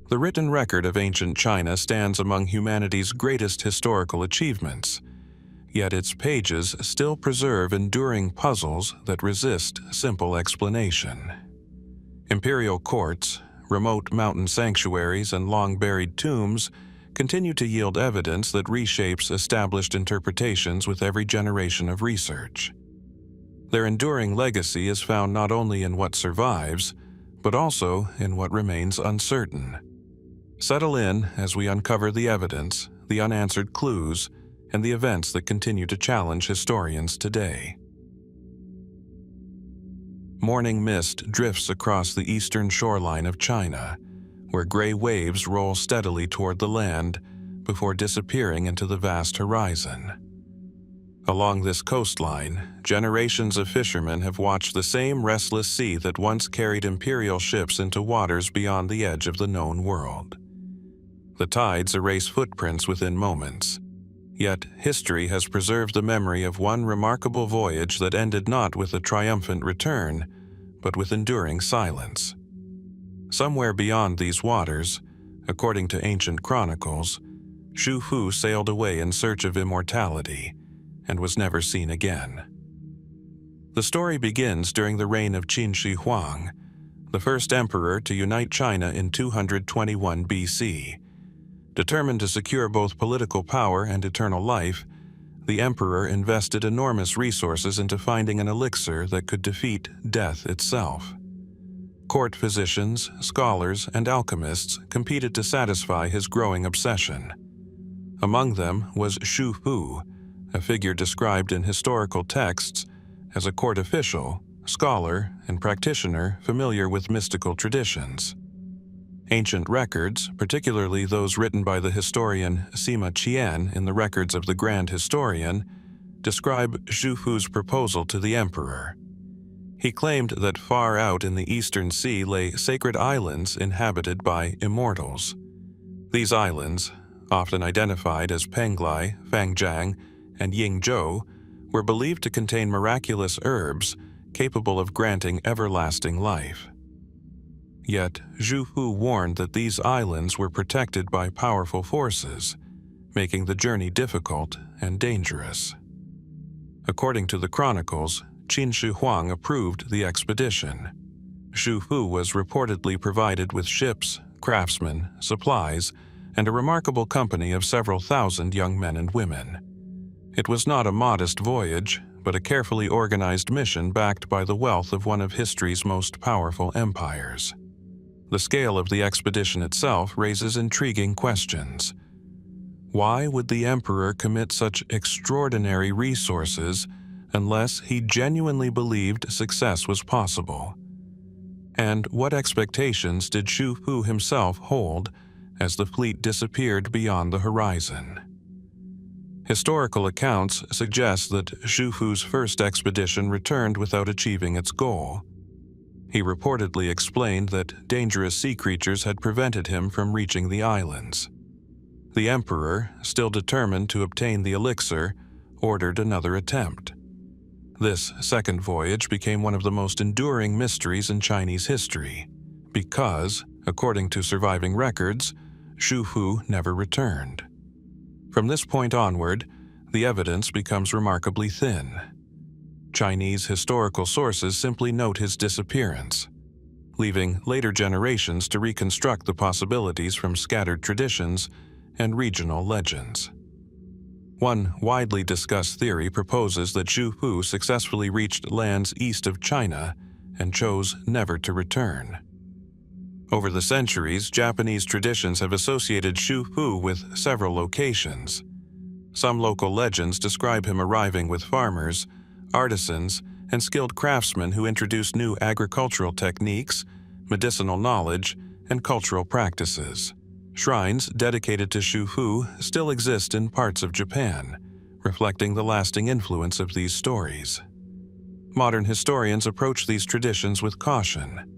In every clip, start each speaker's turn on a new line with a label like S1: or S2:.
S1: The written record of ancient China stands among humanity's greatest historical achievements, yet its pages still preserve enduring puzzles that resist simple explanation. Imperial courts, remote mountain sanctuaries, and long-buried tombs continue to yield evidence that reshapes established interpretations with every generation of research. Their enduring legacy is found not only in what survives, but also in what remains uncertain. Settle in as we uncover the evidence, the unanswered clues, and the events that continue to challenge historians today. Morning mist drifts across the eastern shoreline of China, where gray waves roll steadily toward the land before disappearing into the vast horizon. Along this coastline, generations of fishermen have watched the same restless sea that once carried imperial ships into waters beyond the edge of the known world. The tides erase footprints within moments, yet history has preserved the memory of one remarkable voyage that ended not with a triumphant return, but with enduring silence. Somewhere beyond these waters, according to ancient chronicles, Xu Hu sailed away in search of immortality and was never seen again. The story begins during the reign of Qin Shi Huang, the first emperor to unite China in 221 BC. Determined to secure both political power and eternal life, the emperor invested enormous resources into finding an elixir that could defeat death itself. Court physicians, scholars, and alchemists competed to satisfy his growing obsession. Among them was Xu Hu, a figure described in historical texts as a court official, scholar, and practitioner familiar with mystical traditions. Ancient records, particularly those written by the historian Sima Qian in the Records of the Grand Historian, describe Xu Hu's proposal to the emperor. He claimed that far out in the eastern sea lay sacred islands inhabited by immortals. These islands, often identified as Penglai, Fangjiang, and Yingzhou, were believed to contain miraculous herbs capable of granting everlasting life. Yet, Xu Hu warned that these islands were protected by powerful forces, making the journey difficult and dangerous. According to the Chronicles, Qin Shi Huang approved the expedition. Xu Hu was reportedly provided with ships, craftsmen, supplies, and a remarkable company of several thousand young men and women. It was not a modest voyage, but a carefully organized mission backed by the wealth of one of history's most powerful empires. The scale of the expedition itself raises intriguing questions. Why would the emperor commit such extraordinary resources unless he genuinely believed success was possible? And what expectations did Xu Hu himself hold as the fleet disappeared beyond the horizon? Historical accounts suggest that Xu Hu's first expedition returned without achieving its goal. He reportedly explained that dangerous sea creatures had prevented him from reaching the islands. The emperor, still determined to obtain the elixir, ordered another attempt. This second voyage became one of the most enduring mysteries in Chinese history, because, according to surviving records, Xu Hu never returned. From this point onward, the evidence becomes remarkably thin. Chinese historical sources simply note his disappearance, leaving later generations to reconstruct the possibilities from scattered traditions and regional legends. One widely discussed theory proposes that Xu Hu successfully reached lands east of China and chose never to return. Over the centuries, Japanese traditions have associated Xu Hu with several locations. Some local legends describe him arriving with farmers, artisans, and skilled craftsmen who introduced new agricultural techniques, medicinal knowledge, and cultural practices. Shrines dedicated to Xu Hu still exist in parts of Japan, reflecting the lasting influence of these stories. Modern historians approach these traditions with caution.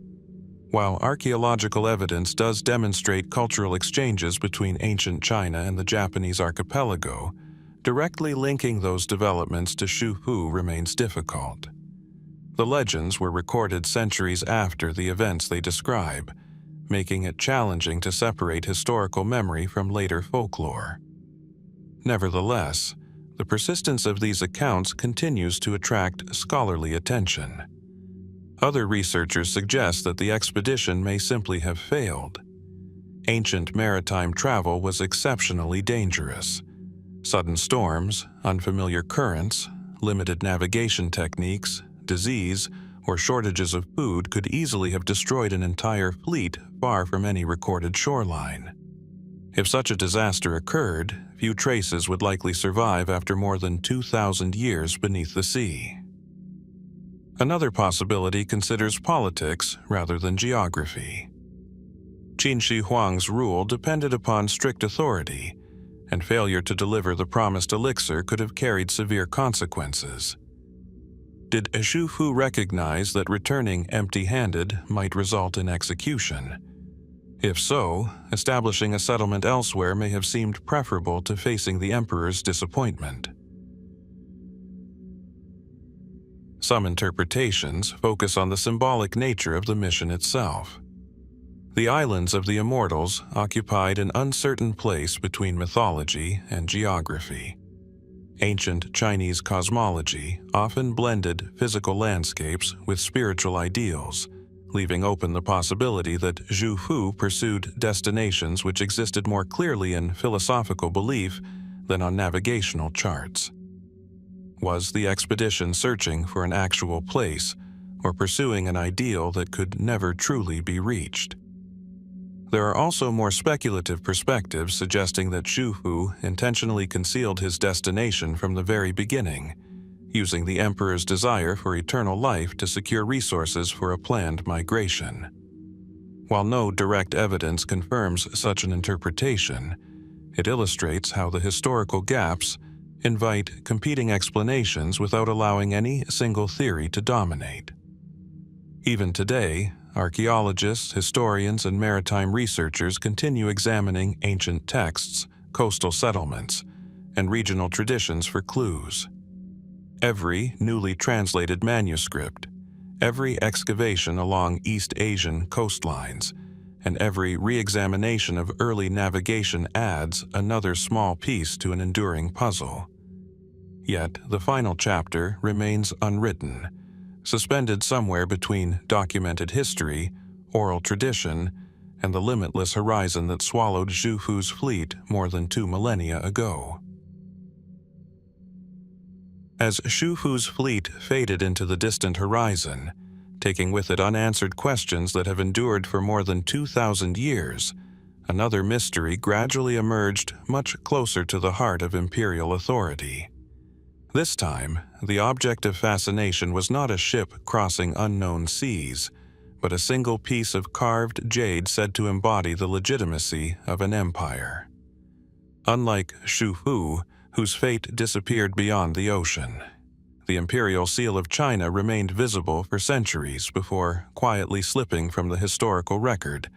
S1: While archaeological evidence does demonstrate cultural exchanges between ancient China and the Japanese archipelago, directly linking those developments to Xu Hu remains difficult. The legends were recorded centuries after the events they describe, making it challenging to separate historical memory from later folklore. Nevertheless, the persistence of these accounts continues to attract scholarly attention. Other researchers suggest that the expedition may simply have failed. Ancient maritime travel was exceptionally dangerous. Sudden storms, unfamiliar currents, limited navigation techniques, disease, or shortages of food could easily have destroyed an entire fleet far from any recorded shoreline. If such a disaster occurred, few traces would likely survive after more than 2,000 years beneath the sea. Another possibility considers politics rather than geography. Qin Shi Huang's rule depended upon strict authority, and failure to deliver the promised elixir could have carried severe consequences. Did Xu Fu recognize that returning empty-handed might result in execution? If so, establishing a settlement elsewhere may have seemed preferable to facing the emperor's disappointment. Some interpretations focus on the symbolic nature of the mission itself. The islands of the Immortals occupied an uncertain place between mythology and geography. Ancient Chinese cosmology often blended physical landscapes with spiritual ideals, leaving open the possibility that Xu Fu pursued destinations which existed more clearly in philosophical belief than on navigational charts. Was the expedition searching for an actual place or pursuing an ideal that could never truly be reached? There are also more speculative perspectives suggesting that Xu Fu intentionally concealed his destination from the very beginning, using the emperor's desire for eternal life to secure resources for a planned migration. While no direct evidence confirms such an interpretation, it illustrates how the historical gaps invite competing explanations without allowing any single theory to dominate. Even today, archaeologists, historians, and maritime researchers continue examining ancient texts, coastal settlements, and regional traditions for clues. Every newly translated manuscript, every excavation along East Asian coastlines, and every re-examination of early navigation adds another small piece to an enduring puzzle. Yet the final chapter remains unwritten, suspended somewhere between documented history, oral tradition, and the limitless horizon that swallowed Xu Fu's fleet more than 2 millennia ago. As Xu Fu's fleet faded into the distant horizon, taking with it unanswered questions that have endured for more than 2,000 years, another mystery gradually emerged much closer to the heart of imperial authority. This time, the object of fascination was not a ship crossing unknown seas, but a single piece of carved jade said to embody the legitimacy of an empire. Unlike Xu Fu, whose fate disappeared beyond the ocean, the imperial seal of China remained visible for centuries before quietly slipping from the historical record,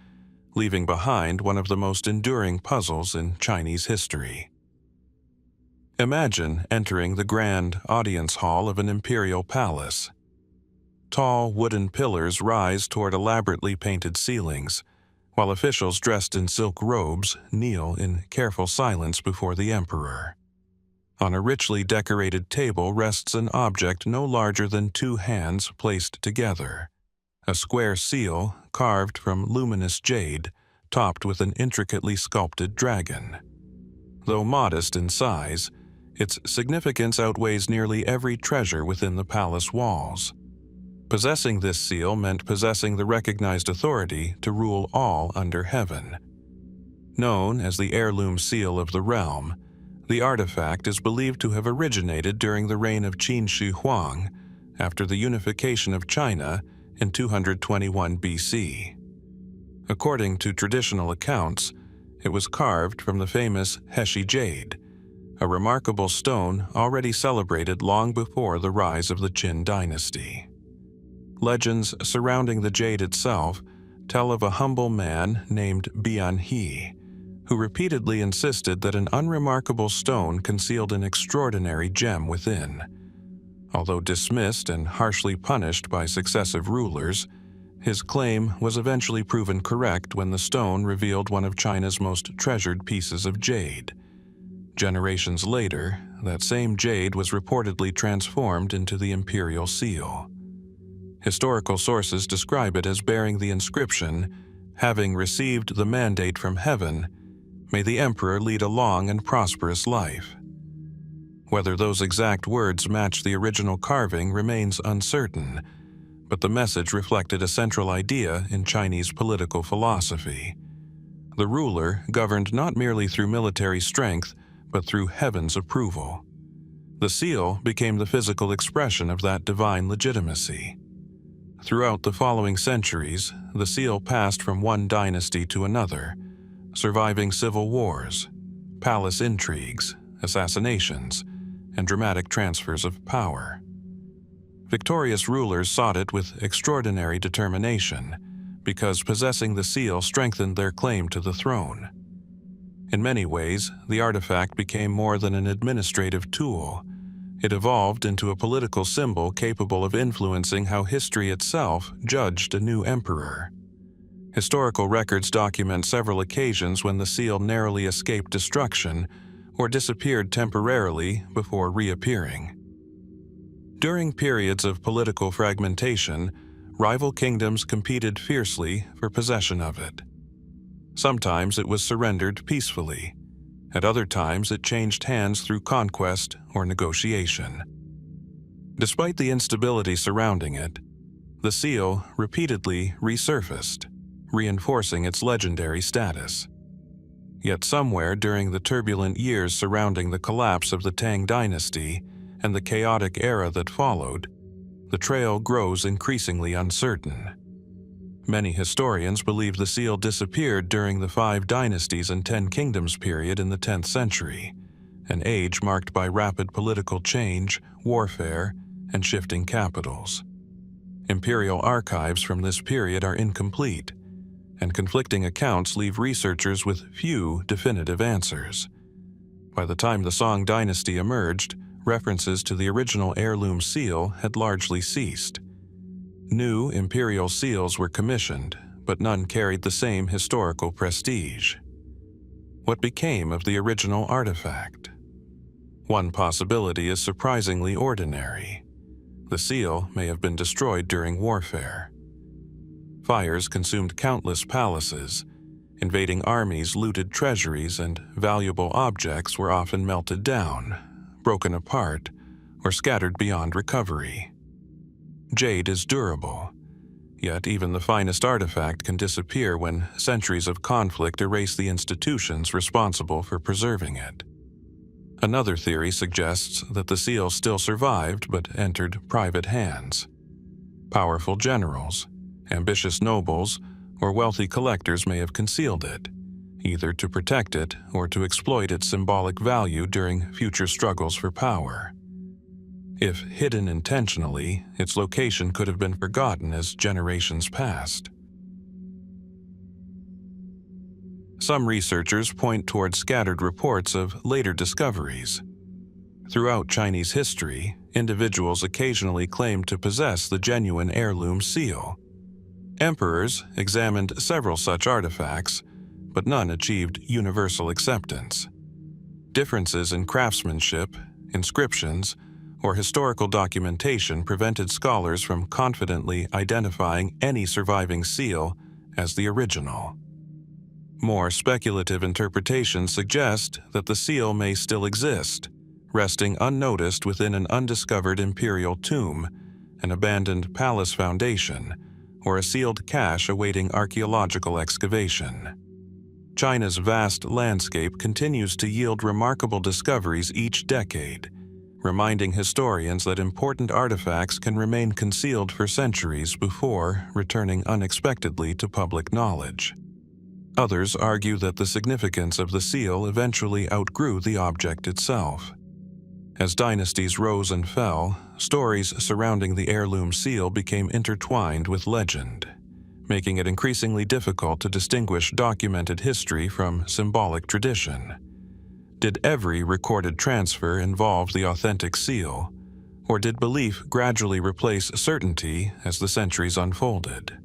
S1: leaving behind one of the most enduring puzzles in Chinese history. Imagine entering the grand audience hall of an imperial palace. Tall wooden pillars rise toward elaborately painted ceilings, while officials dressed in silk robes kneel in careful silence before the emperor. On a richly decorated table rests an object no larger than 2 hands placed together, a square seal carved from luminous jade, topped with an intricately sculpted dragon. Though modest in size, its significance outweighs nearly every treasure within the palace walls. Possessing this seal meant possessing the recognized authority to rule all under heaven. Known as the Heirloom Seal of the Realm, the artifact is believed to have originated during the reign of Qin Shi Huang after the unification of China in 221 BC. According to traditional accounts, it was carved from the famous Heshi Jade, a remarkable stone already celebrated long before the rise of the Qin dynasty. Legends surrounding the jade itself tell of a humble man named Bian He, who repeatedly insisted that an unremarkable stone concealed an extraordinary gem within. Although dismissed and harshly punished by successive rulers, His claim was eventually proven correct when the stone revealed one of China's most treasured pieces of jade. Generations later, that same jade was reportedly transformed into the Imperial seal. Historical sources describe it as bearing the inscription, "Having received the mandate from heaven, may the emperor lead a long and prosperous life." Whether those exact words match the original carving remains uncertain, but the message reflected a central idea in Chinese political philosophy. The ruler governed not merely through military strength, but through heaven's approval. The seal became the physical expression of that divine legitimacy. Throughout the following centuries, the seal passed from one dynasty to another, surviving civil wars, palace intrigues, assassinations, and dramatic transfers of power. Victorious rulers sought it with extraordinary determination, because possessing the seal strengthened their claim to the throne. In many ways, the artifact became more than an administrative tool. It evolved into a political symbol capable of influencing how history itself judged a new emperor. Historical records document several occasions when the seal narrowly escaped destruction or disappeared temporarily before reappearing. During periods of political fragmentation, rival kingdoms competed fiercely for possession of it. Sometimes it was surrendered peacefully. At other times, it changed hands through conquest or negotiation. Despite the instability surrounding it, the seal repeatedly resurfaced, reinforcing its legendary status. Yet somewhere during the turbulent years surrounding the collapse of the Tang Dynasty and the chaotic era that followed, the trail grows increasingly uncertain. Many historians believe the seal disappeared during the 5 Dynasties and 10 Kingdoms period in the 10th century, an age marked by rapid political change, warfare, and shifting capitals. Imperial archives from this period are incomplete, and conflicting accounts leave researchers with few definitive answers. By the time the Song Dynasty emerged, references to the original heirloom seal had largely ceased. New imperial seals were commissioned, but none carried the same historical prestige. What became of the original artifact? One possibility is surprisingly ordinary. The seal may have been destroyed during warfare. Fires consumed countless palaces, invading armies looted treasuries, and valuable objects were often melted down, broken apart, or scattered beyond recovery. Jade is durable, yet even the finest artifact can disappear when centuries of conflict erase the institutions responsible for preserving it. Another theory suggests that the seal still survived but entered private hands. Powerful generals, ambitious nobles, or wealthy collectors may have concealed it, either to protect it or to exploit its symbolic value during future struggles for power. If hidden intentionally, its location could have been forgotten as generations passed. Some researchers point toward scattered reports of later discoveries. Throughout Chinese history, individuals occasionally claimed to possess the genuine heirloom seal. Emperors examined several such artifacts, but none achieved universal acceptance. Differences in craftsmanship, inscriptions, or historical documentation prevented scholars from confidently identifying any surviving seal as the original. More speculative interpretations suggest that the seal may still exist, resting unnoticed within an undiscovered imperial tomb, an abandoned palace foundation, or a sealed cache awaiting archaeological excavation. China's vast landscape continues to yield remarkable discoveries each decade, reminding historians that important artifacts can remain concealed for centuries before returning unexpectedly to public knowledge. Others argue that the significance of the seal eventually outgrew the object itself. As dynasties rose and fell, stories surrounding the heirloom seal became intertwined with legend, making it increasingly difficult to distinguish documented history from symbolic tradition. Did every recorded transfer involve the authentic seal, or did belief gradually replace certainty as the centuries unfolded?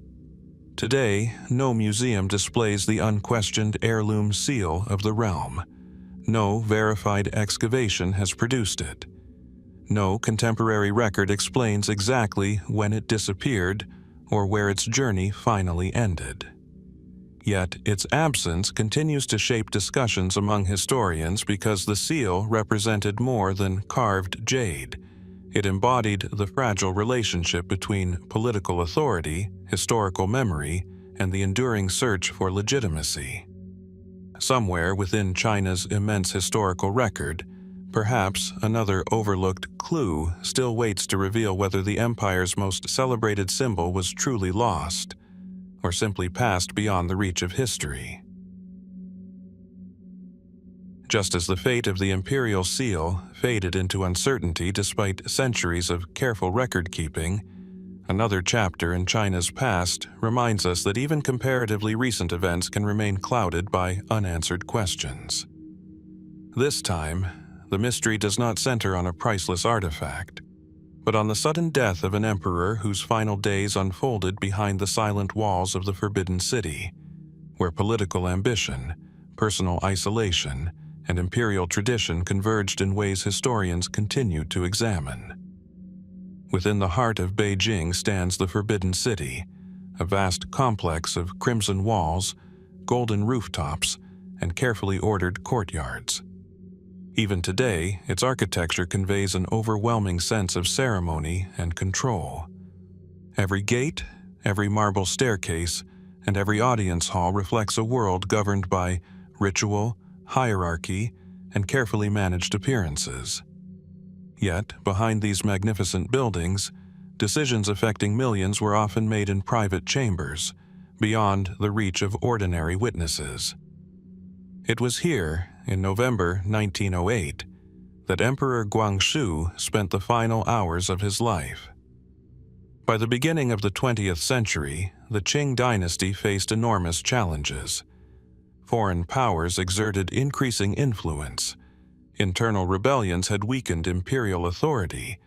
S1: Today, no museum displays the unquestioned heirloom seal of the realm. No verified excavation has produced it. No contemporary record explains exactly when it disappeared or where its journey finally ended. Yet its absence continues to shape discussions among historians because the seal represented more than carved jade. It embodied the fragile relationship between political authority, historical memory, and the enduring search for legitimacy. Somewhere within China's immense historical record, perhaps another overlooked clue still waits to reveal whether the empire's most celebrated symbol was truly lost, or simply passed beyond the reach of history. Just as the fate of the imperial seal faded into uncertainty despite centuries of careful record-keeping, another chapter in China's past reminds us that even comparatively recent events can remain clouded by unanswered questions. This time, the mystery does not center on a priceless artifact, but on the sudden death of an emperor whose final days unfolded behind the silent walls of the Forbidden City, where political ambition, personal isolation, and imperial tradition converged in ways historians continue to examine. Within the heart of Beijing stands the Forbidden City, a vast complex of crimson walls, golden rooftops, and carefully ordered courtyards. Even today, its architecture conveys an overwhelming sense of ceremony and control. Every gate, every marble staircase, and every audience hall reflects a world governed by ritual, hierarchy, and carefully managed appearances. Yet, behind these magnificent buildings, decisions affecting millions were often made in private chambers, beyond the reach of ordinary witnesses. It was here, in November 1908, that Emperor Guangxu spent the final hours of his life. By the beginning of the 20th century, the Qing dynasty faced enormous challenges. Foreign powers exerted increasing influence. Internal rebellions had weakened imperial authority,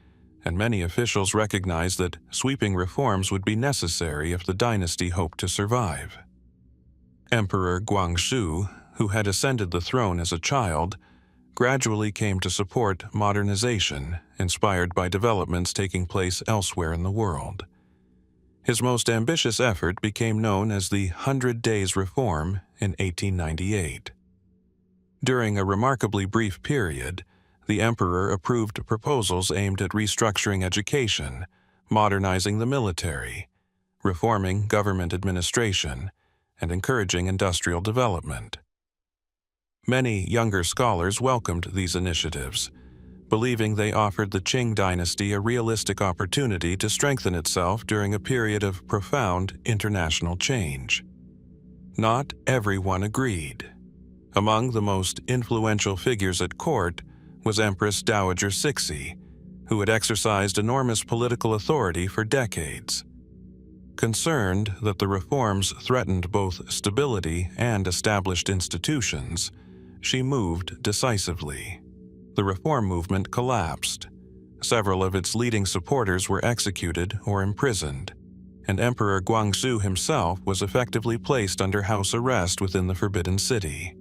S1: and many officials recognized that sweeping reforms would be necessary if the dynasty hoped to survive. Emperor Guangxu, who had ascended the throne as a child, gradually came to support modernization inspired by developments taking place elsewhere in the world. His most ambitious effort became known as the 100 Days Reform in 1898. During a remarkably brief period, the emperor approved proposals aimed at restructuring education, modernizing the military, reforming government administration, and encouraging industrial development. Many younger scholars welcomed these initiatives, believing they offered the Qing dynasty a realistic opportunity to strengthen itself during a period of profound international change. Not everyone agreed. Among the most influential figures at court was Empress Dowager Cixi, who had exercised enormous political authority for decades. Concerned that the reforms threatened both stability and established institutions, she moved decisively. The reform movement collapsed. Several of its leading supporters were executed or imprisoned, and Emperor Guangxu himself was effectively placed under house arrest within the Forbidden City.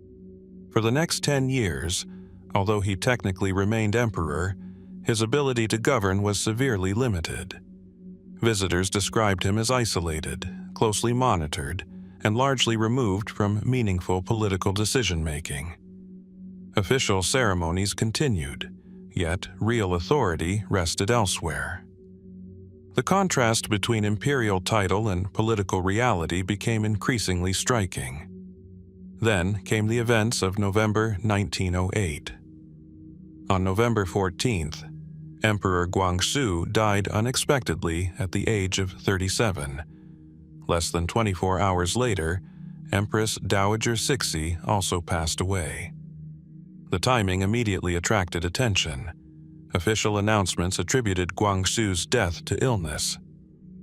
S1: For the next 10 years, although he technically remained emperor, his ability to govern was severely limited. Visitors described him as isolated, closely monitored, and largely removed from meaningful political decision-making. Official ceremonies continued, yet real authority rested elsewhere. The contrast between imperial title and political reality became increasingly striking. Then came the events of November 1908. On November 14th, Emperor Guangxu died unexpectedly at the age of 37. Less than 24 hours later, Empress Dowager Cixi also passed away. The timing immediately attracted attention. Official announcements attributed Guangxu's death to illness.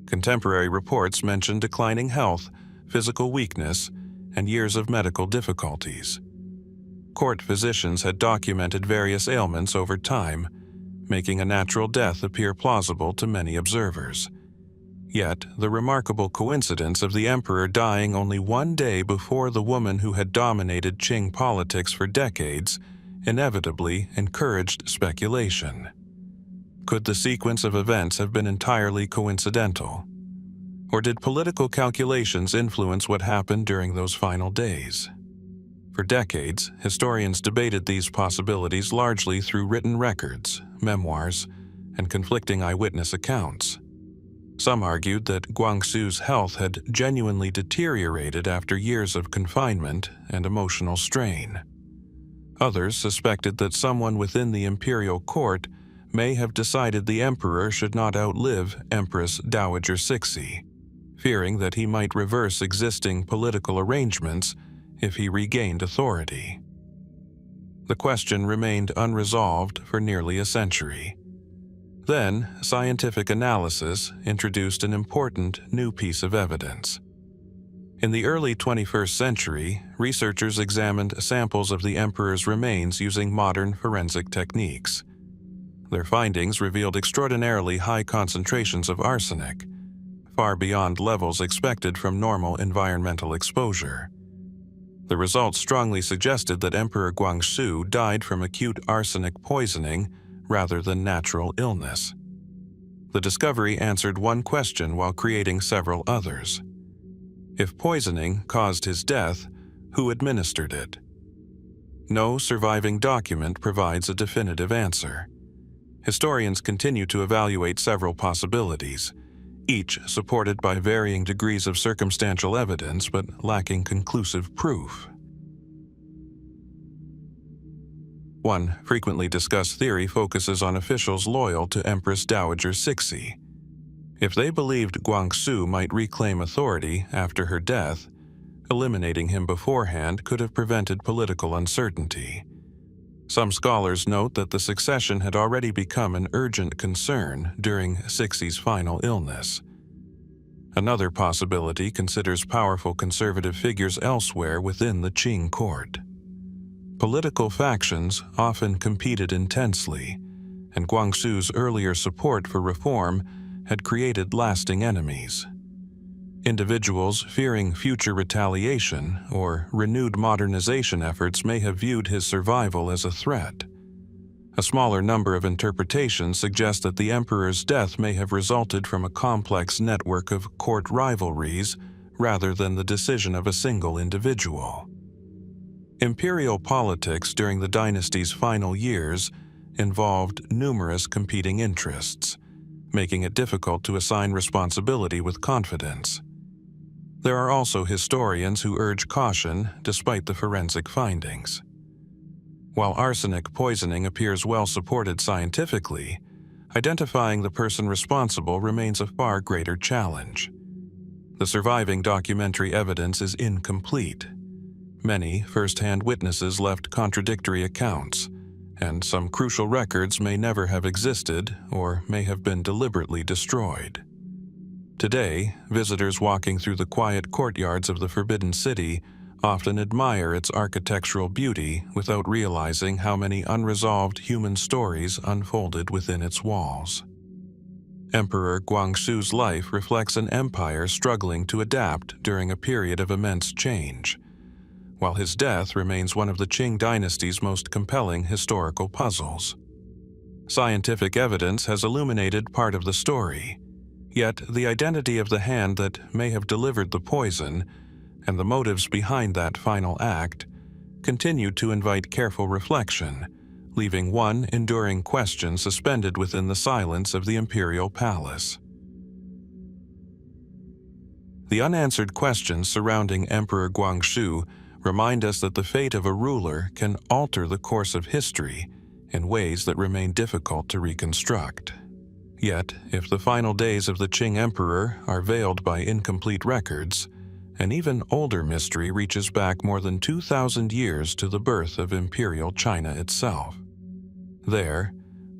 S1: Contemporary reports mentioned declining health, physical weakness, and years of medical difficulties. Court physicians had documented various ailments over time, making a natural death appear plausible to many observers. Yet, the remarkable coincidence of the emperor dying only one day before the woman who had dominated Qing politics for decades inevitably encouraged speculation. Could the sequence of events have been entirely coincidental? Or did political calculations influence what happened during those final days? For decades, historians debated these possibilities largely through written records, memoirs, and conflicting eyewitness accounts. Some argued that Guangxu's health had genuinely deteriorated after years of confinement and emotional strain. Others suspected that someone within the imperial court may have decided the emperor should not outlive Empress Dowager Cixi, fearing that he might reverse existing political arrangements if he regained authority. The question remained unresolved for nearly a century. Then, scientific analysis introduced an important new piece of evidence. In the early 21st century, researchers examined samples of the emperor's remains using modern forensic techniques. Their findings revealed extraordinarily high concentrations of arsenic, far beyond levels expected from normal environmental exposure. The results strongly suggested that Emperor Guangxu died from acute arsenic poisoning rather than natural illness. The discovery answered one question while creating several others. If poisoning caused his death, who administered it? No surviving document provides a definitive answer. Historians continue to evaluate several possibilities, each supported by varying degrees of circumstantial evidence but lacking conclusive proof. One frequently discussed theory focuses on officials loyal to Empress Dowager Cixi. If they believed Guangxu might reclaim authority after her death, eliminating him beforehand could have prevented political uncertainty. Some scholars note that the succession had already become an urgent concern during Cixi's final illness. Another possibility considers powerful conservative figures elsewhere within the Qing court. Political factions often competed intensely, and Guangxu's earlier support for reform had created lasting enemies. Individuals fearing future retaliation or renewed modernization efforts may have viewed his survival as a threat. A smaller number of interpretations suggest that the emperor's death may have resulted from a complex network of court rivalries rather than the decision of a single individual. Imperial politics during the dynasty's final years involved numerous competing interests, making it difficult to assign responsibility with confidence. There are also historians who urge caution despite the forensic findings. While arsenic poisoning appears well supported scientifically, identifying the person responsible remains a far greater challenge. The surviving documentary evidence is incomplete. Many first-hand witnesses left contradictory accounts, and some crucial records may never have existed or may have been deliberately destroyed. Today, visitors walking through the quiet courtyards of the Forbidden City often admire its architectural beauty without realizing how many unresolved human stories unfolded within its walls. Emperor Guangxu's life reflects an empire struggling to adapt during a period of immense change, while his death remains one of the Qing dynasty's most compelling historical puzzles. Scientific evidence has illuminated part of the story, yet the identity of the hand that may have delivered the poison and the motives behind that final act continue to invite careful reflection, leaving one enduring question suspended within the silence of the imperial palace. The unanswered questions surrounding Emperor Guangxu remind us that the fate of a ruler can alter the course of history in ways that remain difficult to reconstruct. Yet, if the final days of the Qing emperor are veiled by incomplete records, an even older mystery reaches back more than 2,000 years to the birth of imperial China itself. There,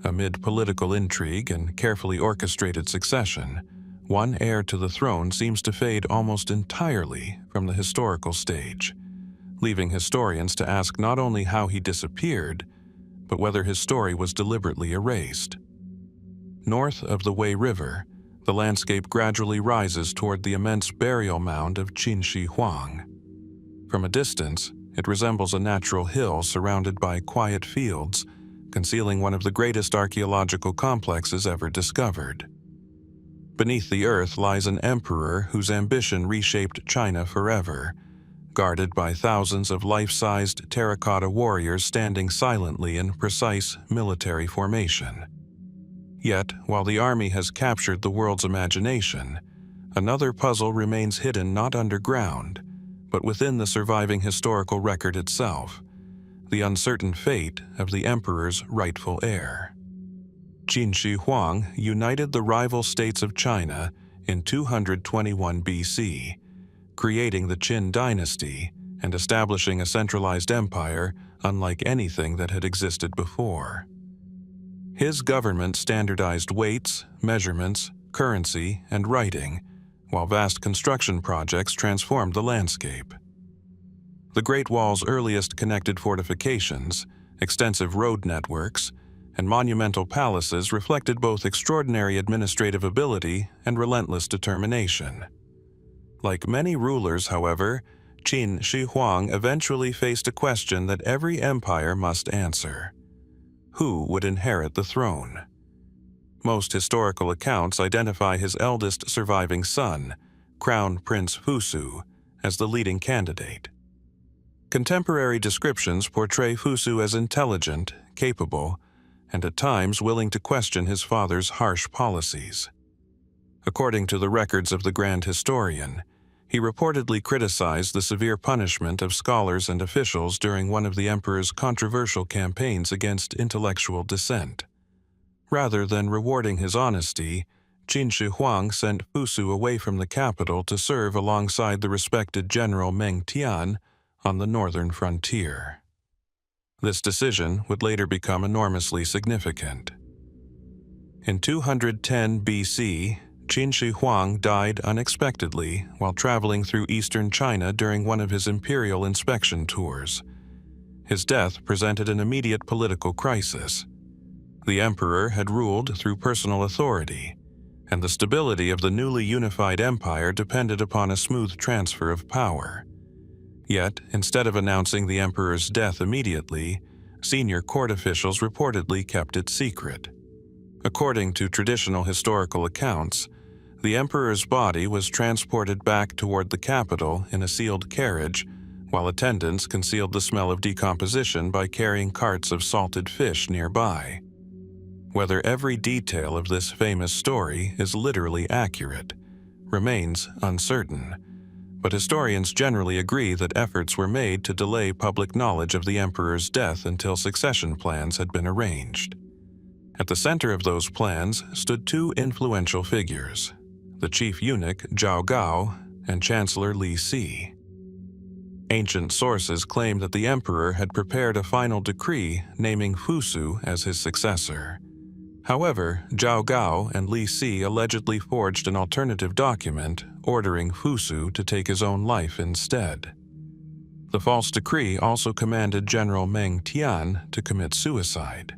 S1: amid political intrigue and carefully orchestrated succession, one heir to the throne seems to fade almost entirely from the historical stage, leaving historians to ask not only how he disappeared, but whether his story was deliberately erased. North of the Wei River, the landscape gradually rises toward the immense burial mound of Qinshi Huang. From a distance, it resembles a natural hill surrounded by quiet fields, concealing one of the greatest archaeological complexes ever discovered. Beneath the earth lies an emperor whose ambition reshaped China forever, guarded by thousands of life-sized terracotta warriors standing silently in precise military formation. Yet, while the army has captured the world's imagination, another puzzle remains hidden not underground, but within the surviving historical record itself: the uncertain fate of the emperor's rightful heir. Qinshi Huang united the rival states of China in 221 BC, creating the Qin dynasty and establishing a centralized empire unlike anything that had existed before. His government standardized weights, measurements, currency, and writing, while vast construction projects transformed the landscape. The Great Wall's earliest connected fortifications, extensive road networks, and monumental palaces reflected both extraordinary administrative ability and relentless determination. Like many rulers, however, Qin Shi Huang eventually faced a question that every empire must answer: who would inherit the throne? Most historical accounts identify his eldest surviving son, Crown Prince Fusu, as the leading candidate. Contemporary descriptions portray Fusu as intelligent, capable, and at times willing to question his father's harsh policies. According to the records of the Grand Historian, he reportedly criticized the severe punishment of scholars and officials during one of the emperor's controversial campaigns against intellectual dissent. Rather than rewarding his honesty, Qin Shi Huang sent Fusu away from the capital to serve alongside the respected general Meng Tian on the northern frontier. This decision would later become enormously significant. In 210 BC, Qin Shi Huang died unexpectedly while traveling through eastern China during one of his imperial inspection tours. His death presented an immediate political crisis. The emperor had ruled through personal authority, and the stability of the newly unified empire depended upon a smooth transfer of power. Yet, instead of announcing the emperor's death immediately, senior court officials reportedly kept it secret. According to traditional historical accounts, the emperor's body was transported back toward the capital in a sealed carriage, while attendants concealed the smell of decomposition by carrying carts of salted fish nearby. Whether every detail of this famous story is literally accurate remains uncertain, but historians generally agree that efforts were made to delay public knowledge of the emperor's death until succession plans had been arranged. At the center of those plans stood two influential figures: the chief eunuch Zhao Gao and Chancellor Li Si. Ancient sources claim that the emperor had prepared a final decree naming Fusu as his successor. However, Zhao Gao and Li Si allegedly forged an alternative document ordering Fusu to take his own life instead. The false decree also commanded General Meng Tian to commit suicide.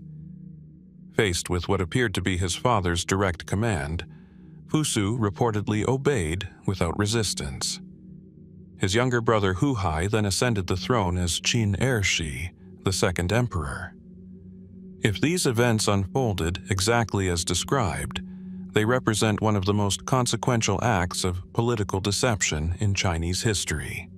S1: Faced with what appeared to be his father's direct command, Fusu reportedly obeyed without resistance. His younger brother Huhai then ascended the throne as Qin Ershi, the second emperor. If these events unfolded exactly as described, they represent one of the most consequential acts of political deception in Chinese history.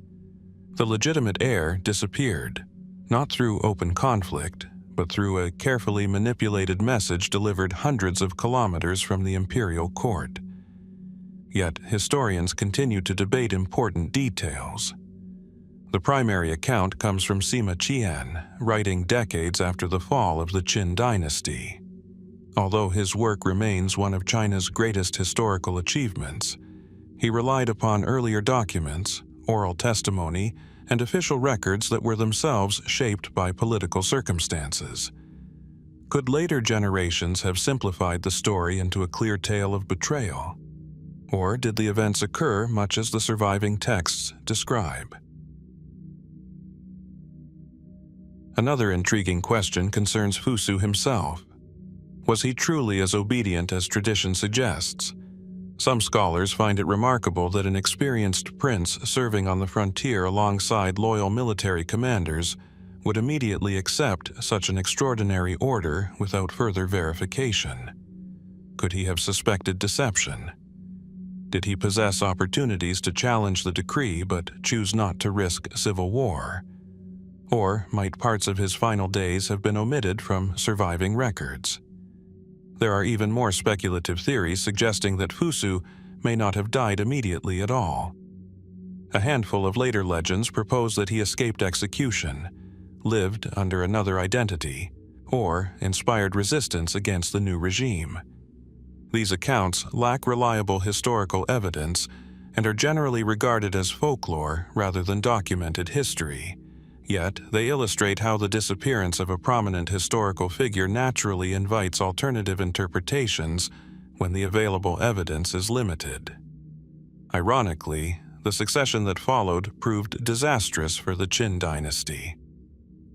S1: The legitimate heir disappeared, not through open conflict, but through a carefully manipulated message delivered hundreds of kilometers from the imperial court. Yet historians continue to debate important details. The primary account comes from Sima Qian, writing decades after the fall of the Qin dynasty. Although his work remains one of China's greatest historical achievements, he relied upon earlier documents, oral testimony, and official records that were themselves shaped by political circumstances. Could later generations have simplified the story into a clear tale of betrayal? Or did the events occur much as the surviving texts describe? Another intriguing question concerns Fusu himself. Was he truly as obedient as tradition suggests? Some scholars find it remarkable that an experienced prince serving on the frontier alongside loyal military commanders would immediately accept such an extraordinary order without further verification. Could he have suspected deception? Did he possess opportunities to challenge the decree but choose not to risk civil war? Or might parts of his final days have been omitted from surviving records? There are even more speculative theories suggesting that Fusu may not have died immediately at all. A handful of later legends propose that he escaped execution, lived under another identity, or inspired resistance against the new regime. These accounts lack reliable historical evidence and are generally regarded as folklore rather than documented history. Yet, they illustrate how the disappearance of a prominent historical figure naturally invites alternative interpretations when the available evidence is limited. Ironically, the succession that followed proved disastrous for the Qin dynasty.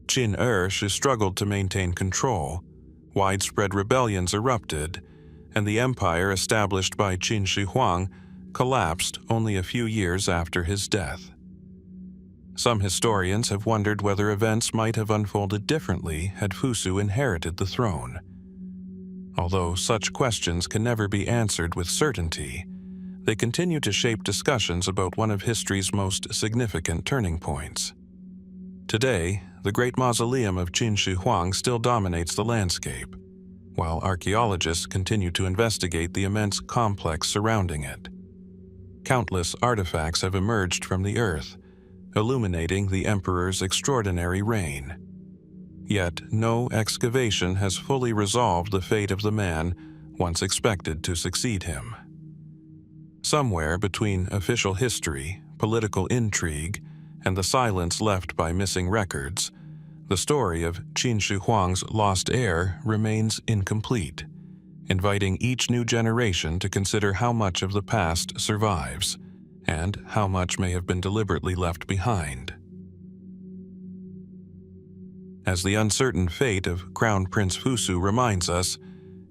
S1: Qin Ersh struggled to maintain control, widespread rebellions erupted, and the empire established by Qin Shi Huang collapsed only a few years after his death. Some historians have wondered whether events might have unfolded differently had Fusu inherited the throne. Although such questions can never be answered with certainty, they continue to shape discussions about one of history's most significant turning points. Today, the great mausoleum of Qin Shi Huang still dominates the landscape, while archaeologists continue to investigate the immense complex surrounding it. Countless artifacts have emerged from the earth, illuminating the emperor's extraordinary reign. Yet no excavation has fully resolved the fate of the man once expected to succeed him. Somewhere between official history, political intrigue, and the silence left by missing records, the story of Qin Shi Huang's lost heir remains incomplete, inviting each new generation to consider how much of the past survives, and how much may have been deliberately left behind. As the uncertain fate of Crown Prince Fusu reminds us,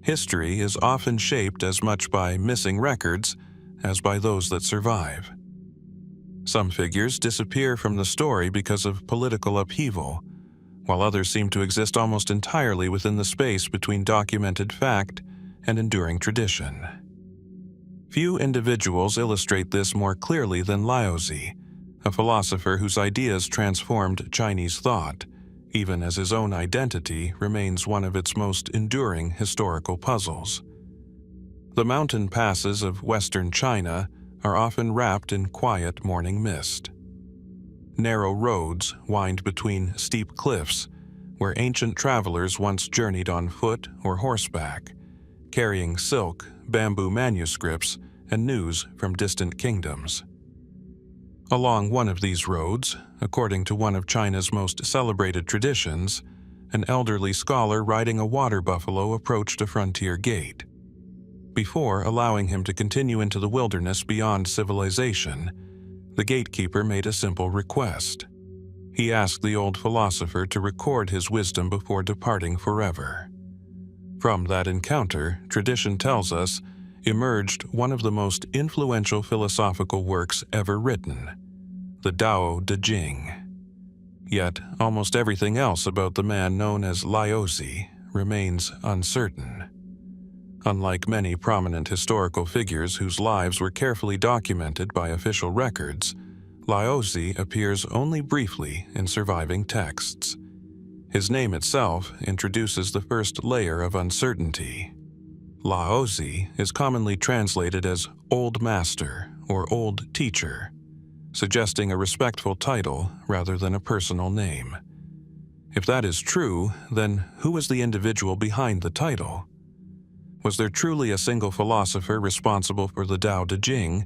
S1: history is often shaped as much by missing records as by those that survive. Some figures disappear from the story because of political upheaval, while others seem to exist almost entirely within the space between documented fact and enduring tradition. Few individuals illustrate this more clearly than Laozi, a philosopher whose ideas transformed Chinese thought, even as his own identity remains one of its most enduring historical puzzles. The mountain passes of western China are often wrapped in quiet morning mist. Narrow roads wind between steep cliffs where ancient travelers once journeyed on foot or horseback, carrying silk, bamboo manuscripts, and news from distant kingdoms. Along one of these roads, according to one of China's most celebrated traditions, an elderly scholar riding a water buffalo approached a frontier gate. Before allowing him to continue into the wilderness beyond civilization, the gatekeeper made a simple request. He asked the old philosopher to record his wisdom before departing forever. From that encounter, tradition tells us, emerged one of the most influential philosophical works ever written, the Dao De Jing. Yet, almost everything else about the man known as Laozi remains uncertain. Unlike many prominent historical figures whose lives were carefully documented by official records, Laozi appears only briefly in surviving texts. His name itself introduces the first layer of uncertainty. Laozi is commonly translated as Old Master or Old Teacher, suggesting a respectful title rather than a personal name. If that is true, then who was the individual behind the title? Was there truly a single philosopher responsible for the Dao De Jing,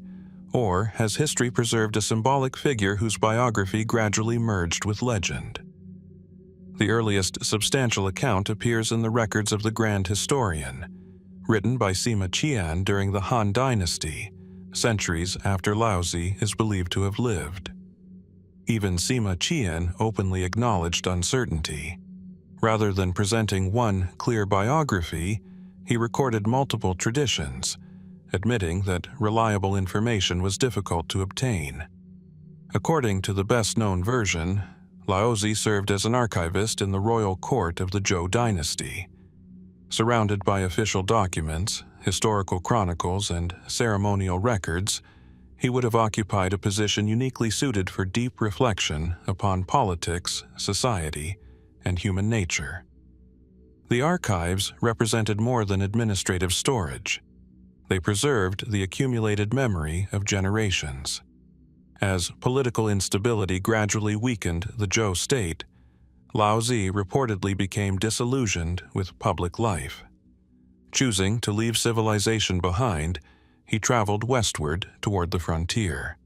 S1: or has history preserved a symbolic figure whose biography gradually merged with legend? The earliest substantial account appears in the records of the Grand Historian, written by Sima Qian during the Han Dynasty, centuries after Laozi is believed to have lived. Even Sima Qian openly acknowledged uncertainty. Rather than presenting one clear biography, he recorded multiple traditions, admitting that reliable information was difficult to obtain. According to the best-known version, Laozi served as an archivist in the royal court of the Zhou Dynasty. Surrounded by official documents, historical chronicles, and ceremonial records, he would have occupied a position uniquely suited for deep reflection upon politics, society, and human nature. The archives represented more than administrative storage. They preserved the accumulated memory of generations. As political instability gradually weakened the Zhou state, Laozi reportedly became disillusioned with public life. Choosing to leave civilization behind, he traveled westward toward the frontier.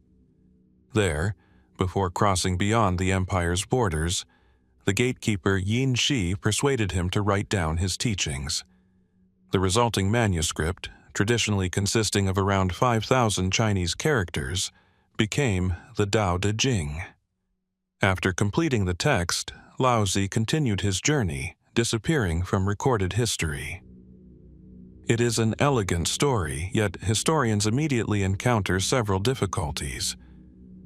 S1: There, before crossing beyond the empire's borders, the gatekeeper Yin Shi persuaded him to write down his teachings. The resulting manuscript, traditionally consisting of around 5,000 Chinese characters, became the Tao Te Ching. After completing the text, Laozi continued his journey, disappearing from recorded history. It is an elegant story, yet historians immediately encounter several difficulties.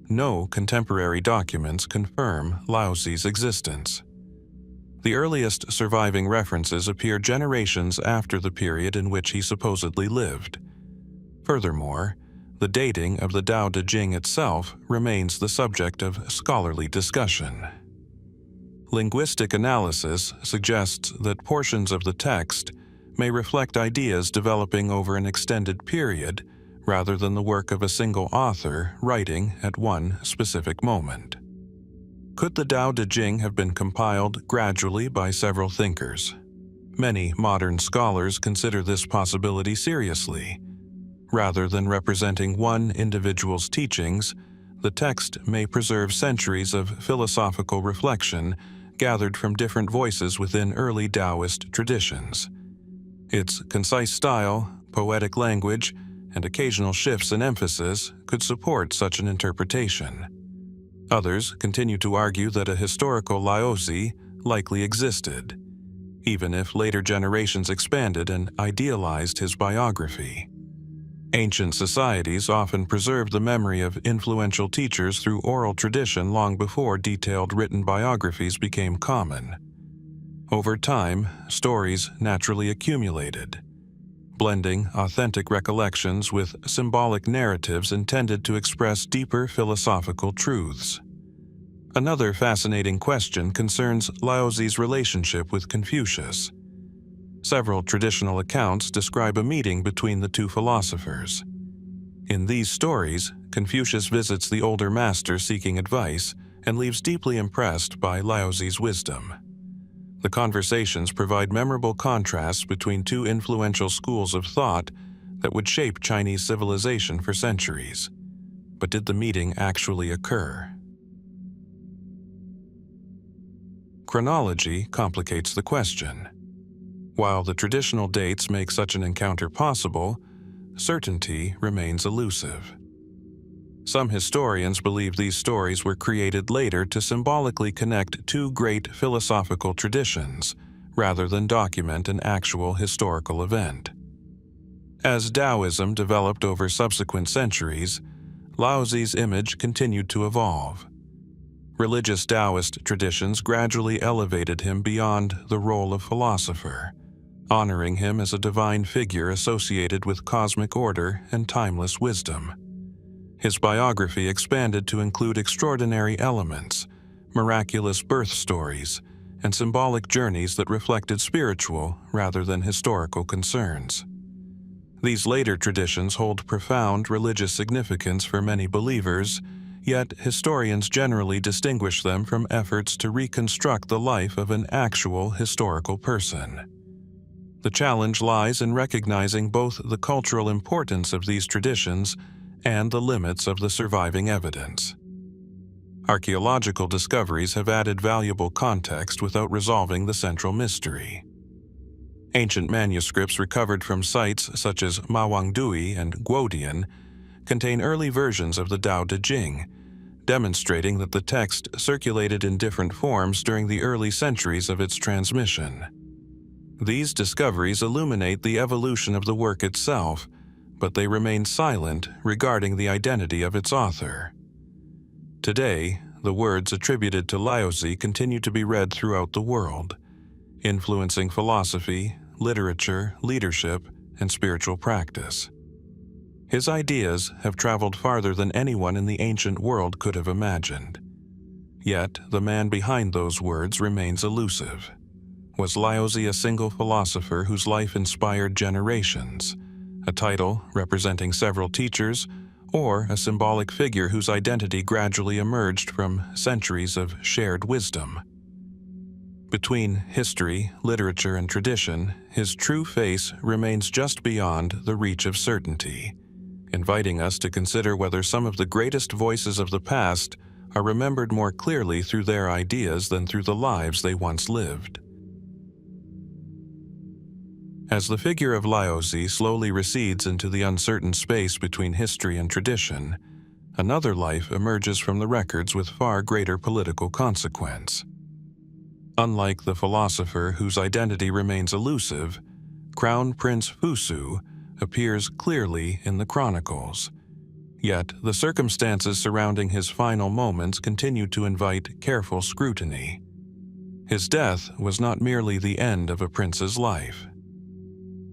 S1: No contemporary documents confirm Laozi's existence. The earliest surviving references appear generations after the period in which he supposedly lived. Furthermore, the dating of the Tao Te Ching itself remains the subject of scholarly discussion. Linguistic analysis suggests that portions of the text may reflect ideas developing over an extended period rather than the work of a single author writing at one specific moment. Could the Tao Te Ching have been compiled gradually by several thinkers? Many modern scholars consider this possibility seriously. Rather than representing one individual's teachings, the text may preserve centuries of philosophical reflection gathered from different voices within early Taoist traditions. Its concise style, poetic language, and occasional shifts in emphasis could support such an interpretation. Others continue to argue that a historical Laozi likely existed, even if later generations expanded and idealized his biography. Ancient societies often preserved the memory of influential teachers through oral tradition long before detailed written biographies became common. Over time, stories naturally accumulated, blending authentic recollections with symbolic narratives intended to express deeper philosophical truths. Another fascinating question concerns Laozi's relationship with Confucius. Several traditional accounts describe a meeting between the two philosophers. In these stories, Confucius visits the older master seeking advice and leaves deeply impressed by Laozi's wisdom. The conversations provide memorable contrasts between two influential schools of thought that would shape Chinese civilization for centuries. But did the meeting actually occur? Chronology complicates the question. While the traditional dates make such an encounter possible, certainty remains elusive. Some historians believe these stories were created later to symbolically connect two great philosophical traditions, rather than document an actual historical event. As Taoism developed over subsequent centuries, Laozi's image continued to evolve. Religious Taoist traditions gradually elevated him beyond the role of philosopher, honoring him as a divine figure associated with cosmic order and timeless wisdom. His biography expanded to include extraordinary elements, miraculous birth stories, and symbolic journeys that reflected spiritual rather than historical concerns. These later traditions hold profound religious significance for many believers, yet historians generally distinguish them from efforts to reconstruct the life of an actual historical person. The challenge lies in recognizing both the cultural importance of these traditions and the limits of the surviving evidence. Archaeological discoveries have added valuable context without resolving the central mystery. Ancient manuscripts recovered from sites such as Mawangdui and Guodian contain early versions of the Tao Te Ching, demonstrating that the text circulated in different forms during the early centuries of its transmission. These discoveries illuminate the evolution of the work itself, but they remained silent regarding the identity of its author. Today, the words attributed to Laozi continue to be read throughout the world, influencing philosophy, literature, leadership, and spiritual practice. His ideas have traveled farther than anyone in the ancient world could have imagined. Yet, the man behind those words remains elusive. Was Laozi a single philosopher whose life inspired generations, a title representing several teachers, or a symbolic figure whose identity gradually emerged from centuries of shared wisdom? Between history, literature, and tradition, his true face remains just beyond the reach of certainty, inviting us to consider whether some of the greatest voices of the past are remembered more clearly through their ideas than through the lives they once lived. As the figure of Laozi slowly recedes into the uncertain space between history and tradition, another life emerges from the records with far greater political consequence. Unlike the philosopher whose identity remains elusive, Crown Prince Fusu appears clearly in the Chronicles. Yet, the circumstances surrounding his final moments continue to invite careful scrutiny. His death was not merely the end of a prince's life.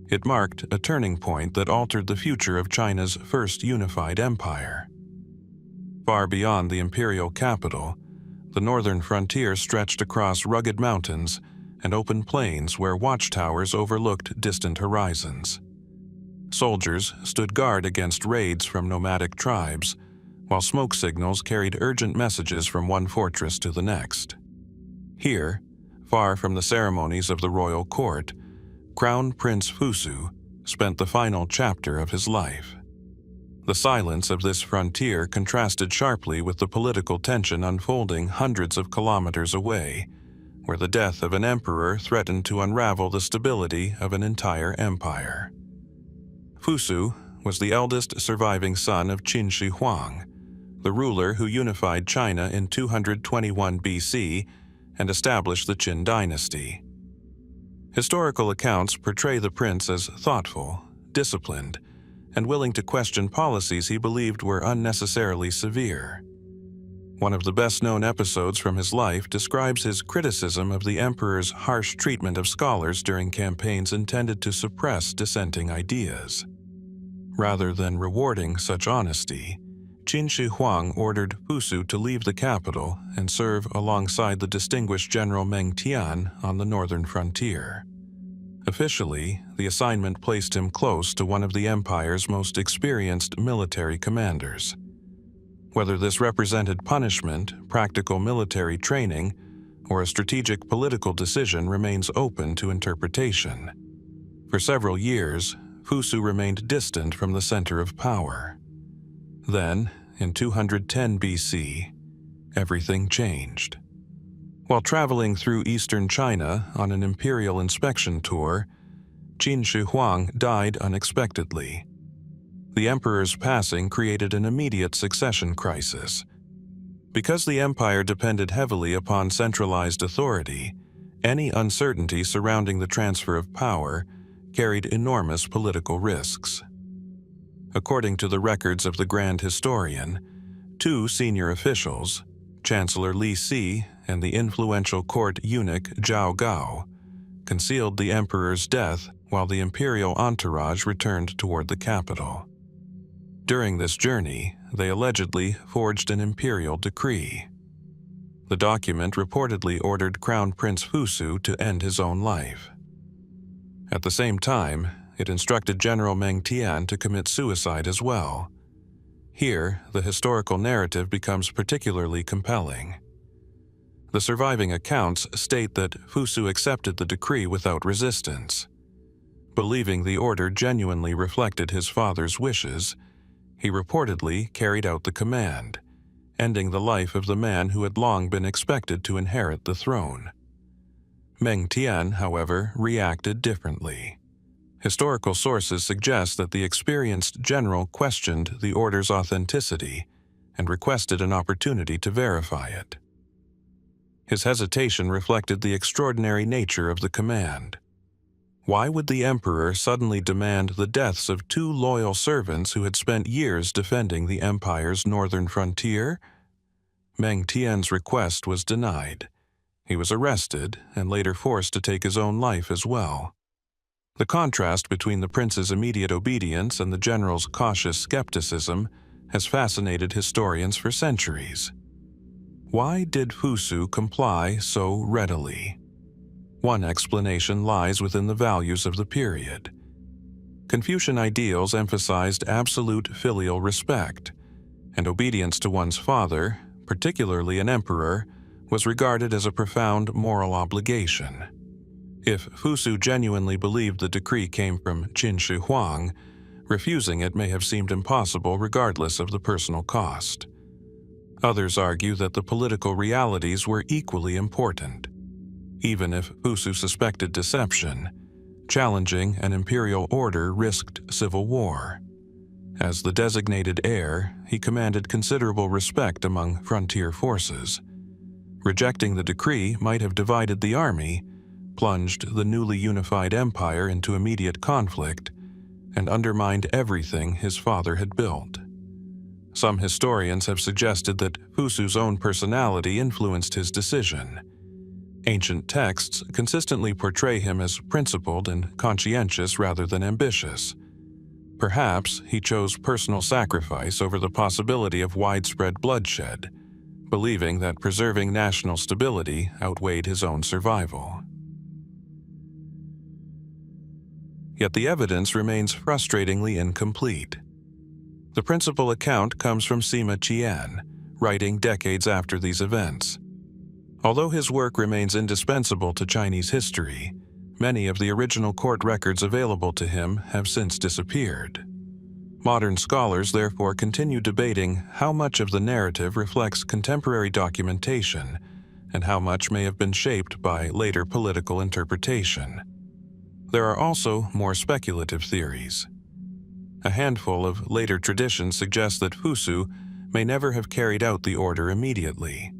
S1: It marked a turning point that altered the future of China's first unified empire. Far beyond the imperial capital, the northern frontier stretched across rugged mountains and open plains where watchtowers overlooked distant horizons. Soldiers stood guard against raids from nomadic tribes, while smoke signals carried urgent messages from one fortress to the next. Here, far from the ceremonies of the royal court, Crown Prince Fusu spent the final chapter of his life. The silence of this frontier contrasted sharply with the political tension unfolding hundreds of kilometers away, where the death of an emperor threatened to unravel the stability of an entire empire. Fusu was the eldest surviving son of Qin Huang, the ruler who unified China in 221 BC and established the Qin Dynasty. Historical accounts portray the prince as thoughtful, disciplined, and willing to question policies he believed were unnecessarily severe. One of the best-known episodes from his life describes his criticism of the emperor's harsh treatment of scholars during campaigns intended to suppress dissenting ideas. Rather than rewarding such honesty, Qin Huang ordered Fusu to leave the capital and serve alongside the distinguished General Mang on the northern frontier. Officially, the assignment placed him close to one of the empire's most experienced military commanders. Whether this represented punishment, practical military training, or a strategic political decision remains open to interpretation. For several years, Fusu remained distant from the center of power. Then, in 210 BC, everything changed. While traveling through eastern China on an imperial inspection tour, Qin Huang died unexpectedly. The emperor's passing created an immediate succession crisis. Because the empire depended heavily upon centralized authority, any uncertainty surrounding the transfer of power carried enormous political risks. According to the records of the Grand Historian, two senior officials, Chancellor Li Si and the influential court eunuch Zhao Gao, concealed the emperor's death while the imperial entourage returned toward the capital. During this journey, they allegedly forged an imperial decree. The document reportedly ordered Crown Prince Fusu to end his own life. At the same time, it instructed General Mang to commit suicide as well. Here, the historical narrative becomes particularly compelling. The surviving accounts state that Fusu accepted the decree without resistance. Believing the order genuinely reflected his father's wishes, he reportedly carried out the command, ending the life of the man who had long been expected to inherit the throne. Mang Tian, however, reacted differently. Historical sources suggest that the experienced general questioned the order's authenticity and requested an opportunity to verify it. His hesitation reflected the extraordinary nature of the command. Why would the emperor suddenly demand the deaths of two loyal servants who had spent years defending the empire's northern frontier? Meng Tian's request was denied. He was arrested and later forced to take his own life as well. The contrast between the prince's immediate obedience and the general's cautious skepticism has fascinated historians for centuries. Why did Fusu comply so readily? One explanation lies within the values of the period. Confucian ideals emphasized absolute filial respect, and obedience to one's father, particularly an emperor, was regarded as a profound moral obligation. If Fusu genuinely believed the decree came from Qin Huang, refusing it may have seemed impossible regardless of the personal cost. Others argue that the political realities were equally important. Even if Fusu suspected deception, challenging an imperial order risked civil war. As the designated heir, he commanded considerable respect among frontier forces. Rejecting the decree might have divided the army, plunged the newly unified empire into immediate conflict, and undermined everything his father had built. Some historians have suggested that Fusu's own personality influenced his decision. Ancient texts consistently portray him as principled and conscientious rather than ambitious. Perhaps he chose personal sacrifice over the possibility of widespread bloodshed, believing that preserving national stability outweighed his own survival. Yet the evidence remains frustratingly incomplete. The principal account comes from Sima Qian, writing decades after these events. Although his work remains indispensable to Chinese history, many of the original court records available to him have since disappeared. Modern scholars therefore continue debating how much of the narrative reflects contemporary documentation and how much may have been shaped by later political interpretation. There are also more speculative theories. A handful of later traditions suggest that Fusu may never have carried out the order immediately.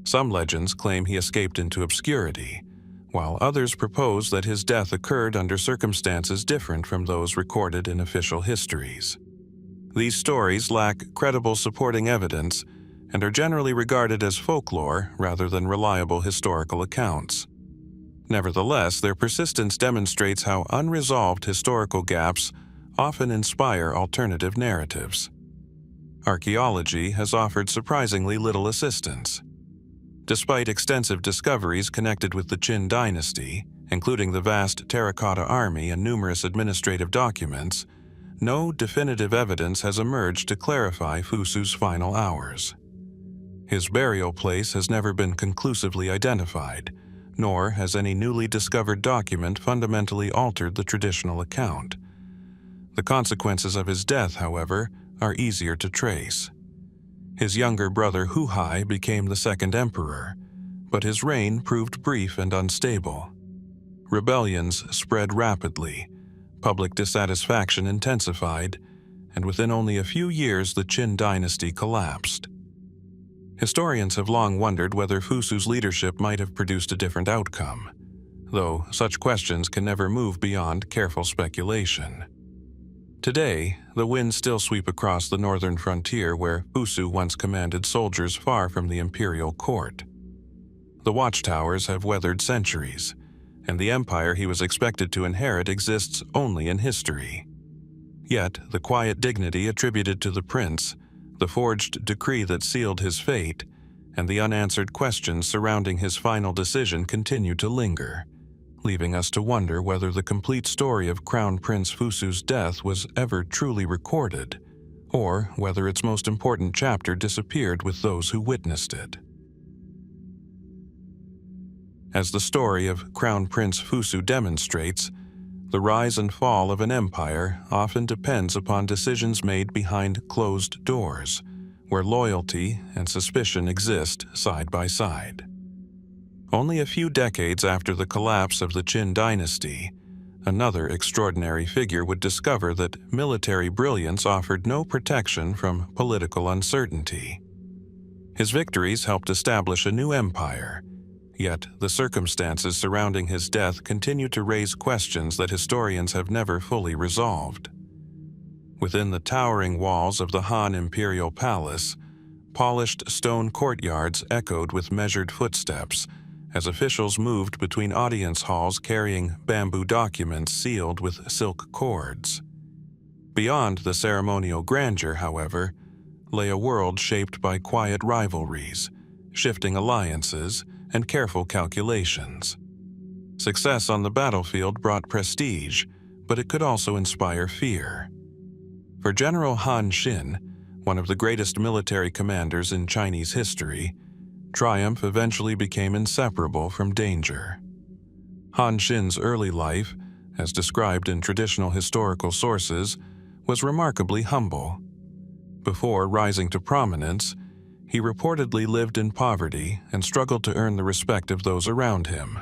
S1: Some legends claim he escaped into obscurity, while others propose that his death occurred under circumstances different from those recorded in official histories. These stories lack credible supporting evidence and are generally regarded as folklore rather than reliable historical accounts. Nevertheless, their persistence demonstrates how unresolved historical gaps often inspire alternative narratives. Archaeology has offered surprisingly little assistance. Despite extensive discoveries connected with the Qin dynasty, including the vast terracotta army and numerous administrative documents, no definitive evidence has emerged to clarify Fusu's final hours. His burial place has never been conclusively identified, nor has any newly discovered document fundamentally altered the traditional account. The consequences of his death, however, are easier to trace. His younger brother Huhai became the second emperor, but his reign proved brief and unstable. Rebellions spread rapidly, public dissatisfaction intensified, and within only a few years the Qin dynasty collapsed. Historians have long wondered whether Fusu's leadership might have produced a different outcome, though such questions can never move beyond careful speculation. Today, the winds still sweep across the northern frontier where Fusu once commanded soldiers far from the imperial court. The watchtowers have weathered centuries, and the empire he was expected to inherit exists only in history. Yet, the quiet dignity attributed to the prince, the forged decree that sealed his fate, and the unanswered questions surrounding his final decision continue to linger, leaving us to wonder whether the complete story of Crown Prince Fusu's death was ever truly recorded, or whether its most important chapter disappeared with those who witnessed it. As the story of Crown Prince Fusu demonstrates, the rise and fall of an empire often depends upon decisions made behind closed doors, where loyalty and suspicion exist side by side. Only a few decades after the collapse of the Qin dynasty, another extraordinary figure would discover that military brilliance offered no protection from political uncertainty. His victories helped establish a new empire, Yet the circumstances surrounding his death continue to raise questions that historians have never fully resolved. Within the towering walls of the Han Imperial Palace, polished stone courtyards echoed with measured footsteps as officials moved between audience halls carrying bamboo documents sealed with silk cords. Beyond the ceremonial grandeur, however, lay a world shaped by quiet rivalries, shifting alliances, and careful calculations. Success on the battlefield brought prestige, but it could also inspire fear. For General Han Xin, one of the greatest military commanders in Chinese history, triumph eventually became inseparable from danger. Han Xin's early life, as described in traditional historical sources, was remarkably humble. Before rising to prominence, he reportedly lived in poverty and struggled to earn the respect of those around him.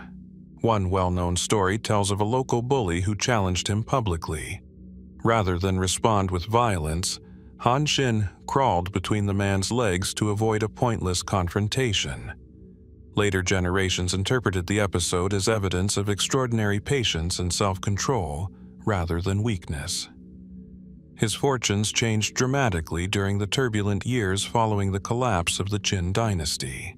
S1: One well-known story tells of a local bully who challenged him publicly. Rather than respond with violence, Han Xin crawled between the man's legs to avoid a pointless confrontation. Later generations interpreted the episode as evidence of extraordinary patience and self-control rather than weakness. His fortunes changed dramatically during the turbulent years following the collapse of the Qin dynasty.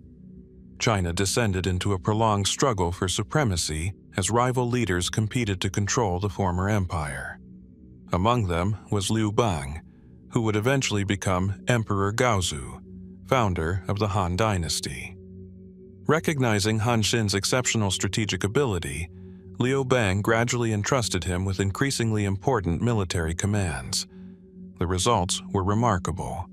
S1: China descended into a prolonged struggle for supremacy as rival leaders competed to control the former empire. Among them was Liu Bang, who would eventually become Emperor Guangxu, founder of the Han Dynasty. Recognizing Han Xin's exceptional strategic ability, Liu Bang gradually entrusted him with increasingly important military commands. The results were remarkable.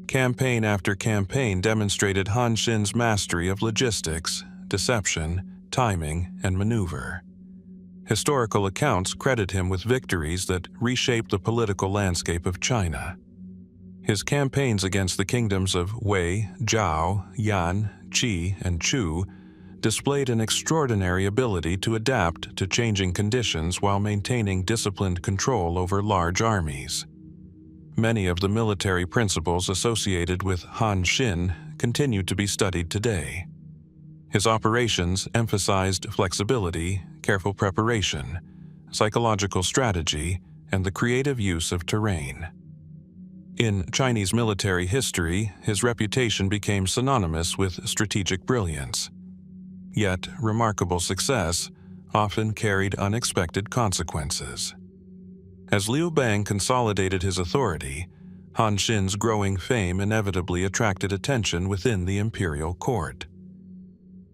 S1: Campaign after campaign demonstrated Han Xin's mastery of logistics, deception, timing, and maneuver. Historical accounts credit him with victories that reshaped the political landscape of China. His campaigns against the kingdoms of Wei, Zhao, Yan, Qi, and Chu displayed an extraordinary ability to adapt to changing conditions while maintaining disciplined control over large armies. Many of the military principles associated with Han Xin continue to be studied today. His operations emphasized flexibility, careful preparation, psychological strategy, and the creative use of terrain. In Chinese military history, his reputation became synonymous with strategic brilliance. Yet, remarkable success often carried unexpected consequences. As Liu Bang consolidated his authority, Han Xin's growing fame inevitably attracted attention within the imperial court.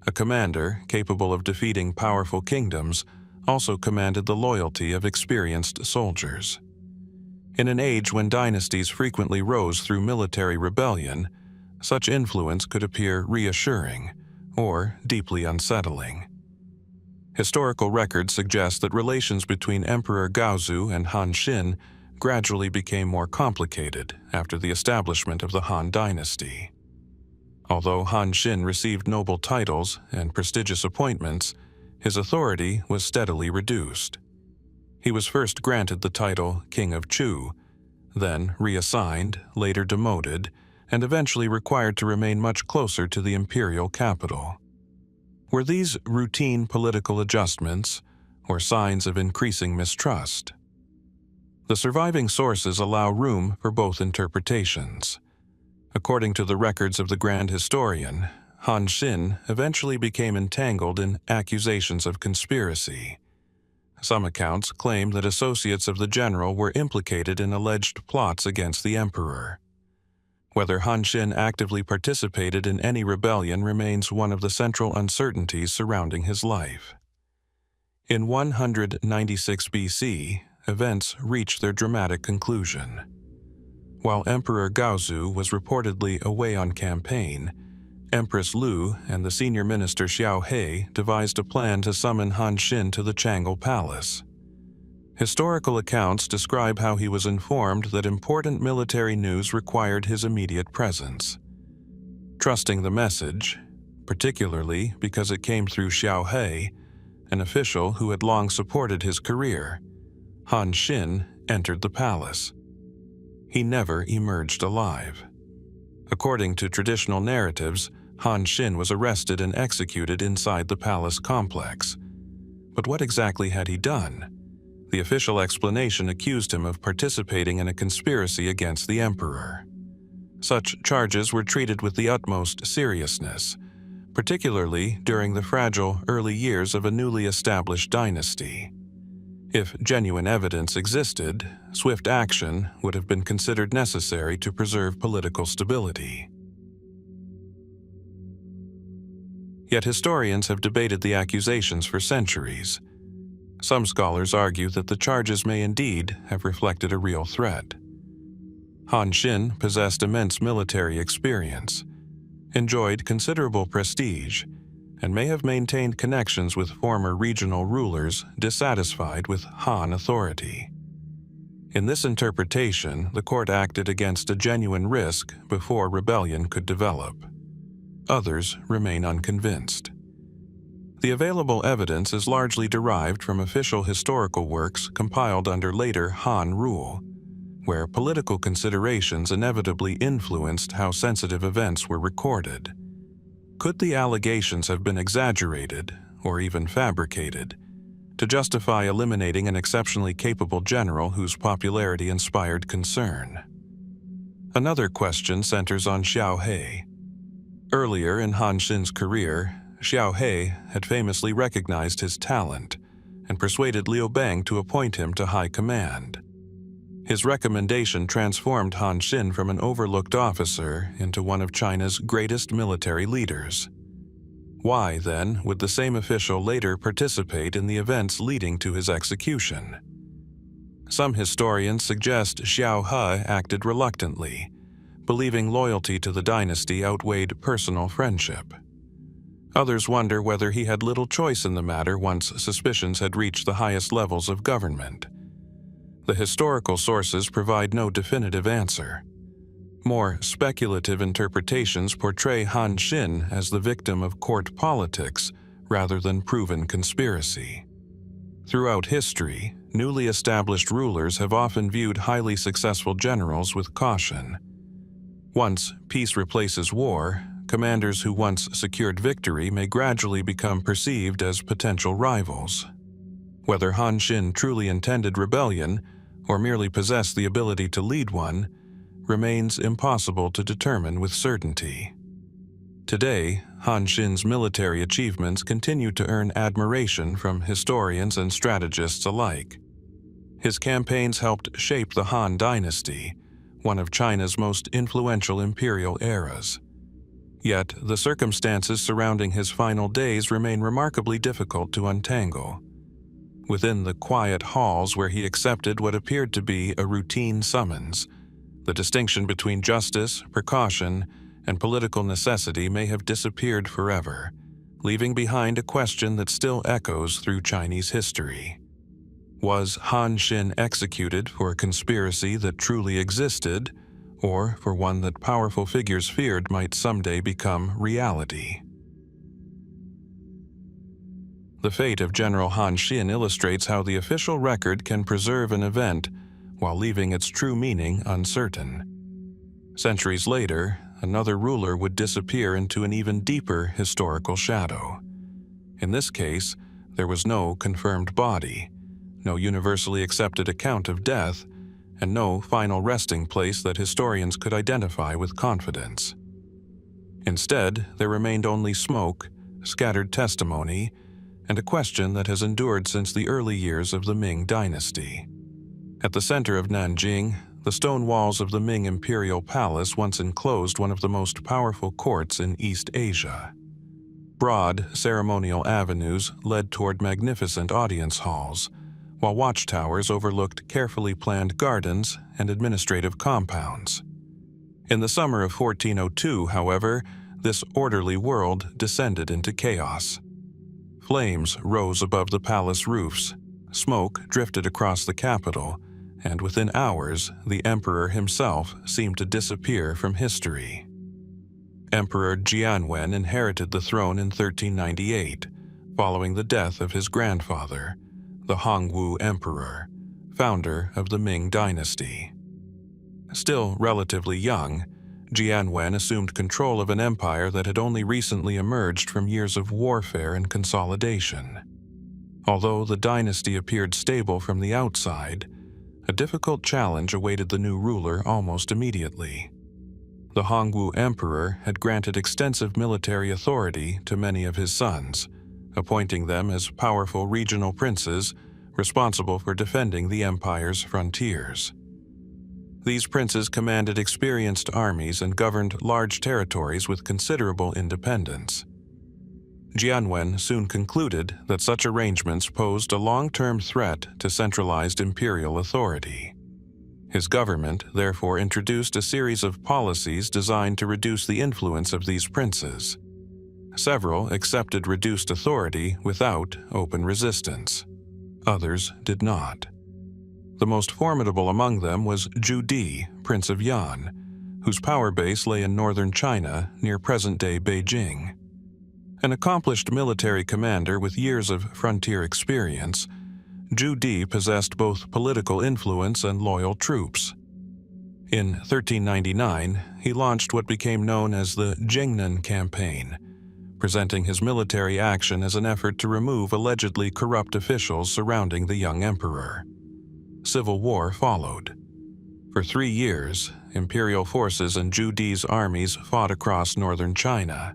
S1: A commander capable of defeating powerful kingdoms also commanded the loyalty of experienced soldiers. In an age when dynasties frequently rose through military rebellion, such influence could appear reassuring or deeply unsettling. Historical records suggest that relations between Emperor Guangxu and Han Xin gradually became more complicated after the establishment of the Han Dynasty. Although Han Xin received noble titles and prestigious appointments, his authority was steadily reduced. He was first granted the title King of Chu, then reassigned, later demoted, and eventually required to remain much closer to the imperial capital. Were these routine political adjustments or signs of increasing mistrust? The surviving sources allow room for both interpretations. According to the records of the Grand Historian, Han Xin eventually became entangled in accusations of conspiracy. Some accounts claim that associates of the general were implicated in alleged plots against the emperor. Whether Han Xin actively participated in any rebellion remains one of the central uncertainties surrounding his life. In 196 BC, events reached their dramatic conclusion. While Emperor Guangxu was reportedly away on campaign, Empress Lu and the senior minister Xiao He devised a plan to summon Han Xin to the Changle Palace. Historical accounts describe how he was informed that important military news required his immediate presence. Trusting the message, particularly because it came through Xiao He, an official who had long supported his career, Han Xin entered the palace. He never emerged alive. According to traditional narratives, Han Xin was arrested and executed inside the palace complex. But what exactly had he done? The official explanation accused him of participating in a conspiracy against the emperor. Such charges were treated with the utmost seriousness, particularly during the fragile early years of a newly established dynasty. If genuine evidence existed, swift action would have been considered necessary to preserve political stability. Yet historians have debated the accusations for centuries. Some scholars argue that the charges may indeed have reflected a real threat. Han Xin possessed immense military experience, enjoyed considerable prestige, and may have maintained connections with former regional rulers dissatisfied with Han authority. In this interpretation, the court acted against a genuine risk before rebellion could develop. Others remain unconvinced. The available evidence is largely derived from official historical works compiled under later Han rule, where political considerations inevitably influenced how sensitive events were recorded. Could the allegations have been exaggerated, or even fabricated, to justify eliminating an exceptionally capable general whose popularity inspired concern? Another question centers on Xiao He. Earlier in Han Xin's career, Xiao He had famously recognized his talent and persuaded Liu Bang to appoint him to high command. His recommendation transformed Han Xin from an overlooked officer into one of China's greatest military leaders. Why, then, would the same official later participate in the events leading to his execution? Some historians suggest Xiao He acted reluctantly, believing loyalty to the dynasty outweighed personal friendship. Others wonder whether he had little choice in the matter once suspicions had reached the highest levels of government. The historical sources provide no definitive answer. More speculative interpretations portray Han Xin as the victim of court politics rather than proven conspiracy. Throughout history, newly established rulers have often viewed highly successful generals with caution. Once peace replaces war, commanders who once secured victory may gradually become perceived as potential rivals. Whether Han Xin truly intended rebellion or merely possessed the ability to lead one remains impossible to determine with certainty. Today, Han Xin's military achievements continue to earn admiration from historians and strategists alike. His campaigns helped shape the Han Dynasty, one of China's most influential imperial eras. Yet, the circumstances surrounding his final days remain remarkably difficult to untangle. Within the quiet halls where he accepted what appeared to be a routine summons, the distinction between justice, precaution, and political necessity may have disappeared forever, leaving behind a question that still echoes through Chinese history. Was Han Xin executed for a conspiracy that truly existed, or for one that powerful figures feared might someday become reality? The fate of General Han Xin illustrates how the official record can preserve an event while leaving its true meaning uncertain. Centuries later, another ruler would disappear into an even deeper historical shadow. In this case, there was no confirmed body, no universally accepted account of death, and no final resting place that historians could identify with confidence. Instead, there remained only smoke, scattered testimony, and a question that has endured since the early years of the Ming Dynasty. At the center of Nanjing, the stone walls of the Ming Imperial Palace once enclosed one of the most powerful courts in East Asia. Broad, ceremonial avenues led toward magnificent audience halls, while watchtowers overlooked carefully planned gardens and administrative compounds. In the summer of 1402, however, this orderly world descended into chaos. Flames rose above the palace roofs, smoke drifted across the capital, and within hours, the emperor himself seemed to disappear from history. Emperor Jianwen inherited the throne in 1398, following the death of his grandfather, the Hongwu Emperor, founder of the Ming Dynasty. Still relatively young, Jianwen assumed control of an empire that had only recently emerged from years of warfare and consolidation. Although the dynasty appeared stable from the outside, a difficult challenge awaited the new ruler almost immediately. The Hongwu emperor had granted extensive military authority to many of his sons, appointing them as powerful regional princes responsible for defending the empire's frontiers. These princes commanded experienced armies and governed large territories with considerable independence. Jianwen soon concluded that such arrangements posed a long-term threat to centralized imperial authority. His government therefore introduced a series of policies designed to reduce the influence of these princes. Several accepted reduced authority without open resistance. Others did not. The most formidable among them was Zhu Di, Prince of Yan, whose power base lay in northern China near present-day Beijing. An accomplished military commander with years of frontier experience, Zhu Di possessed both political influence and loyal troops. In 1399, he launched what became known as the Zheng campaign, presenting his military action as an effort to remove allegedly corrupt officials surrounding the young emperor. Civil war followed. For 3 years, imperial forces and Zhu Di's armies fought across northern China.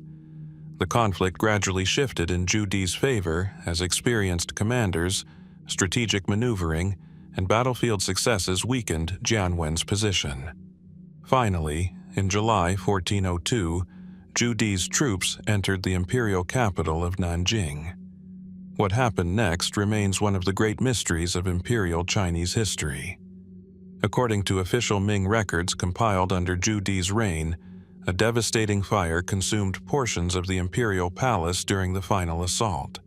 S1: The conflict gradually shifted in Zhu Di's favor as experienced commanders, strategic maneuvering, and battlefield successes weakened Jianwen's position. Finally, in July 1402, Zhu Di's troops entered the imperial capital of Nanjing. What happened next remains one of the great mysteries of imperial Chinese history. According to official Ming records compiled under Zhu Di's reign, a devastating fire consumed portions of the imperial palace during the final assault.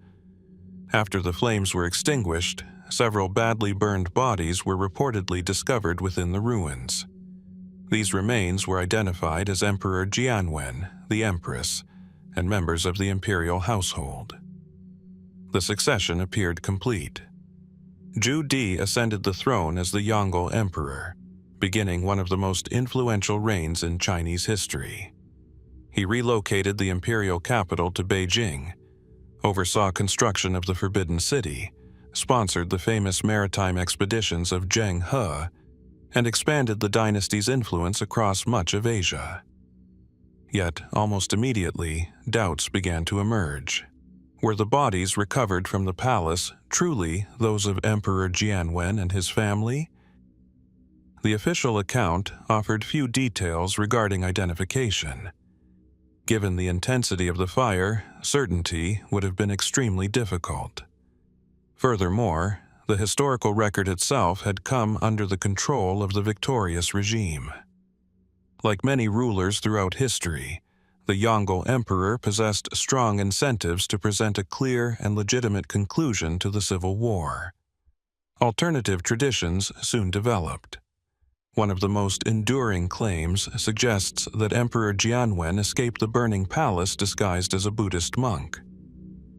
S1: After the flames were extinguished, several badly burned bodies were reportedly discovered within the ruins. These remains were identified as Emperor Jianwen, the Empress, and members of the imperial household. The succession appeared complete. Zhu Di ascended the throne as the Yongle Emperor, beginning one of the most influential reigns in Chinese history. He relocated the imperial capital to Beijing, oversaw construction of the Forbidden City, sponsored the famous maritime expeditions of Zheng, and expanded the dynasty's influence across much of Asia. Yet, almost immediately, doubts began to emerge. Were the bodies recovered from the palace truly those of Emperor Jianwen and his family? The official account offered few details regarding identification. Given the intensity of the fire, certainty would have been extremely difficult. Furthermore, the historical record itself had come under the control of the victorious regime. Like many rulers throughout history, the Yongle Emperor possessed strong incentives to present a clear and legitimate conclusion to the civil war. Alternative traditions soon developed. One of the most enduring claims suggests that Emperor Jianwen escaped the burning palace disguised as a Buddhist monk.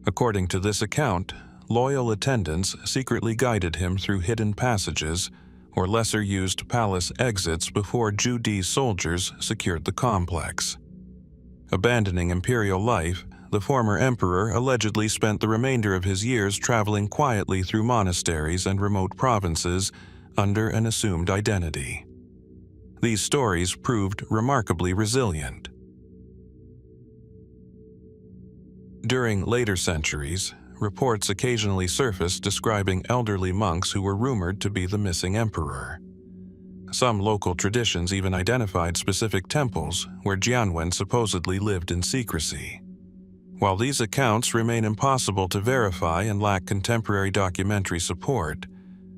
S1: According to this account, loyal attendants secretly guided him through hidden passages or lesser-used palace exits before Zhu Di's soldiers secured the complex. Abandoning imperial life, the former emperor allegedly spent the remainder of his years traveling quietly through monasteries and remote provinces under an assumed identity. These stories proved remarkably resilient. During later centuries, reports occasionally surfaced describing elderly monks who were rumored to be the missing emperor. Some local traditions even identified specific temples where Jianwen supposedly lived in secrecy. While these accounts remain impossible to verify and lack contemporary documentary support,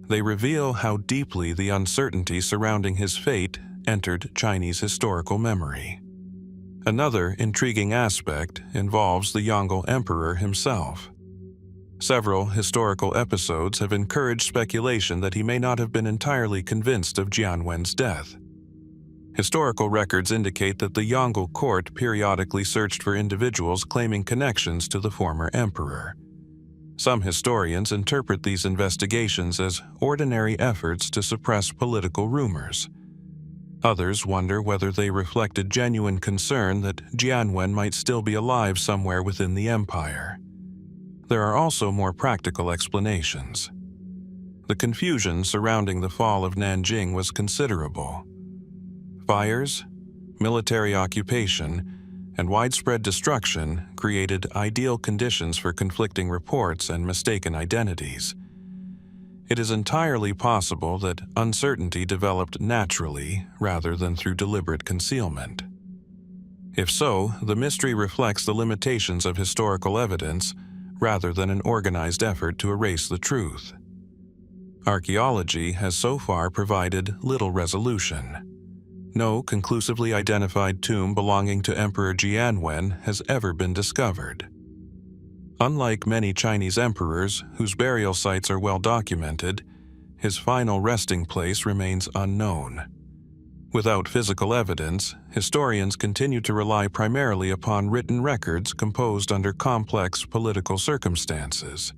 S1: they reveal how deeply the uncertainty surrounding his fate entered Chinese historical memory. Another intriguing aspect involves the Yongle Emperor himself. Several historical episodes have encouraged speculation that he may not have been entirely convinced of Jianwen's death. Historical records indicate that the Yongle court periodically searched for individuals claiming connections to the former emperor. Some historians interpret these investigations as ordinary efforts to suppress political rumors. Others wonder whether they reflected genuine concern that Jianwen might still be alive somewhere within the empire. There are also more practical explanations. The confusion surrounding the fall of Nanjing was considerable. Fires, military occupation, and widespread destruction created ideal conditions for conflicting reports and mistaken identities. It is entirely possible that uncertainty developed naturally rather than through deliberate concealment. If so, the mystery reflects the limitations of historical evidence rather than an organized effort to erase the truth. Archaeology has so far provided little resolution. No conclusively identified tomb belonging to Emperor Jianwen has ever been discovered. Unlike many Chinese emperors whose burial sites are well documented, his final resting place remains unknown. Without physical evidence, historians continue to rely primarily upon written records composed under complex political circumstances.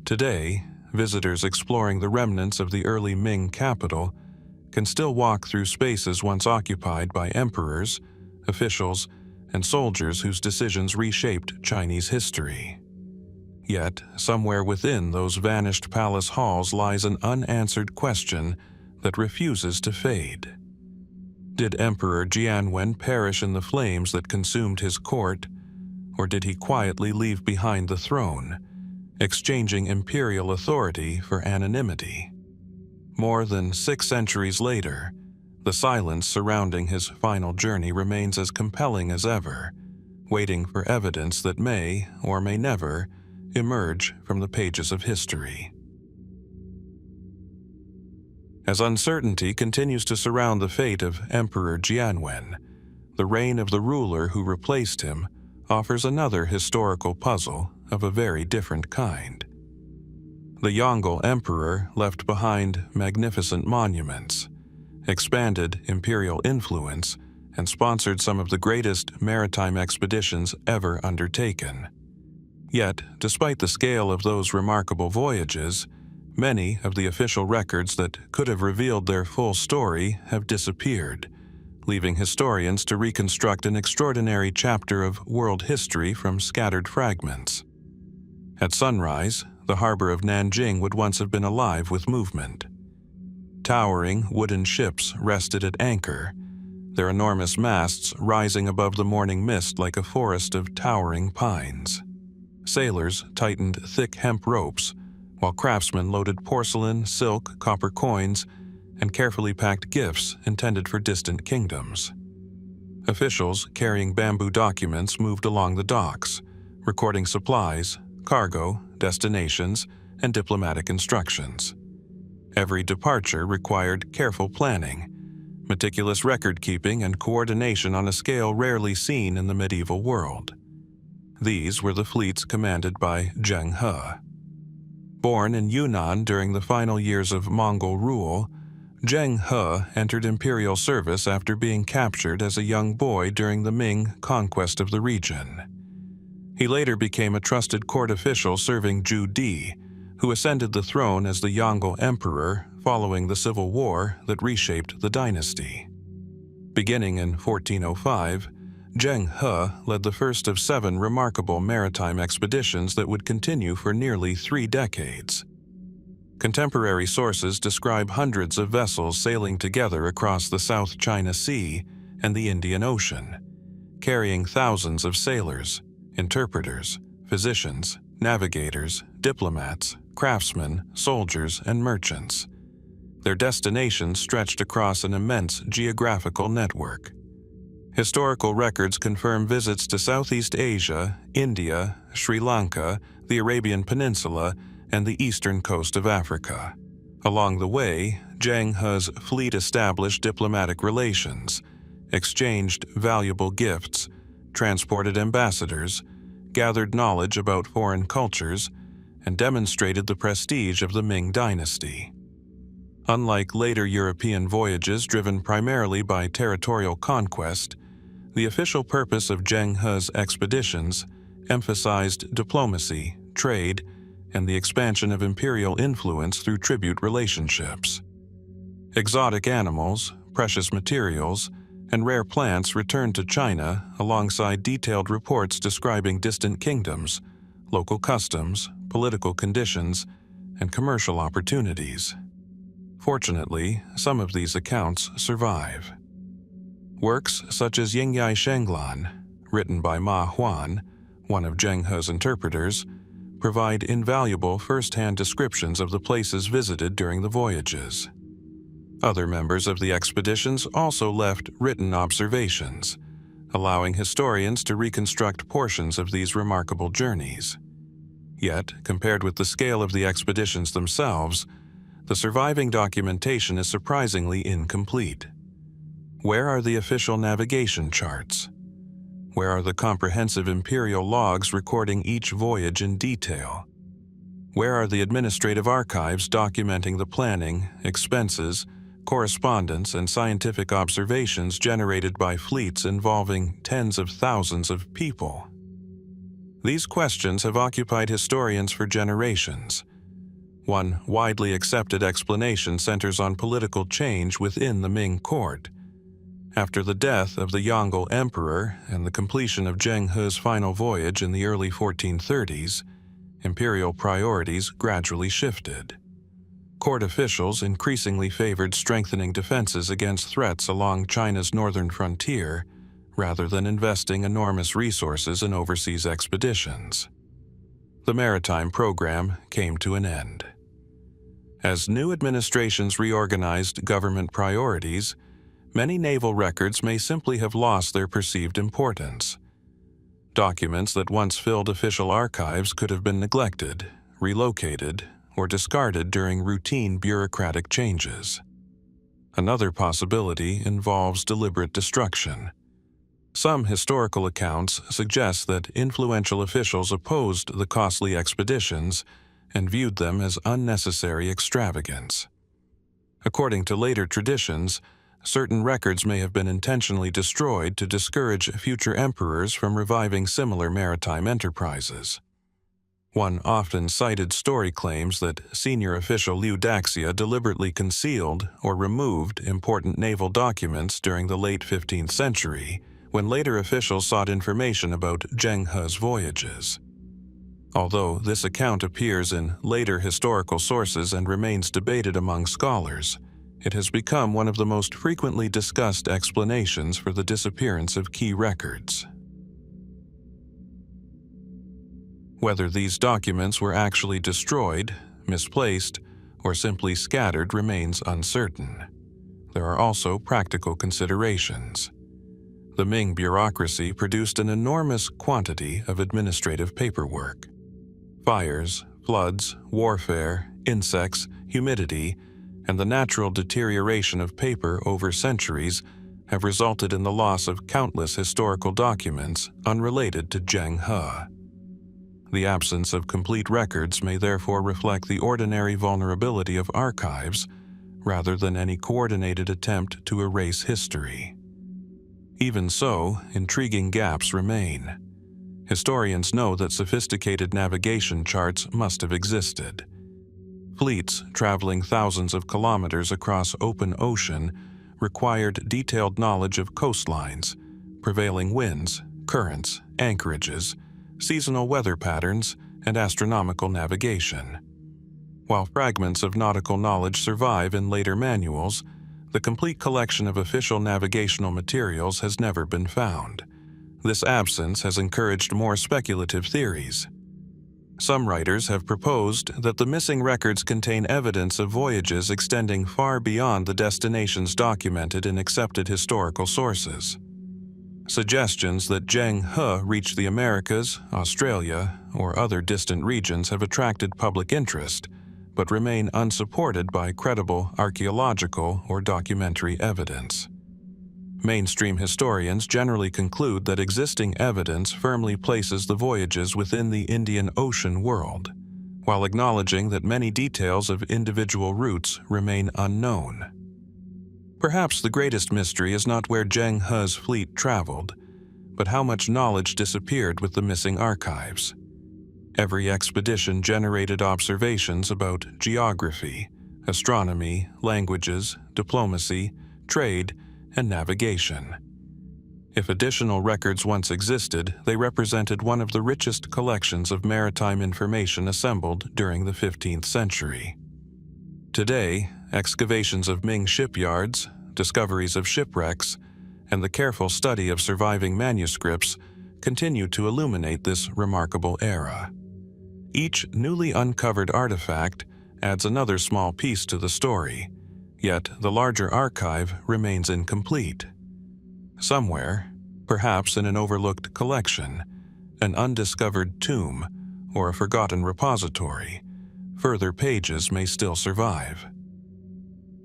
S1: Today, visitors exploring the remnants of the early Ming capital can still walk through spaces once occupied by emperors, officials, and soldiers whose decisions reshaped Chinese history. Yet, somewhere within those vanished palace halls lies an unanswered question that refuses to fade. Did Emperor Jianwen perish in the flames that consumed his court, or did he quietly leave behind the throne, exchanging imperial authority for anonymity? More than 6 centuries later, the silence surrounding his final journey remains as compelling as ever, waiting for evidence that may, or may never, emerge from the pages of history. As uncertainty continues to surround the fate of Emperor Jianwen, the reign of the ruler who replaced him offers another historical puzzle of a very different kind. The Yongle emperor left behind magnificent monuments, expanded imperial influence, and sponsored some of the greatest maritime expeditions ever undertaken. Yet, despite the scale of those remarkable voyages, many of the official records that could have revealed their full story have disappeared, leaving historians to reconstruct an extraordinary chapter of world history from scattered fragments. At sunrise, the harbor of Nanjing would once have been alive with movement. Towering wooden ships rested at anchor, their enormous masts rising above the morning mist like a forest of towering pines. Sailors tightened thick hemp ropes, while craftsmen loaded porcelain, silk, copper coins, and carefully packed gifts intended for distant kingdoms. Officials carrying bamboo documents moved along the docks, recording supplies, cargo, destinations, and diplomatic instructions. Every departure required careful planning, meticulous record-keeping, and coordination on a scale rarely seen in the medieval world. These were the fleets commanded by Zheng. Born in Yunnan during the final years of Mongol rule, Zheng entered imperial service after being captured as a young boy during the Ming conquest of the region. He later became a trusted court official serving Zhu Di, who ascended the throne as the Yongle emperor following the civil war that reshaped the dynasty. Beginning in 1405, Zheng led the first of 7 remarkable maritime expeditions that would continue for nearly 3 decades. Contemporary sources describe hundreds of vessels sailing together across the South China Sea and the Indian Ocean, carrying thousands of sailors, interpreters, physicians, navigators, diplomats, craftsmen, soldiers, and merchants. Their destinations stretched across an immense geographical network. Historical records confirm visits to Southeast Asia, India, Sri Lanka, the Arabian Peninsula, and the eastern coast of Africa. Along the way, Zheng's fleet established diplomatic relations, exchanged valuable gifts, transported ambassadors, gathered knowledge about foreign cultures, and demonstrated the prestige of the Ming dynasty. Unlike later European voyages driven primarily by territorial conquest, the official purpose of Zheng's expeditions emphasized diplomacy, trade, and the expansion of imperial influence through tribute relationships. Exotic animals, precious materials and rare plants returned to China alongside detailed reports describing distant kingdoms, local customs, political conditions, and commercial opportunities. Fortunately, some of these accounts survive. Works such as Yingyai Shenglan, written by Ma Huan, one of Zheng He's interpreters, provide invaluable first-hand descriptions of the places visited during the voyages. Other members of the expeditions also left written observations, allowing historians to reconstruct portions of these remarkable journeys. Yet, compared with the scale of the expeditions themselves, the surviving documentation is surprisingly incomplete. Where are the official navigation charts? Where are the comprehensive imperial logs recording each voyage in detail? Where are the administrative archives documenting the planning, expenses, correspondence, and scientific observations generated by fleets involving tens of thousands of people? These questions have occupied historians for generations. One widely accepted explanation centers on political change within the Ming court. After the death of the Yongle emperor and the completion of Zheng He's final voyage in the early 1430s, imperial priorities gradually shifted. Court officials increasingly favored strengthening defenses against threats along China's northern frontier, rather than investing enormous resources in overseas expeditions. The maritime program came to an end. As new administrations reorganized government priorities, many naval records may simply have lost their perceived importance. Documents that once filled official archives could have been neglected, relocated, or discarded during routine bureaucratic changes. Another possibility involves deliberate destruction. Some historical accounts suggest that influential officials opposed the costly expeditions and viewed them as unnecessary extravagance. According to later traditions, certain records may have been intentionally destroyed to discourage future emperors from reviving similar maritime enterprises. One often cited story claims that senior official Liu Daxia deliberately concealed or removed important naval documents during the late 15th century, when later officials sought information about Zheng He's voyages. Although this account appears in later historical sources and remains debated among scholars, it has become one of the most frequently discussed explanations for the disappearance of key records. Whether these documents were actually destroyed, misplaced, or simply scattered remains uncertain. There are also practical considerations. The Ming bureaucracy produced an enormous quantity of administrative paperwork. Fires, floods, warfare, insects, humidity, and the natural deterioration of paper over centuries have resulted in the loss of countless historical documents unrelated to Zheng He. The absence of complete records may therefore reflect the ordinary vulnerability of archives rather than any coordinated attempt to erase history. Even so, intriguing gaps remain. Historians know that sophisticated navigation charts must have existed. Fleets traveling thousands of kilometers across open ocean required detailed knowledge of coastlines, prevailing winds, currents, anchorages, seasonal weather patterns, and astronomical navigation. While fragments of nautical knowledge survive in later manuals, the complete collection of official navigational materials has never been found. This absence has encouraged more speculative theories. Some writers have proposed that the missing records contain evidence of voyages extending far beyond the destinations documented in accepted historical sources. Suggestions that Zheng He reached the Americas, Australia, or other distant regions have attracted public interest, but remain unsupported by credible archaeological or documentary evidence. Mainstream historians generally conclude that existing evidence firmly places the voyages within the Indian Ocean world, while acknowledging that many details of individual routes remain unknown. Perhaps the greatest mystery is not where Zheng He's fleet traveled, but how much knowledge disappeared with the missing archives. Every expedition generated observations about geography, astronomy, languages, diplomacy, trade, and navigation. If additional records once existed, they represented one of the richest collections of maritime information assembled during the 15th century. Today, excavations of Ming shipyards, discoveries of shipwrecks, and the careful study of surviving manuscripts continue to illuminate this remarkable era. Each newly uncovered artifact adds another small piece to the story, yet the larger archive remains incomplete. Somewhere, perhaps in an overlooked collection, an undiscovered tomb, or a forgotten repository, further pages may still survive.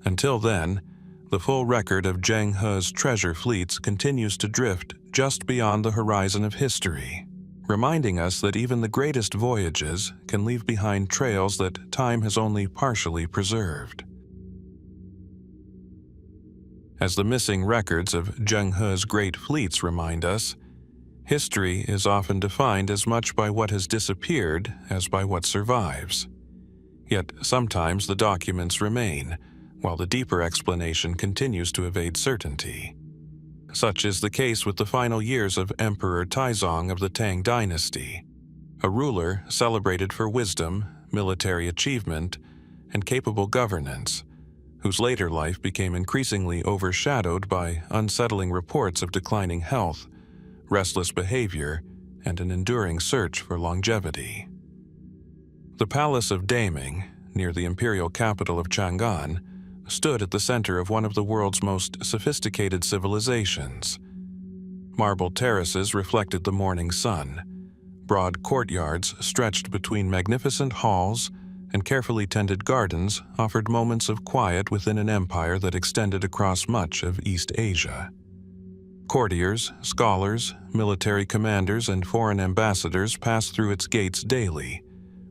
S1: Until then, the full record of Zheng He's treasure fleets continues to drift just beyond the horizon of history, reminding us that even the greatest voyages can leave behind trails that time has only partially preserved. As the missing records of Zheng He's great fleets remind us, history is often defined as much by what has disappeared as by what survives. Yet sometimes the documents remain, while the deeper explanation continues to evade certainty. Such is the case with the final years of Emperor Taizong of the Tang Dynasty, a ruler celebrated for wisdom, military achievement, and capable governance, whose later life became increasingly overshadowed by unsettling reports of declining health, restless behavior, and an enduring search for longevity. The Palace of Daming, near the imperial capital of Chang'an, stood at the center of one of the world's most sophisticated civilizations. Marble terraces reflected the morning sun. Broad courtyards stretched between magnificent halls, and carefully tended gardens offered moments of quiet within an empire that extended across much of East Asia. Courtiers, scholars, military commanders, and foreign ambassadors passed through its gates daily,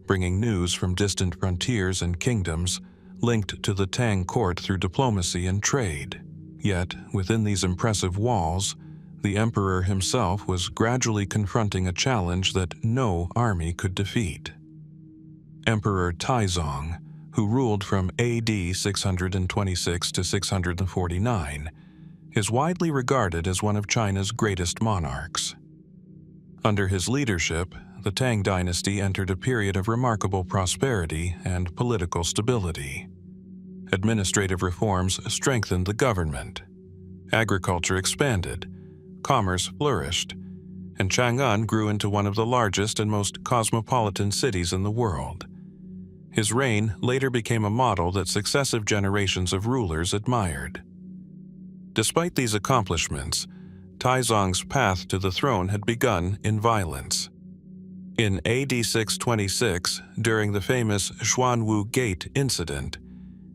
S1: bringing news from distant frontiers and kingdoms linked to the Tang court through diplomacy and trade. Yet, within these impressive walls, the emperor himself was gradually confronting a challenge that no army could defeat. Emperor Taizong, who ruled from AD 626 to 649, is widely regarded as one of China's greatest monarchs. Under his leadership, the Tang Dynasty entered a period of remarkable prosperity and political stability. Administrative reforms strengthened the government. Agriculture expanded, commerce flourished, and Chang'an grew into one of the largest and most cosmopolitan cities in the world. His reign later became a model that successive generations of rulers admired. Despite these accomplishments, Taizong's path to the throne had begun in violence. In AD 626, during the famous Xuanwu Gate incident,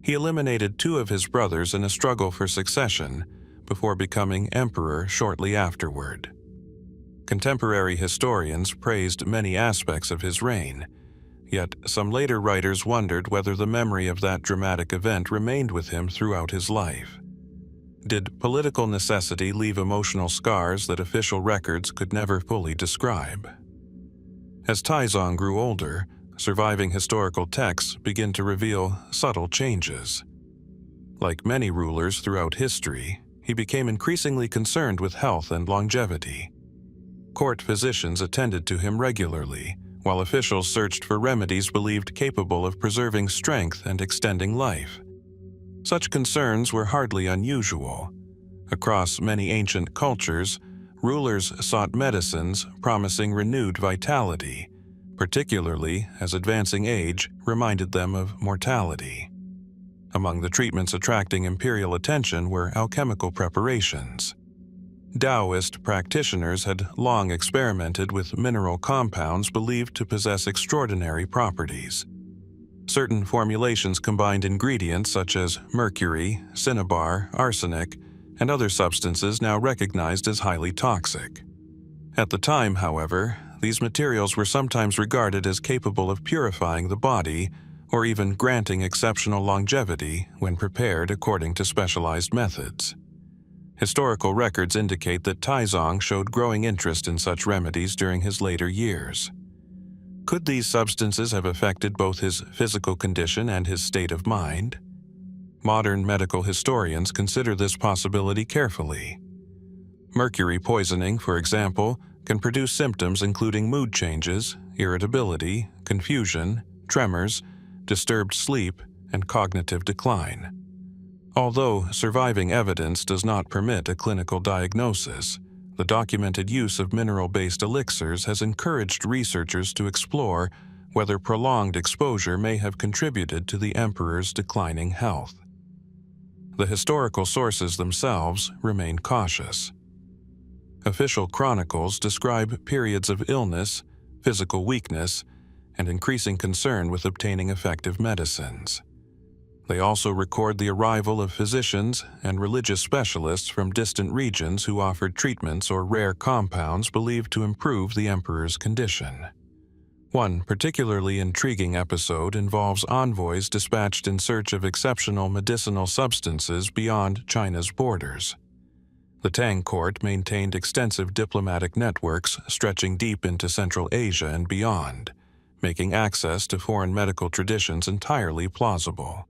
S1: he eliminated two of his brothers in a struggle for succession before becoming emperor shortly afterward. Contemporary historians praised many aspects of his reign, yet some later writers wondered whether the memory of that dramatic event remained with him throughout his life. Did political necessity leave emotional scars that official records could never fully describe? As Taizong grew older, surviving historical texts begin to reveal subtle changes. Like many rulers throughout history, he became increasingly concerned with health and longevity. Court physicians attended to him regularly, while officials searched for remedies believed capable of preserving strength and extending life. Such concerns were hardly unusual. Across many ancient cultures, rulers sought medicines promising renewed vitality, particularly as advancing age reminded them of mortality. Among the treatments attracting imperial attention were alchemical preparations. Taoist practitioners had long experimented with mineral compounds believed to possess extraordinary properties. Certain formulations combined ingredients such as mercury, cinnabar, arsenic, and other substances now recognized as highly toxic. At the time, however, these materials were sometimes regarded as capable of purifying the body or even granting exceptional longevity when prepared according to specialized methods. Historical records indicate that Taizong showed growing interest in such remedies during his later years. Could these substances have affected both his physical condition and his state of mind? Modern medical historians consider this possibility carefully. Mercury poisoning, for example, can produce symptoms including mood changes, irritability, confusion, tremors, disturbed sleep, and cognitive decline. Although surviving evidence does not permit a clinical diagnosis, the documented use of mineral-based elixirs has encouraged researchers to explore whether prolonged exposure may have contributed to the emperor's declining health. The historical sources themselves remain cautious. Official chronicles describe periods of illness, physical weakness, and increasing concern with obtaining effective medicines. They also record the arrival of physicians and religious specialists from distant regions who offered treatments or rare compounds believed to improve the emperor's condition. One particularly intriguing episode involves envoys dispatched in search of exceptional medicinal substances beyond China's borders. The Tang court maintained extensive diplomatic networks stretching deep into Central Asia and beyond, making access to foreign medical traditions entirely plausible.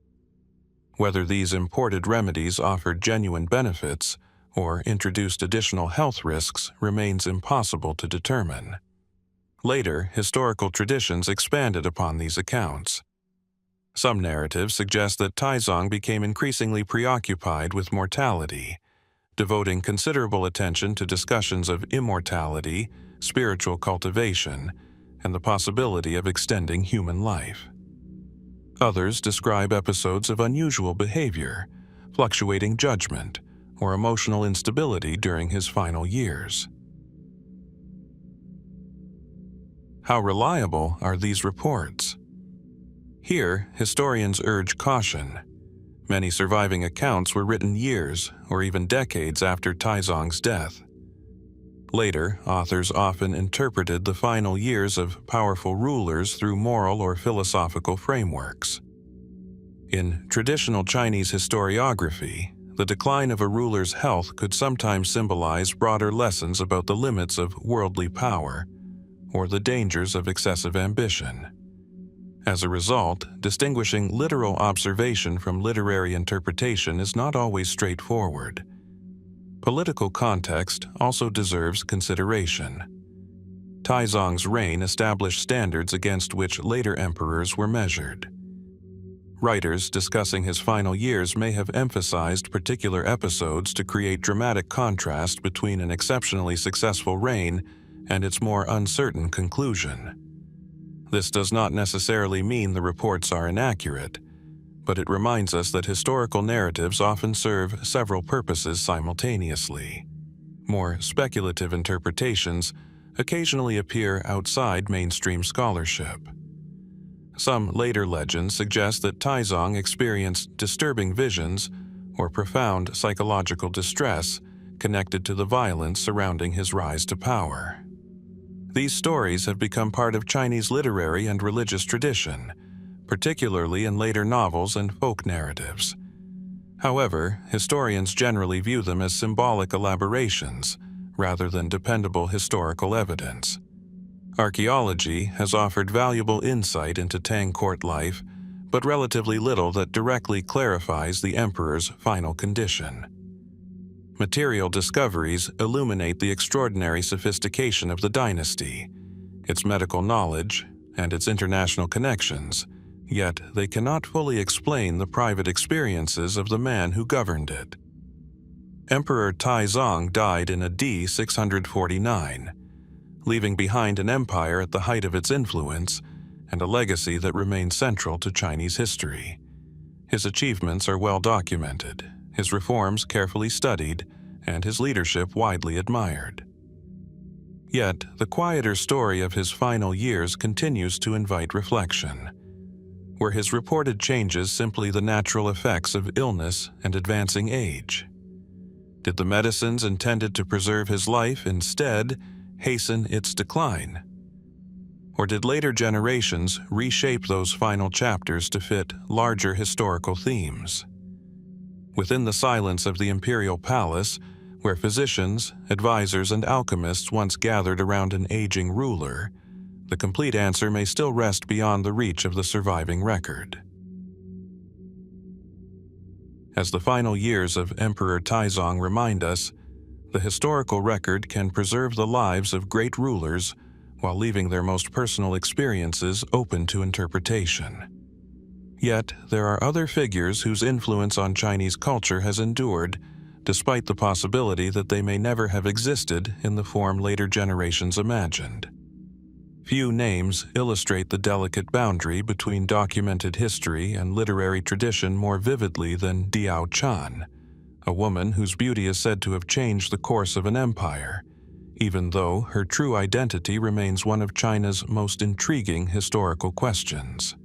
S1: Whether these imported remedies offered genuine benefits or introduced additional health risks remains impossible to determine. Later, historical traditions expanded upon these accounts. Some narratives suggest that Taizong became increasingly preoccupied with mortality, devoting considerable attention to discussions of immortality, spiritual cultivation, and the possibility of extending human life. Others describe episodes of unusual behavior, fluctuating judgment, or emotional instability during his final years. How reliable are these reports? Here, historians urge caution. Many surviving accounts were written years or even decades after Taizong's death. Later, authors often interpreted the final years of powerful rulers through moral or philosophical frameworks. In traditional Chinese historiography, the decline of a ruler's health could sometimes symbolize broader lessons about the limits of worldly power or the dangers of excessive ambition. As a result, distinguishing literal observation from literary interpretation is not always straightforward. Political context also deserves consideration. Taizong's reign established standards against which later emperors were measured. Writers discussing his final years may have emphasized particular episodes to create dramatic contrast between an exceptionally successful reign and its more uncertain conclusion. This does not necessarily mean the reports are inaccurate, but it reminds us that historical narratives often serve several purposes simultaneously. More speculative interpretations occasionally appear outside mainstream scholarship. Some later legends suggest that Taizong experienced disturbing visions or profound psychological distress connected to the violence surrounding his rise to power. These stories have become part of Chinese literary and religious tradition, particularly in later novels and folk narratives. However, historians generally view them as symbolic elaborations rather than dependable historical evidence. Archaeology has offered valuable insight into Tang court life, but relatively little that directly clarifies the emperor's final condition. Material discoveries illuminate the extraordinary sophistication of the dynasty, its medical knowledge, and its international connections, yet they cannot fully explain the private experiences of the man who governed it. Emperor Taizong died in AD 649, leaving behind an empire at the height of its influence and a legacy that remains central to Chinese history. His achievements are well documented, his reforms carefully studied, and his leadership widely admired. Yet, the quieter story of his final years continues to invite reflection. Were his reported changes simply the natural effects of illness and advancing age? Did the medicines intended to preserve his life instead hasten its decline? Or did later generations reshape those final chapters to fit larger historical themes? Within the silence of the imperial palace, where physicians, advisors, and alchemists once gathered around an aging ruler, the complete answer may still rest beyond the reach of the surviving record. As the final years of Emperor Taizong remind us, the historical record can preserve the lives of great rulers while leaving their most personal experiences open to interpretation. Yet, there are other figures whose influence on Chinese culture has endured, despite the possibility that they may never have existed in the form later generations imagined. Few names illustrate the delicate boundary between documented history and literary tradition more vividly than Diao Chan, a woman whose beauty is said to have changed the course of an empire, even though her true identity remains one of China's most intriguing historical questions.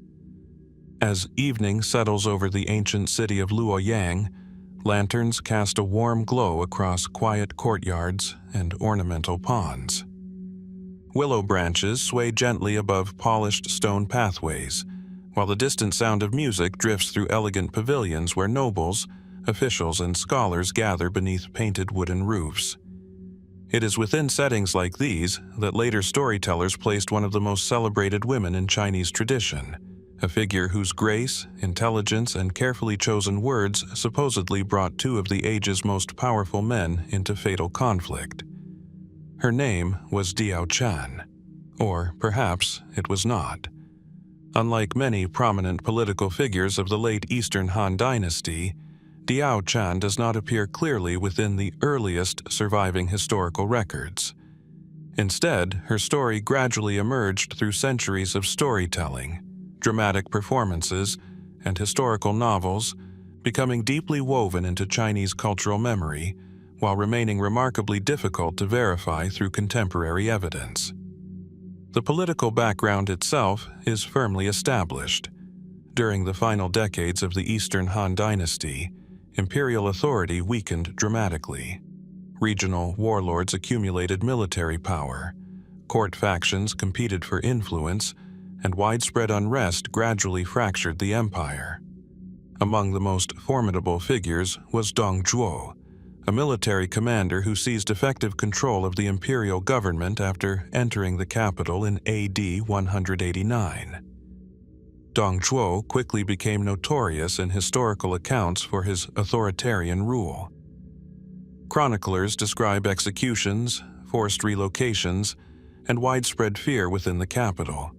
S1: As evening settles over the ancient city of Luoyang, lanterns cast a warm glow across quiet courtyards and ornamental ponds. Willow branches sway gently above polished stone pathways, while the distant sound of music drifts through elegant pavilions where nobles, officials, and scholars gather beneath painted wooden roofs. It is within settings like these that later storytellers placed one of the most celebrated women in Chinese tradition, a figure whose grace, intelligence, and carefully chosen words supposedly brought two of the age's most powerful men into fatal conflict. Her name was Diao Chan, or perhaps it was not. Unlike many prominent political figures of the late Eastern Han Dynasty, Diao Chan does not appear clearly within the earliest surviving historical records. Instead, her story gradually emerged through centuries of storytelling, dramatic performances, and historical novels, becoming deeply woven into Chinese cultural memory, while remaining remarkably difficult to verify through contemporary evidence. The political background itself is firmly established. During the final decades of the Eastern Han Dynasty, imperial authority weakened dramatically. Regional warlords accumulated military power, court factions competed for influence, and widespread unrest gradually fractured the empire. Among the most formidable figures was Dong Zhuo, a military commander who seized effective control of the imperial government after entering the capital in AD 189. Dong Zhuo quickly became notorious in historical accounts for his authoritarian rule. Chroniclers describe executions, forced relocations, and widespread fear within the capital.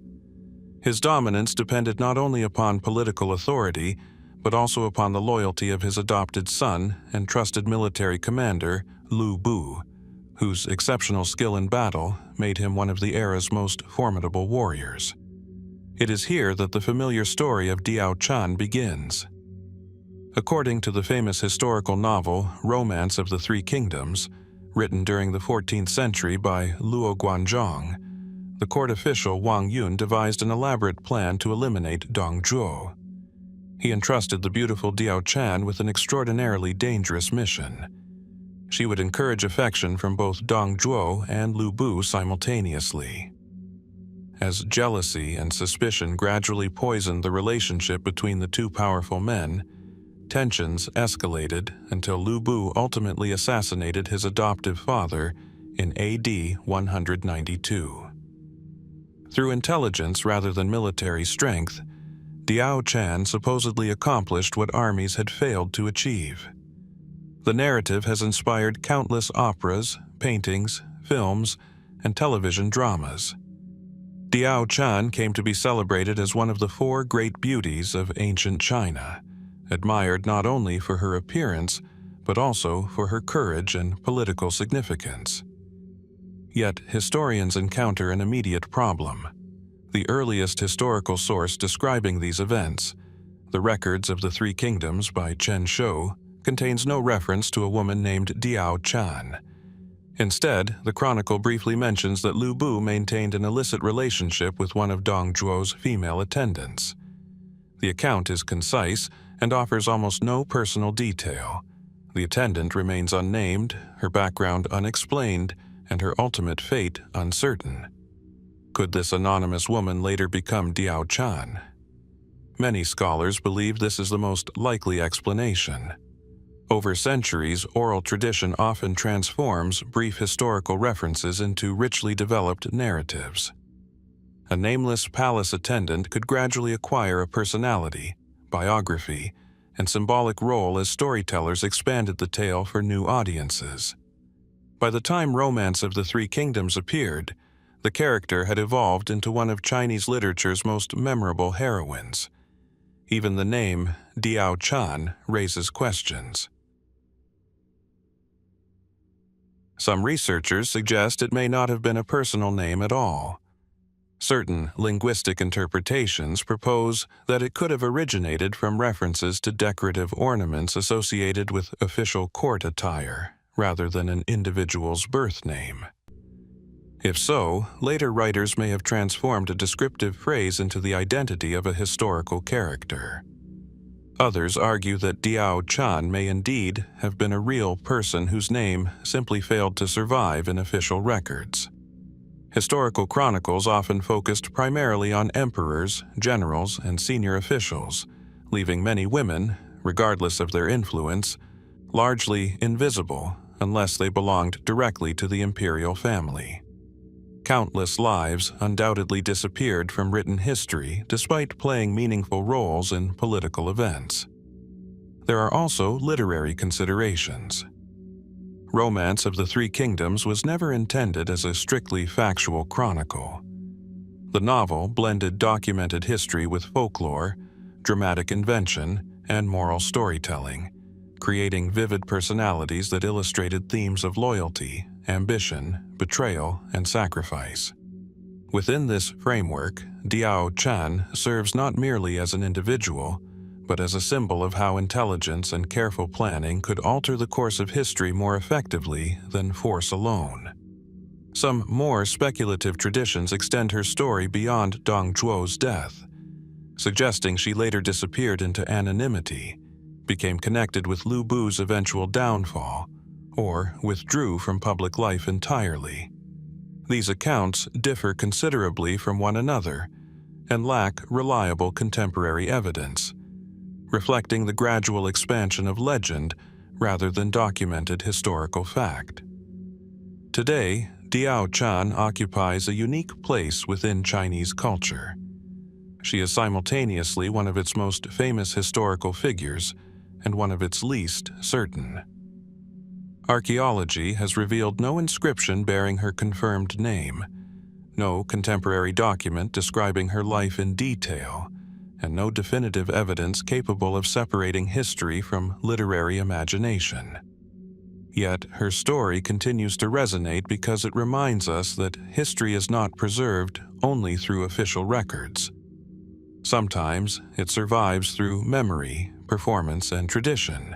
S1: His dominance depended not only upon political authority, but also upon the loyalty of his adopted son and trusted military commander, Lu Bu, whose exceptional skill in battle made him one of the era's most formidable warriors. It is here that the familiar story of Diao Chan begins. According to the famous historical novel Romance of the Three Kingdoms, written during the 14th century by Luo Guanzhong, the court official Wang Yun devised an elaborate plan to eliminate Dong Zhuo. He entrusted the beautiful Diao Chan with an extraordinarily dangerous mission. She would encourage affection from both Dong Zhuo and Lu Bu simultaneously. As jealousy and suspicion gradually poisoned the relationship between the two powerful men, tensions escalated until Lu Bu ultimately assassinated his adoptive father in AD 192. Through intelligence rather than military strength, Diao Chan supposedly accomplished what armies had failed to achieve. The narrative has inspired countless operas, paintings, films, and television dramas. Diao Chan came to be celebrated as one of the four great beauties of ancient China, admired not only for her appearance, but also for her courage and political significance. Yet, historians encounter an immediate problem. The earliest historical source describing these events, the Records of the Three Kingdoms by Chen Shou, contains no reference to a woman named Diao Chan. Instead, the chronicle briefly mentions that Lu Bu maintained an illicit relationship with one of Dong Zhuo's female attendants. The account is concise and offers almost no personal detail. The attendant remains unnamed, her background unexplained, and her ultimate fate uncertain. Could this anonymous woman later become Diao Chan? Many scholars believe this is the most likely explanation. Over centuries, oral tradition often transforms brief historical references into richly developed narratives. A nameless palace attendant could gradually acquire a personality, biography, and symbolic role as storytellers expanded the tale for new audiences. By the time Romance of the Three Kingdoms appeared, the character had evolved into one of Chinese literature's most memorable heroines. Even the name Diao Chan raises questions. Some researchers suggest it may not have been a personal name at all. Certain linguistic interpretations propose that it could have originated from references to decorative ornaments associated with official court attire, rather than an individual's birth name. If so, later writers may have transformed a descriptive phrase into the identity of a historical character. Others argue that Diao Chan may indeed have been a real person whose name simply failed to survive in official records. Historical chronicles often focused primarily on emperors, generals, and senior officials, leaving many women, regardless of their influence, largely invisible unless they belonged directly to the imperial family. Countless lives undoubtedly disappeared from written history despite playing meaningful roles in political events. There are also literary considerations. Romance of the Three Kingdoms was never intended as a strictly factual chronicle. The novel blended documented history with folklore, dramatic invention, and moral storytelling, creating vivid personalities that illustrated themes of loyalty, ambition, betrayal, and sacrifice. Within this framework, Diao Chan serves not merely as an individual, but as a symbol of how intelligence and careful planning could alter the course of history more effectively than force alone. Some more speculative traditions extend her story beyond Dong Zhuo's death, suggesting she later disappeared into anonymity, became connected with Lu Bu's eventual downfall, or withdrew from public life entirely. These accounts differ considerably from one another and lack reliable contemporary evidence, reflecting the gradual expansion of legend rather than documented historical fact. Today, Diao Chan occupies a unique place within Chinese culture. She is simultaneously one of its most famous historical figures and one of its least certain. Archaeology has revealed no inscription bearing her confirmed name, no contemporary document describing her life in detail, and no definitive evidence capable of separating history from literary imagination. Yet her story continues to resonate because it reminds us that history is not preserved only through official records. Sometimes it survives through memory, performance, and tradition,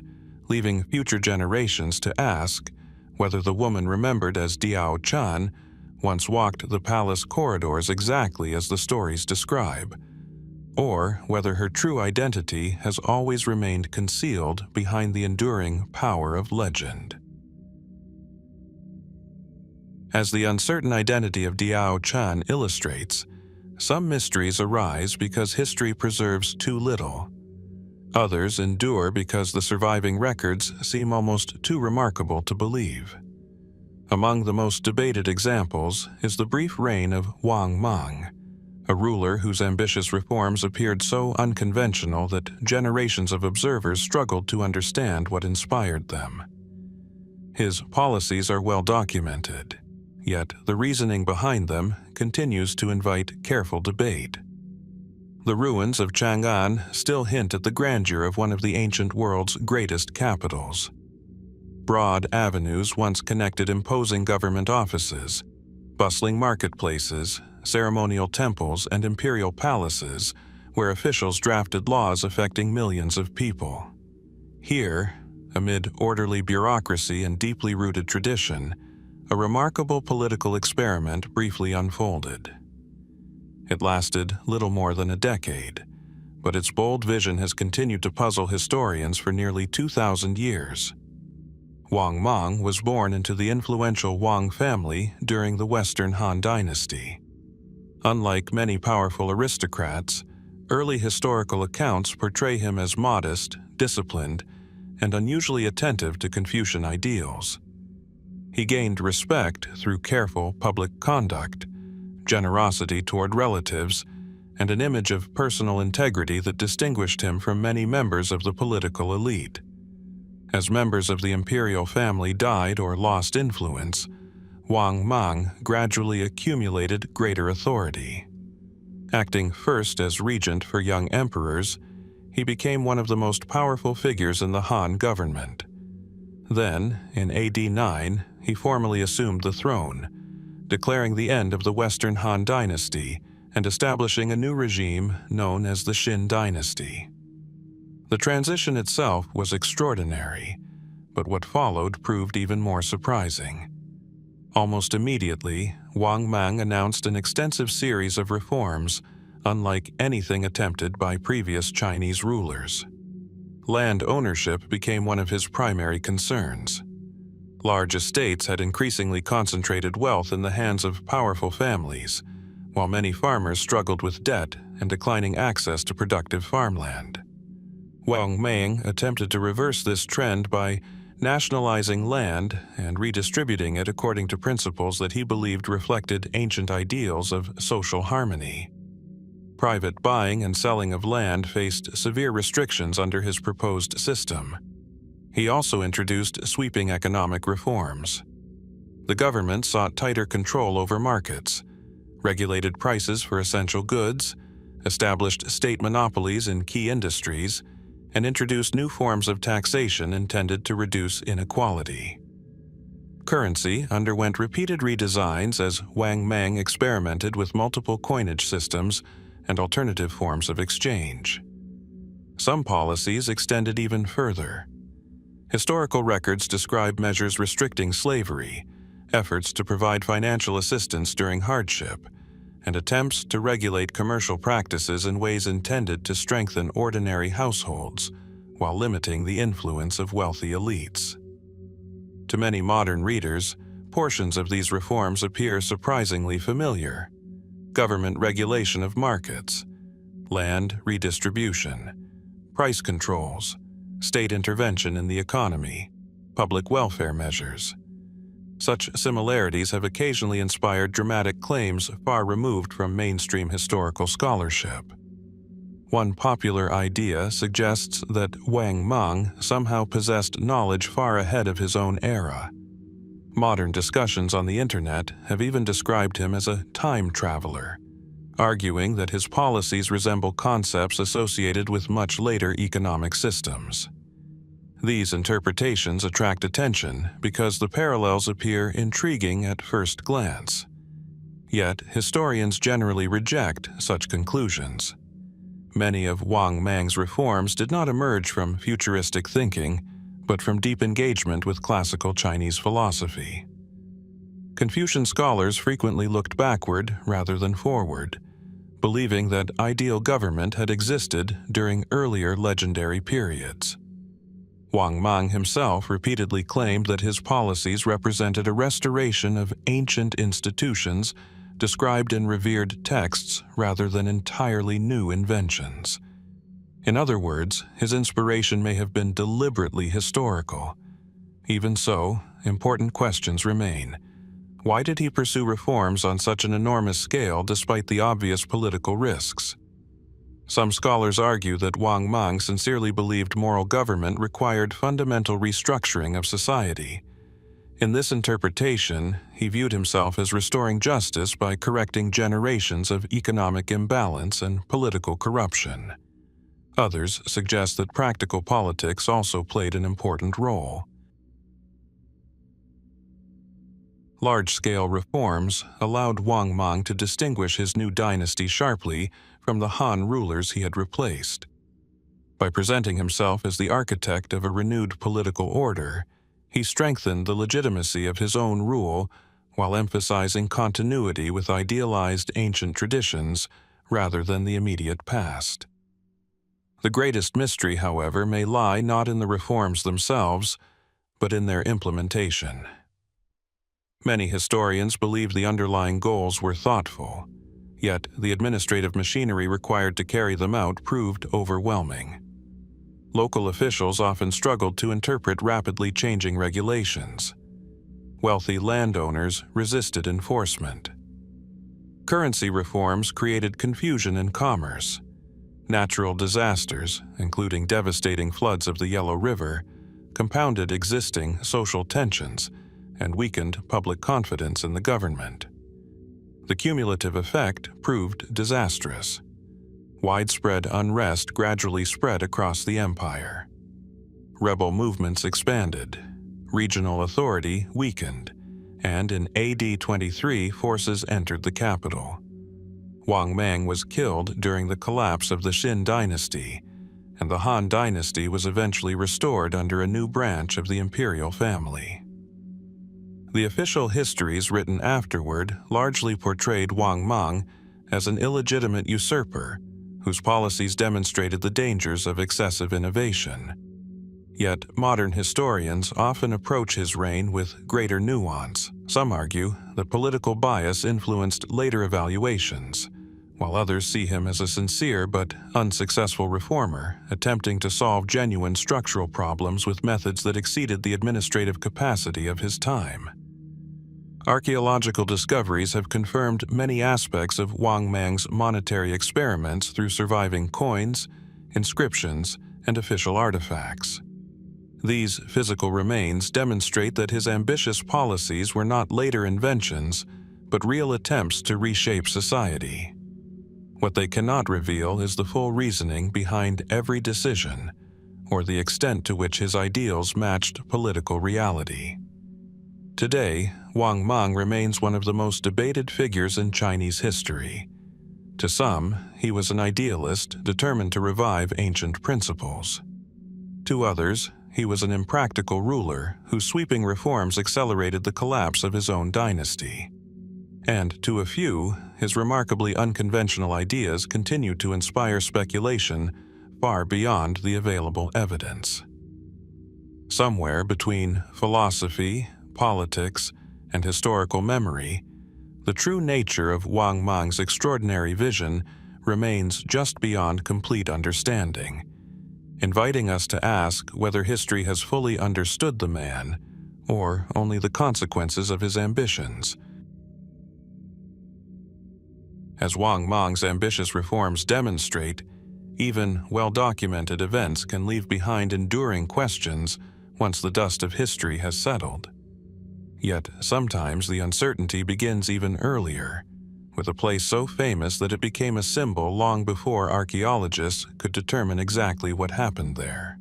S1: leaving future generations to ask whether the woman remembered as Diao Chan once walked the palace corridors exactly as the stories describe, or whether her true identity has always remained concealed behind the enduring power of legend. As the uncertain identity of Diao Chan illustrates, some mysteries arise because history preserves too little. Others endure because the surviving records seem almost too remarkable to believe. Among the most debated examples is the brief reign of Mang, a ruler whose ambitious reforms appeared so unconventional that generations of observers struggled to understand what inspired them. His policies are well documented, yet the reasoning behind them continues to invite careful debate. The ruins of Chang'an still hint at the grandeur of one of the ancient world's greatest capitals. Broad avenues once connected imposing government offices, bustling marketplaces, ceremonial temples, and imperial palaces where officials drafted laws affecting millions of people. Here, amid orderly bureaucracy and deeply rooted tradition, a remarkable political experiment briefly unfolded. It lasted little more than a decade, but its bold vision has continued to puzzle historians for nearly 2,000 years. Mang was born into the influential Wang family during the Western Han Dynasty. Unlike many powerful aristocrats, early historical accounts portray him as modest, disciplined, and unusually attentive to Confucian ideals. He gained respect through careful public conduct, generosity toward relatives, and an image of personal integrity that distinguished him from many members of the political elite. As members of the imperial family died or lost influence, Mang gradually accumulated greater authority. Acting first as regent for young emperors, he became one of the most powerful figures in the Han government. Then, in AD 9, he formally assumed the throne, declaring the end of the Western Han Dynasty and establishing a new regime known as the Qin Dynasty. The transition itself was extraordinary, but what followed proved even more surprising. Almost immediately, Mang announced an extensive series of reforms, unlike anything attempted by previous Chinese rulers. Land ownership became one of his primary concerns. Large estates had increasingly concentrated wealth in the hands of powerful families, while many farmers struggled with debt and declining access to productive farmland. Mang attempted to reverse this trend by nationalizing land and redistributing it according to principles that he believed reflected ancient ideals of social harmony. Private buying and selling of land faced severe restrictions under his proposed system. He also introduced sweeping economic reforms. The government sought tighter control over markets, regulated prices for essential goods, established state monopolies in key industries, and introduced new forms of taxation intended to reduce inequality. Currency underwent repeated redesigns as Mang experimented with multiple coinage systems and alternative forms of exchange. Some policies extended even further. Historical records describe measures restricting slavery, efforts to provide financial assistance during hardship, and attempts to regulate commercial practices in ways intended to strengthen ordinary households while limiting the influence of wealthy elites. To many modern readers, portions of these reforms appear surprisingly familiar. Government regulation of markets, land redistribution, price controls, state intervention in the economy, public welfare measures. Such similarities have occasionally inspired dramatic claims far removed from mainstream historical scholarship. One popular idea suggests that Mang somehow possessed knowledge far ahead of his own era. Modern discussions on the internet have even described him as a time traveler, arguing that his policies resemble concepts associated with much later economic systems. These interpretations attract attention because the parallels appear intriguing at first glance. Yet, historians generally reject such conclusions. Many of Mang's reforms did not emerge from futuristic thinking, but from deep engagement with classical Chinese philosophy. Confucian scholars frequently looked backward rather than forward, believing that ideal government had existed during earlier legendary periods. Mang himself repeatedly claimed that his policies represented a restoration of ancient institutions described in revered texts rather than entirely new inventions. In other words, his inspiration may have been deliberately historical. Even so, important questions remain. Why did he pursue reforms on such an enormous scale despite the obvious political risks? Some scholars argue that Mang sincerely believed moral government required fundamental restructuring of society. In this interpretation, he viewed himself as restoring justice by correcting generations of economic imbalance and political corruption. Others suggest that practical politics also played an important role. Large-scale reforms allowed Mang to distinguish his new dynasty sharply from the Han rulers he had replaced. By presenting himself as the architect of a renewed political order, he strengthened the legitimacy of his own rule while emphasizing continuity with idealized ancient traditions rather than the immediate past. The greatest mystery, however, may lie not in the reforms themselves, but in their implementation. Many historians believe the underlying goals were thoughtful, yet the administrative machinery required to carry them out proved overwhelming. Local officials often struggled to interpret rapidly changing regulations. Wealthy landowners resisted enforcement. Currency reforms created confusion in commerce. Natural disasters, including devastating floods of the Yellow River, compounded existing social tensions and weakened public confidence in the government. The cumulative effect proved disastrous. Widespread unrest gradually spread across the empire. Rebel movements expanded, regional authority weakened, and in AD 23 forces entered the capital. Mang was killed during the collapse of the Xin dynasty, and the Han dynasty was eventually restored under a new branch of the imperial family. The official histories written afterward largely portrayed Mang as an illegitimate usurper whose policies demonstrated the dangers of excessive innovation. Yet modern historians often approach his reign with greater nuance. Some argue that political bias influenced later evaluations, while others see him as a sincere but unsuccessful reformer, attempting to solve genuine structural problems with methods that exceeded the administrative capacity of his time. Archaeological discoveries have confirmed many aspects of Mang's monetary experiments through surviving coins, inscriptions, and official artifacts. These physical remains demonstrate that his ambitious policies were not later inventions, but real attempts to reshape society. What they cannot reveal is the full reasoning behind every decision, or the extent to which his ideals matched political reality. Today, Mang remains one of the most debated figures in Chinese history. To some, he was an idealist determined to revive ancient principles. To others, he was an impractical ruler whose sweeping reforms accelerated the collapse of his own dynasty. And to a few, his remarkably unconventional ideas continued to inspire speculation far beyond the available evidence. Somewhere between philosophy, politics, and historical memory, the true nature of Mang's extraordinary vision remains just beyond complete understanding, inviting us to ask whether history has fully understood the man, or only the consequences of his ambitions. As Mang's ambitious reforms demonstrate, even well-documented events can leave behind enduring questions once the dust of history has settled. Yet sometimes the uncertainty begins even earlier, with a place so famous that it became a symbol long before archaeologists could determine exactly what happened there.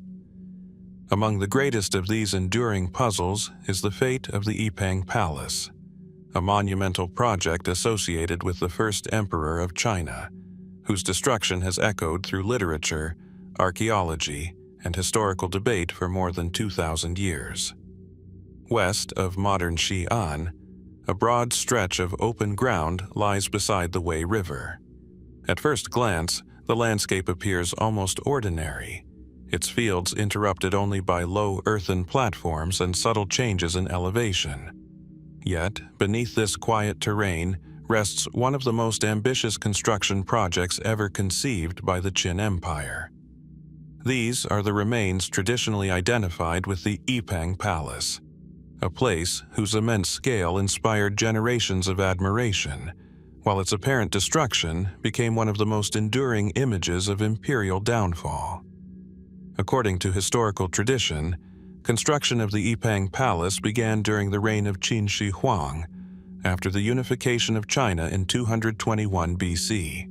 S1: Among the greatest of these enduring puzzles is the fate of the Epang Palace, a monumental project associated with the first emperor of China, whose destruction has echoed through literature, archaeology, and historical debate for more than 2,000 years. West of modern Xi'an, a broad stretch of open ground lies beside the Wei River. At first glance, the landscape appears almost ordinary, its fields interrupted only by low earthen platforms and subtle changes in elevation. Yet, beneath this quiet terrain rests one of the most ambitious construction projects ever conceived by the Qin Empire. These are the remains traditionally identified with the Epang Palace, a place whose immense scale inspired generations of admiration, while its apparent destruction became one of the most enduring images of imperial downfall. According to historical tradition, construction of the Epang Palace began during the reign of Qin Shi Huang, after the unification of China in 221 BC.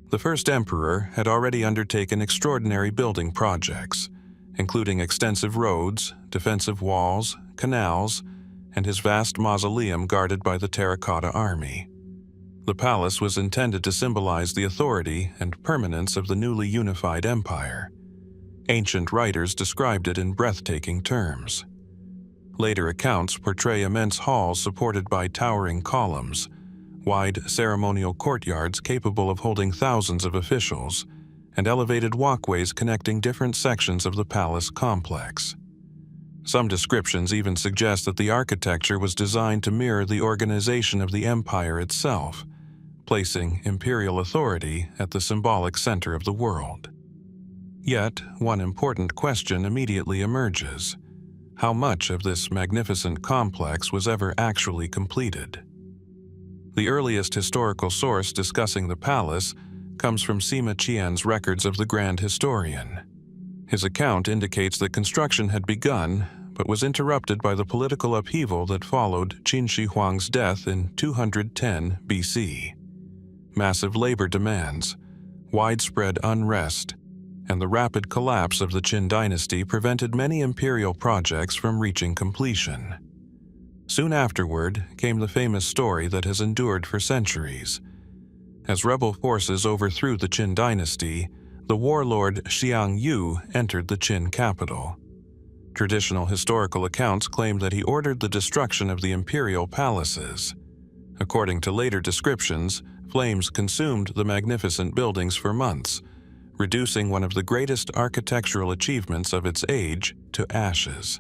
S1: The first emperor had already undertaken extraordinary building projects, including extensive roads, defensive walls, canals, and his vast mausoleum guarded by the terracotta army. The palace was intended to symbolize the authority and permanence of the newly unified empire. Ancient writers described it in breathtaking terms. Later accounts portray immense halls supported by towering columns, wide ceremonial courtyards capable of holding thousands of officials, and elevated walkways connecting different sections of the palace complex. Some descriptions even suggest that the architecture was designed to mirror the organization of the empire itself, placing imperial authority at the symbolic center of the world. Yet, one important question immediately emerges: how much of this magnificent complex was ever actually completed? The earliest historical source discussing the palace comes from Sima Qian's records of the Grand Historian. His account indicates that construction had begun, but was interrupted by the political upheaval that followed Qin Shi Huang's death in 210 BC. Massive labor demands, widespread unrest, and the rapid collapse of the Qin dynasty prevented many imperial projects from reaching completion. Soon afterward came the famous story that has endured for centuries. As rebel forces overthrew the Qin dynasty, the warlord Xiang Yu entered the Qin capital. Traditional historical accounts claim that he ordered the destruction of the imperial palaces. According to later descriptions, flames consumed the magnificent buildings for months, reducing one of the greatest architectural achievements of its age to ashes.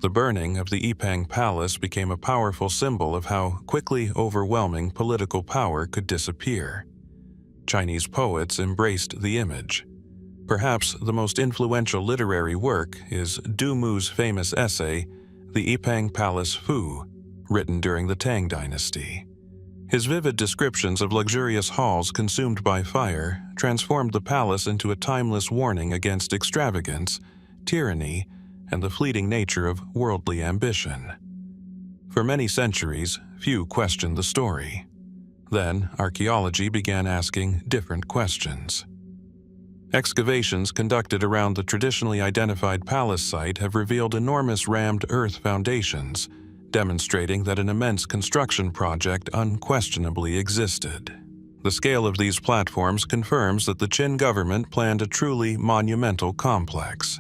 S1: The burning of the Epang Palace became a powerful symbol of how quickly overwhelming political power could disappear. Chinese poets embraced the image. Perhaps the most influential literary work is Du Mu's famous essay, The Epang Palace Fu, written during the Tang Dynasty. His vivid descriptions of luxurious halls consumed by fire transformed the palace into a timeless warning against extravagance, tyranny, and the fleeting nature of worldly ambition. For many centuries, few questioned the story. Then, archaeology began asking different questions. Excavations conducted around the traditionally identified palace site have revealed enormous rammed earth foundations, demonstrating that an immense construction project unquestionably existed. The scale of these platforms confirms that the Qin government planned a truly monumental complex.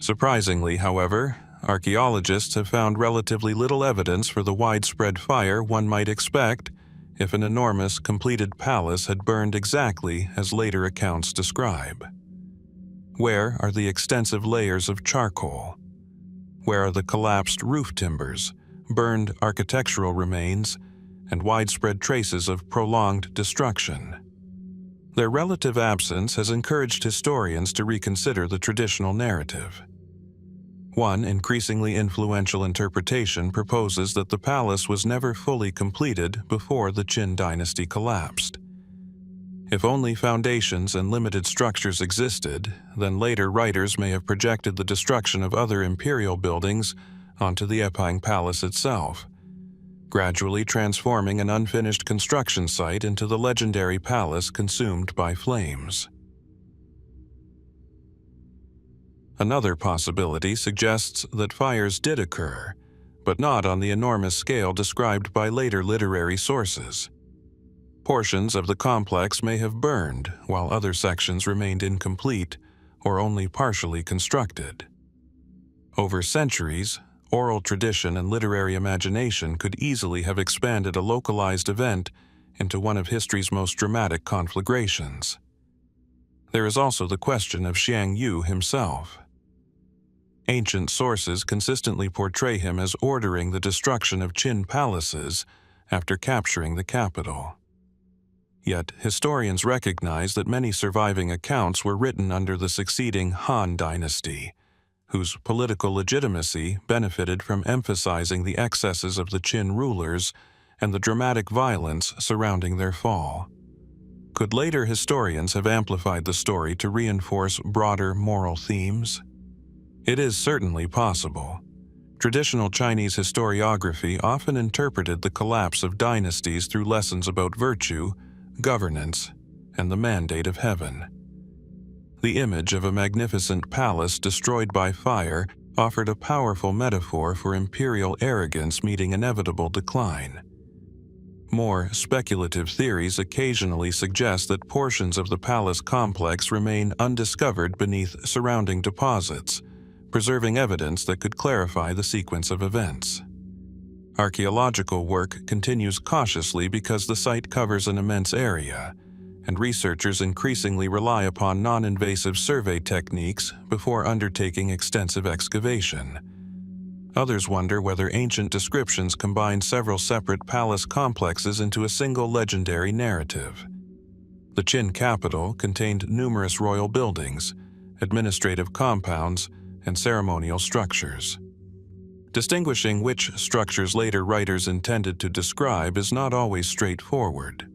S1: Surprisingly, however, archaeologists have found relatively little evidence for the widespread fire one might expect if an enormous, completed palace had burned exactly as later accounts describe. Where are the extensive layers of charcoal? Where are the collapsed roof timbers, burned architectural remains, and widespread traces of prolonged destruction? Their relative absence has encouraged historians to reconsider the traditional narrative. One increasingly influential interpretation proposes that the palace was never fully completed before the Qin dynasty collapsed. If only foundations and limited structures existed, then later writers may have projected the destruction of other imperial buildings onto the Epang Palace itself, gradually transforming an unfinished construction site into the legendary palace consumed by flames. Another possibility suggests that fires did occur, but not on the enormous scale described by later literary sources. Portions of the complex may have burned, while other sections remained incomplete or only partially constructed. Over centuries, oral tradition and literary imagination could easily have expanded a localized event into one of history's most dramatic conflagrations. There is also the question of Xiang Yu himself. Ancient sources consistently portray him as ordering the destruction of Qin palaces after capturing the capital. Yet, historians recognize that many surviving accounts were written under the succeeding Han dynasty, whose political legitimacy benefited from emphasizing the excesses of the Qin rulers and the dramatic violence surrounding their fall. Could later historians have amplified the story to reinforce broader moral themes? It is certainly possible. Traditional Chinese historiography often interpreted the collapse of dynasties through lessons about virtue, governance, and the mandate of heaven. The image of a magnificent palace destroyed by fire offered a powerful metaphor for imperial arrogance meeting inevitable decline. More speculative theories occasionally suggest that portions of the palace complex remain undiscovered beneath surrounding deposits, preserving evidence that could clarify the sequence of events. Archaeological work continues cautiously because the site covers an immense area, and researchers increasingly rely upon non-invasive survey techniques before undertaking extensive excavation. Others wonder whether ancient descriptions combine several separate palace complexes into a single legendary narrative. The Qin capital contained numerous royal buildings, administrative compounds, and ceremonial structures. Distinguishing which structures later writers intended to describe is not always straightforward.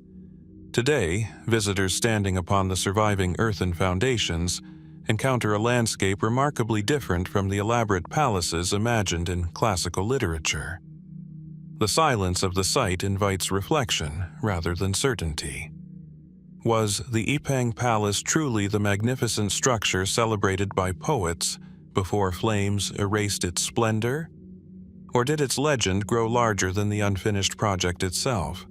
S1: Today, visitors standing upon the surviving earthen foundations encounter a landscape remarkably different from the elaborate palaces imagined in classical literature. The silence of the site invites reflection rather than certainty. Was the Epang Palace truly the magnificent structure celebrated by poets before flames erased its splendor? Or did its legend grow larger than the unfinished project itself,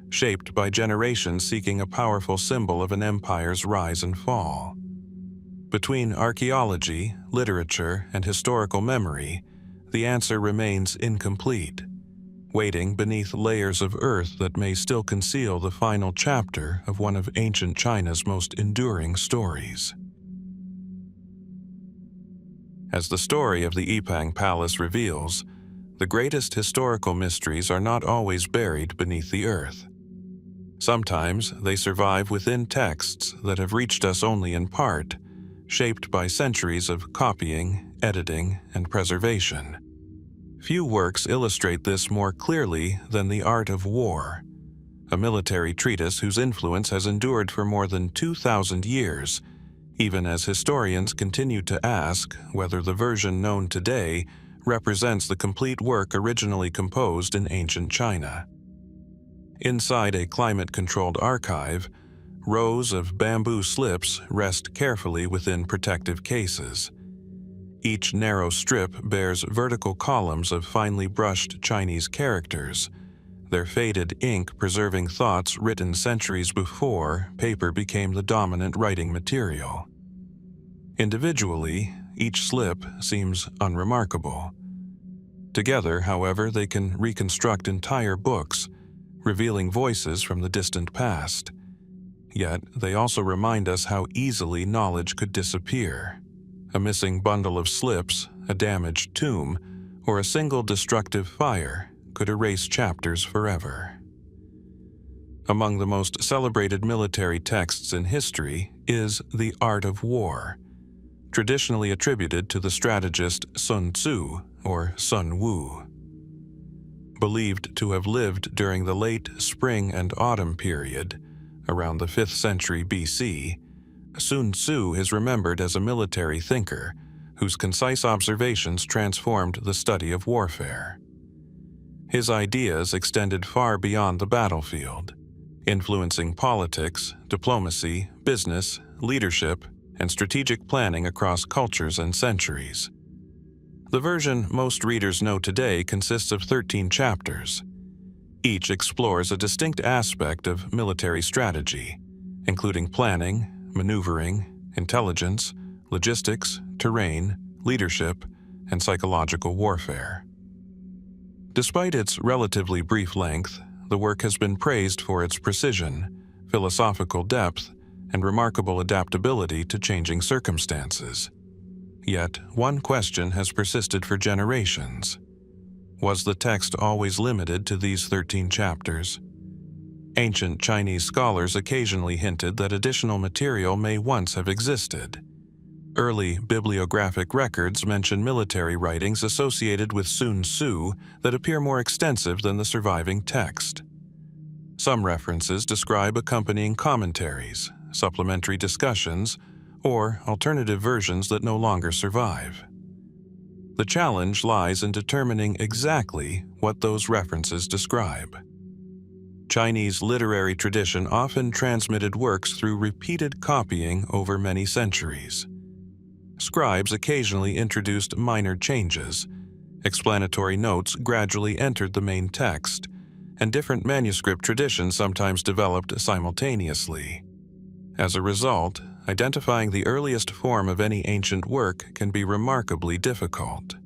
S1: shaped by generations seeking a powerful symbol of an empire's rise and fall? Between archaeology, literature, and historical memory, the answer remains incomplete, waiting beneath layers of earth that may still conceal the final chapter of one of ancient China's most enduring stories. As the story of the Epang Palace reveals, the greatest historical mysteries are not always buried beneath the earth. Sometimes they survive within texts that have reached us only in part, shaped by centuries of copying, editing, and preservation. Few works illustrate this more clearly than The Art of War, a military treatise whose influence has endured for more than 2,000 years, even as historians continue to ask whether the version known today represents the complete work originally composed in ancient China. Inside a climate-controlled archive, rows of bamboo slips rest carefully within protective cases. Each narrow strip bears vertical columns of finely brushed Chinese characters, their faded ink preserving thoughts written centuries before paper became the dominant writing material. Individually, each slip seems unremarkable. Together, however, they can reconstruct entire books, revealing voices from the distant past. Yet, they also remind us how easily knowledge could disappear. A missing bundle of slips, a damaged tomb, or a single destructive fire could erase chapters forever. Among the most celebrated military texts in history is The Art of War, traditionally attributed to the strategist Sun Tzu or Sun Wu. Believed to have lived during the late spring and autumn period, around the 5th century BC, Sun Tzu is remembered as a military thinker whose concise observations transformed the study of warfare. His ideas extended far beyond the battlefield, influencing politics, diplomacy, business, leadership, and strategic planning across cultures and centuries. The version most readers know today consists of 13 chapters. Each explores a distinct aspect of military strategy, including planning, maneuvering, intelligence, logistics, terrain, leadership, and psychological warfare. Despite its relatively brief length, the work has been praised for its precision, philosophical depth, and remarkable adaptability to changing circumstances. Yet, one question has persisted for generations. Was the text always limited to these 13 chapters? Ancient Chinese scholars occasionally hinted that additional material may once have existed. Early bibliographic records mention military writings associated with Sun Tzu that appear more extensive than the surviving text. Some references describe accompanying commentaries, supplementary discussions, or alternative versions that no longer survive. The challenge lies in determining exactly what those references describe. Chinese literary tradition often transmitted works through repeated copying over many centuries. Scribes occasionally introduced minor changes, explanatory notes gradually entered the main text, and different manuscript traditions sometimes developed simultaneously. As a result, identifying the earliest form of any ancient work can be remarkably difficult.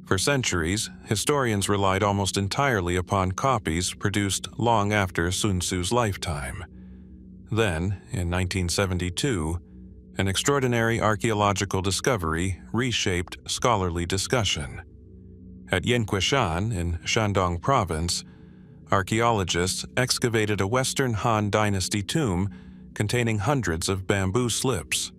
S1: For centuries, historians relied almost entirely upon copies produced long after Sun Tzu's lifetime. Then, in 1972, an extraordinary archaeological discovery reshaped scholarly discussion. At Yanquishan in Shandong Province, archaeologists excavated a Western Han Dynasty tomb containing hundreds of bamboo slips.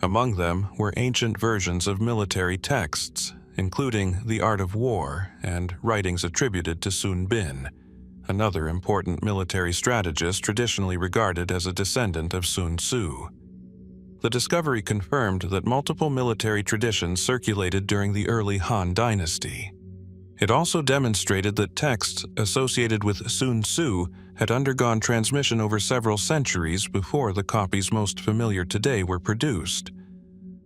S1: Among them were ancient versions of military texts, including The Art of War and writings attributed to Sun Bin, another important military strategist traditionally regarded as a descendant of Sun Tzu. The discovery confirmed that multiple military traditions circulated during the early Han Dynasty. It also demonstrated that texts associated with Sun Tzu had undergone transmission over several centuries before the copies most familiar today were produced.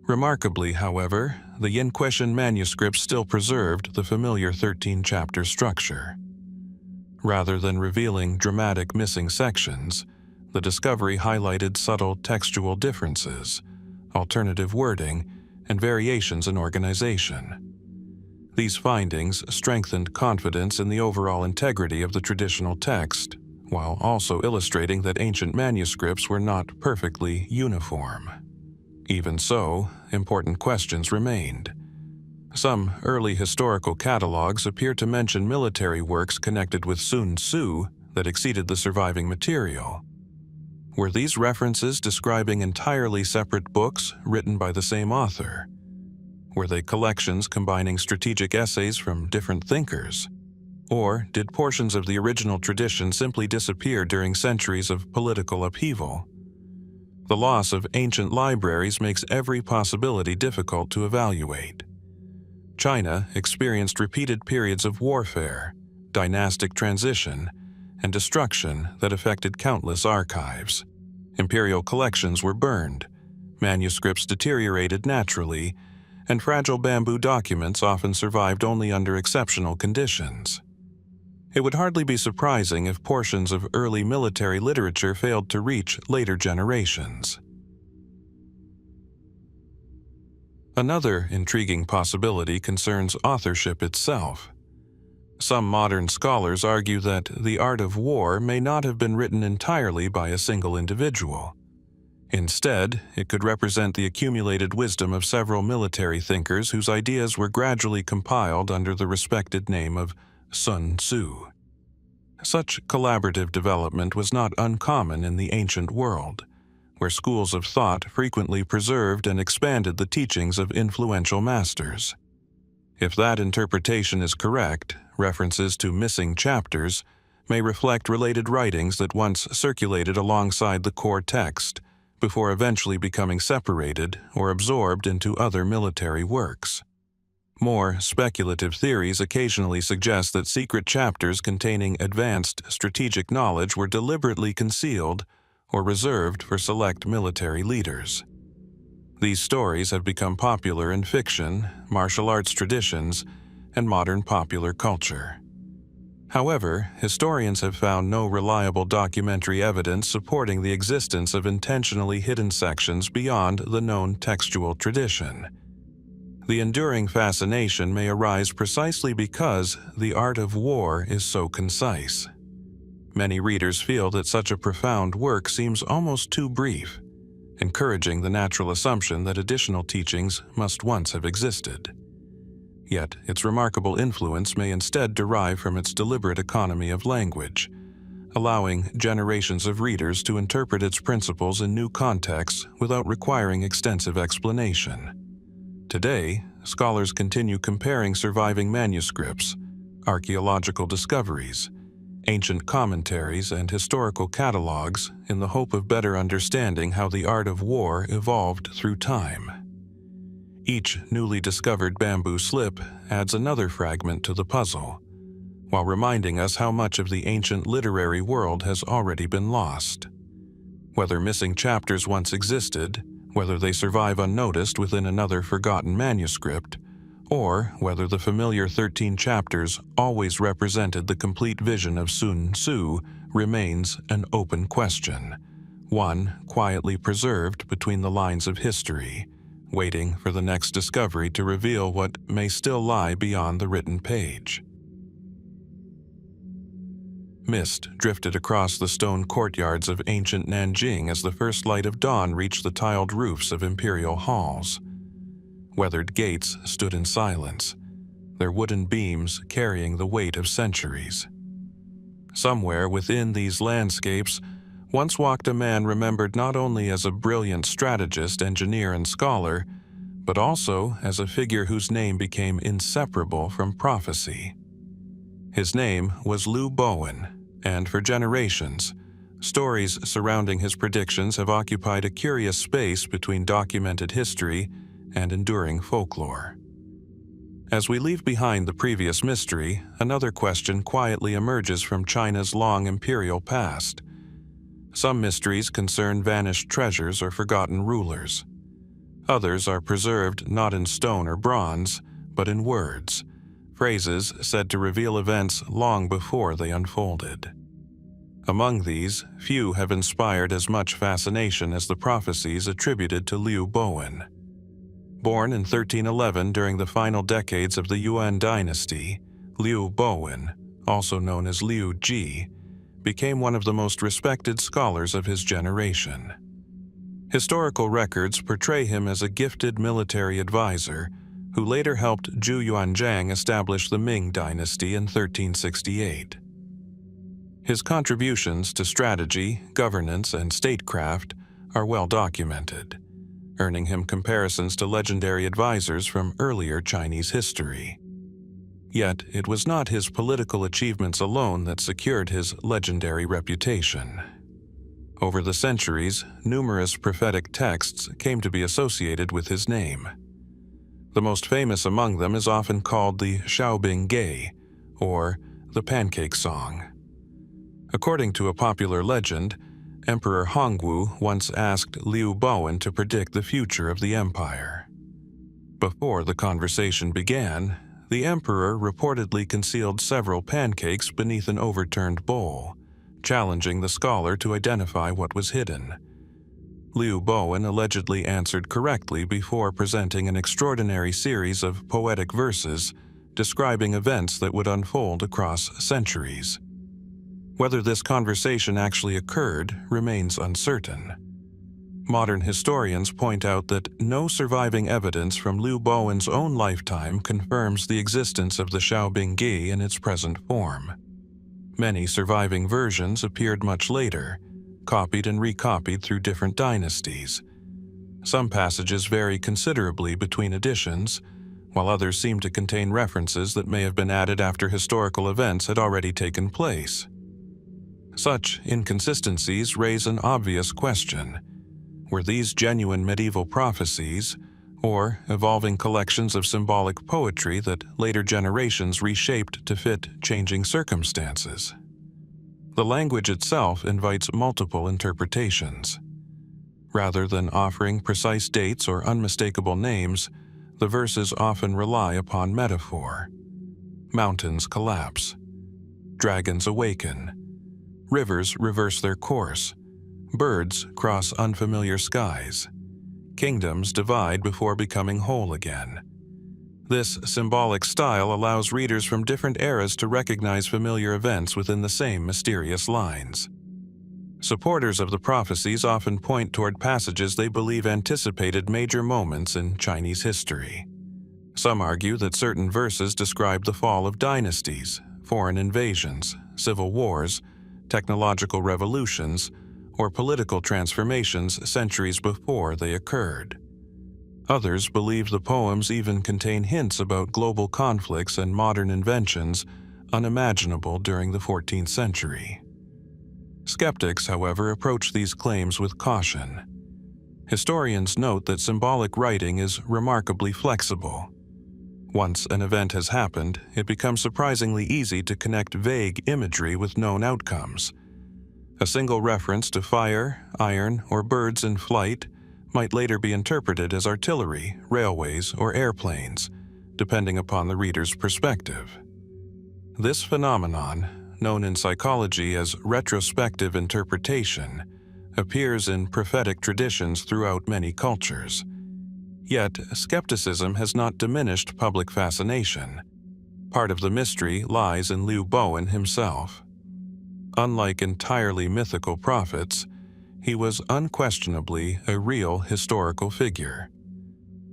S1: Remarkably, however, the Yinquishan manuscripts still preserved the familiar 13-chapter structure. Rather than revealing dramatic missing sections, the discovery highlighted subtle textual differences, alternative wording, and variations in organization. These findings strengthened confidence in the overall integrity of the traditional text, while also illustrating that ancient manuscripts were not perfectly uniform. Even so, important questions remained. Some early historical catalogs appear to mention military works connected with Sun Tzu that exceeded the surviving material. Were these references describing entirely separate books written by the same author? Were they collections combining strategic essays from different thinkers? Or did portions of the original tradition simply disappear during centuries of political upheaval? The loss of ancient libraries makes every possibility difficult to evaluate. China experienced repeated periods of warfare, dynastic transition, and destruction that affected countless archives. Imperial collections were burned, manuscripts deteriorated naturally, and fragile bamboo documents often survived only under exceptional conditions. It would hardly be surprising if portions of early military literature failed to reach later generations. Another intriguing possibility concerns authorship itself. Some modern scholars argue that The Art of War may not have been written entirely by a single individual. Instead, it could represent the accumulated wisdom of several military thinkers whose ideas were gradually compiled under the respected name of Sun Tzu. Such collaborative development was not uncommon in the ancient world, where schools of thought frequently preserved and expanded the teachings of influential masters. If that interpretation is correct, references to missing chapters may reflect related writings that once circulated alongside the core text, before eventually becoming separated or absorbed into other military works. More speculative theories occasionally suggest that secret chapters containing advanced strategic knowledge were deliberately concealed or reserved for select military leaders. These stories have become popular in fiction, martial arts traditions, and modern popular culture. However, historians have found no reliable documentary evidence supporting the existence of intentionally hidden sections beyond the known textual tradition. The enduring fascination may arise precisely because The Art of War is so concise. Many readers feel that such a profound work seems almost too brief, encouraging the natural assumption that additional teachings must once have existed. Yet, its remarkable influence may instead derive from its deliberate economy of language, allowing generations of readers to interpret its principles in new contexts without requiring extensive explanation. Today, scholars continue comparing surviving manuscripts, archaeological discoveries, ancient commentaries, and historical catalogs in the hope of better understanding how the art of war evolved through time. Each newly discovered bamboo slip adds another fragment to the puzzle, while reminding us how much of the ancient literary world has already been lost. Whether missing chapters once existed, whether they survive unnoticed within another forgotten manuscript, or whether the familiar 13 chapters always represented the complete vision of Sun Tzu remains an open question, one quietly preserved between the lines of history, waiting for the next discovery to reveal what may still lie beyond the written page. Mist drifted across the stone courtyards of ancient Nanjing as the first light of dawn reached the tiled roofs of imperial halls. Weathered gates stood in silence, their wooden beams carrying the weight of centuries. Somewhere within these landscapes once walked a man remembered not only as a brilliant strategist, engineer, and scholar, but also as a figure whose name became inseparable from prophecy. His name was Liu Bowen, and for generations, stories surrounding his predictions have occupied a curious space between documented history and enduring folklore. As we leave behind the previous mystery, another question quietly emerges from China's long imperial past. Some mysteries concern vanished treasures or forgotten rulers. Others are preserved not in stone or bronze, but in words, phrases said to reveal events long before they unfolded. Among these, few have inspired as much fascination as the prophecies attributed to Liu Bowen. Born in 1311 during the final decades of the Yuan dynasty, Liu Bowen, also known as Liu Ji, became one of the most respected scholars of his generation. Historical records portray him as a gifted military advisor who later helped Zhu Yuanzhang establish the Ming dynasty in 1368. His contributions to strategy, governance, and statecraft are well documented, earning him comparisons to legendary advisors from earlier Chinese history. Yet, it was not his political achievements alone that secured his legendary reputation. Over the centuries, numerous prophetic texts came to be associated with his name. The most famous among them is often called the Xiaobing Gei, or the Pancake Song. According to a popular legend, Emperor Hongwu once asked Liu Bowen to predict the future of the empire. Before the conversation began, the emperor reportedly concealed several pancakes beneath an overturned bowl, challenging the scholar to identify what was hidden. Liu Bowen allegedly answered correctly before presenting an extraordinary series of poetic verses describing events that would unfold across centuries. Whether this conversation actually occurred remains uncertain. Modern historians point out that no surviving evidence from Liu Bowen's own lifetime confirms the existence of the Xiaobing Gi in its present form. Many surviving versions appeared much later, copied and recopied through different dynasties. Some passages vary considerably between editions, while others seem to contain references that may have been added after historical events had already taken place. Such inconsistencies raise an obvious question. Were these genuine medieval prophecies, or evolving collections of symbolic poetry that later generations reshaped to fit changing circumstances? The language itself invites multiple interpretations. Rather than offering precise dates or unmistakable names, the verses often rely upon metaphor. Mountains collapse. Dragons awaken. Rivers reverse their course. Birds cross unfamiliar skies. Kingdoms divide before becoming whole again. This symbolic style allows readers from different eras to recognize familiar events within the same mysterious lines. Supporters of the prophecies often point toward passages they believe anticipated major moments in Chinese history. Some argue that certain verses describe the fall of dynasties, foreign invasions, civil wars, technological revolutions, or political transformations centuries before they occurred. Others believe the poems even contain hints about global conflicts and modern inventions unimaginable during the 14th century. Skeptics, however, approach these claims with caution. Historians note that symbolic writing is remarkably flexible. Once an event has happened, it becomes surprisingly easy to connect vague imagery with known outcomes. A single reference to fire, iron, or birds in flight might later be interpreted as artillery, railways, or airplanes, depending upon the reader's perspective. This phenomenon, known in psychology as retrospective interpretation, appears in prophetic traditions throughout many cultures. Yet, skepticism has not diminished public fascination. Part of the mystery lies in Liu Bowen himself. Unlike entirely mythical prophets, he was unquestionably a real historical figure.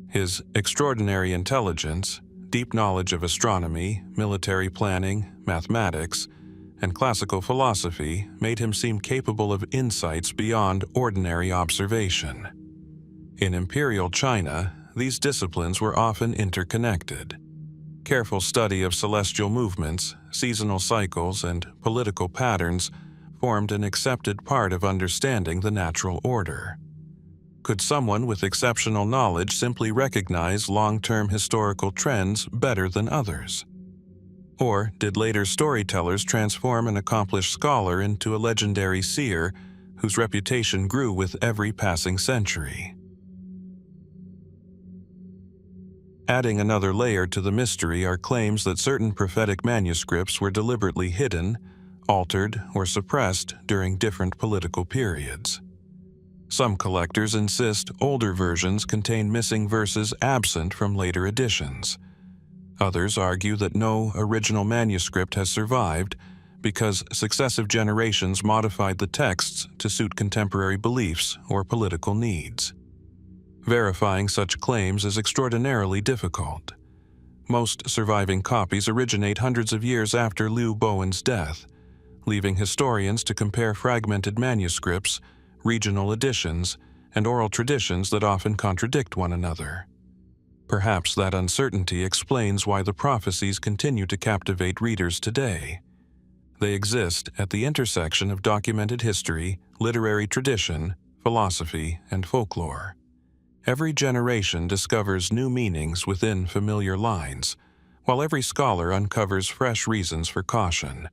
S1: His extraordinary intelligence, deep knowledge of astronomy, military planning, mathematics, and classical philosophy made him seem capable of insights beyond ordinary observation. In Imperial China, these disciplines were often interconnected. Careful study of celestial movements, seasonal cycles, and political patterns formed an accepted part of understanding the natural order. Could someone with exceptional knowledge simply recognize long-term historical trends better than others? Or did later storytellers transform an accomplished scholar into a legendary seer whose reputation grew with every passing century? Adding another layer to the mystery are claims that certain prophetic manuscripts were deliberately hidden, altered, or suppressed during different political periods. Some collectors insist older versions contain missing verses absent from later editions. Others argue that no original manuscript has survived because successive generations modified the texts to suit contemporary beliefs or political needs. Verifying such claims is extraordinarily difficult. Most surviving copies originate hundreds of years after Liu Bowen's death, leaving historians to compare fragmented manuscripts, regional editions, and oral traditions that often contradict one another. Perhaps that uncertainty explains why the prophecies continue to captivate readers today. They exist at the intersection of documented history, literary tradition, philosophy, and folklore. Every generation discovers new meanings within familiar lines, while every scholar uncovers fresh reasons for caution.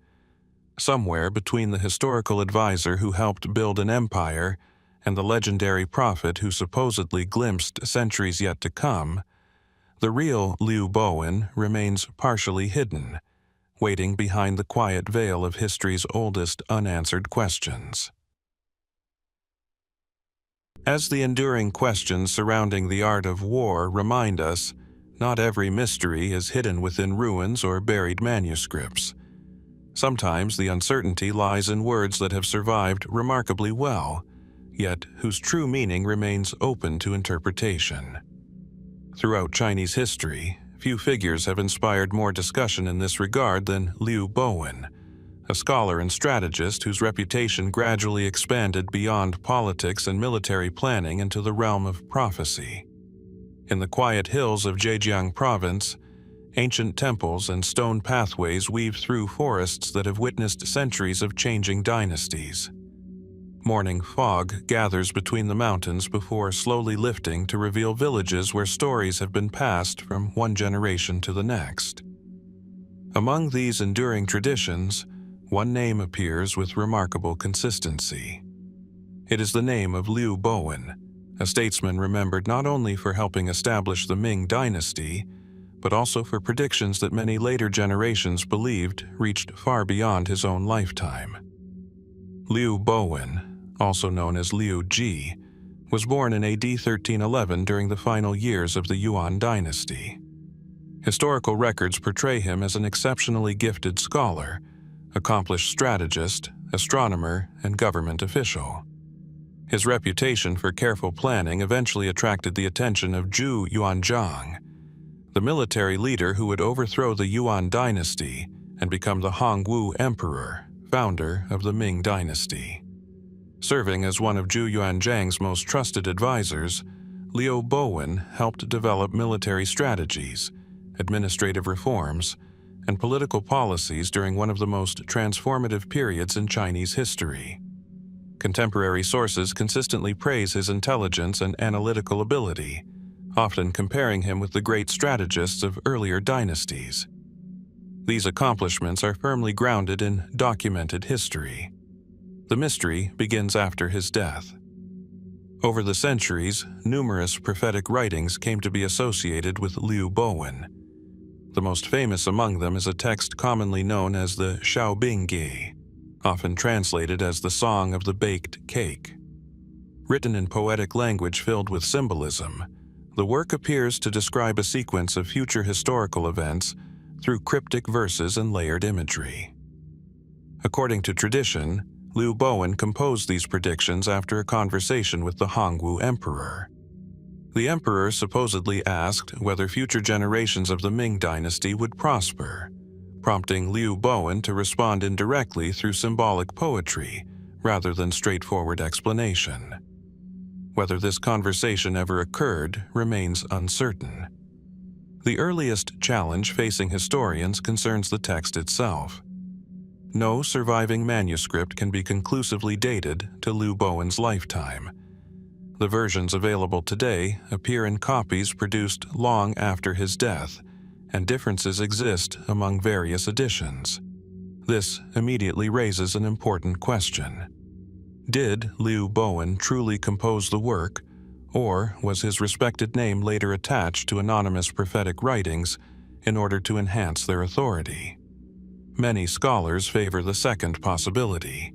S1: Somewhere between the historical advisor who helped build an empire and the legendary prophet who supposedly glimpsed centuries yet to come, the real Liu Bowen remains partially hidden, waiting behind the quiet veil of history's oldest unanswered questions. As the enduring questions surrounding the art of war remind us, not every mystery is hidden within ruins or buried manuscripts. Sometimes the uncertainty lies in words that have survived remarkably well, yet whose true meaning remains open to interpretation. Throughout Chinese history, few figures have inspired more discussion in this regard than Liu Bowen, a scholar and strategist whose reputation gradually expanded beyond politics and military planning into the realm of prophecy. In the quiet hills of Zhejiang province, ancient temples and stone pathways weave through forests that have witnessed centuries of changing dynasties. Morning fog gathers between the mountains before slowly lifting to reveal villages where stories have been passed from one generation to the next. Among these enduring traditions, one name appears with remarkable consistency. It is the name of Liu Bowen, a statesman remembered not only for helping establish the Ming Dynasty, but also for predictions that many later generations believed reached far beyond his own lifetime. Liu Bowen, also known as Liu Ji, was born in AD 1311 during the final years of the Yuan dynasty. Historical records portray him as an exceptionally gifted scholar, accomplished strategist, astronomer, and government official. His reputation for careful planning eventually attracted the attention of Zhu Yuanzhang, the military leader who would overthrow the Yuan dynasty and become the Hongwu Emperor, founder of the Ming Dynasty. Serving as one of Zhu Yuanzhang's most trusted advisors, Liu Bowen helped develop military strategies, administrative reforms, and political policies during one of the most transformative periods in Chinese history. Contemporary sources consistently praise his intelligence and analytical ability, often comparing him with the great strategists of earlier dynasties. These accomplishments are firmly grounded in documented history. The mystery begins after his death. Over the centuries, numerous prophetic writings came to be associated with Liu Bowen. The most famous among them is a text commonly known as the Shaobingyi, often translated as the Song of the Baked Cake. Written in poetic language filled with symbolism, the work appears to describe a sequence of future historical events through cryptic verses and layered imagery. According to tradition, Liu Bowen composed these predictions after a conversation with the Hongwu Emperor. The emperor supposedly asked whether future generations of the Ming Dynasty would prosper, prompting Liu Bowen to respond indirectly through symbolic poetry rather than straightforward explanation. Whether this conversation ever occurred remains uncertain. The earliest challenge facing historians concerns the text itself. No surviving manuscript can be conclusively dated to Liu Bowen's lifetime. The versions available today appear in copies produced long after his death, and differences exist among various editions. This immediately raises an important question. Did Liu Bowen truly compose the work, or was his respected name later attached to anonymous prophetic writings in order to enhance their authority? Many scholars favor the second possibility.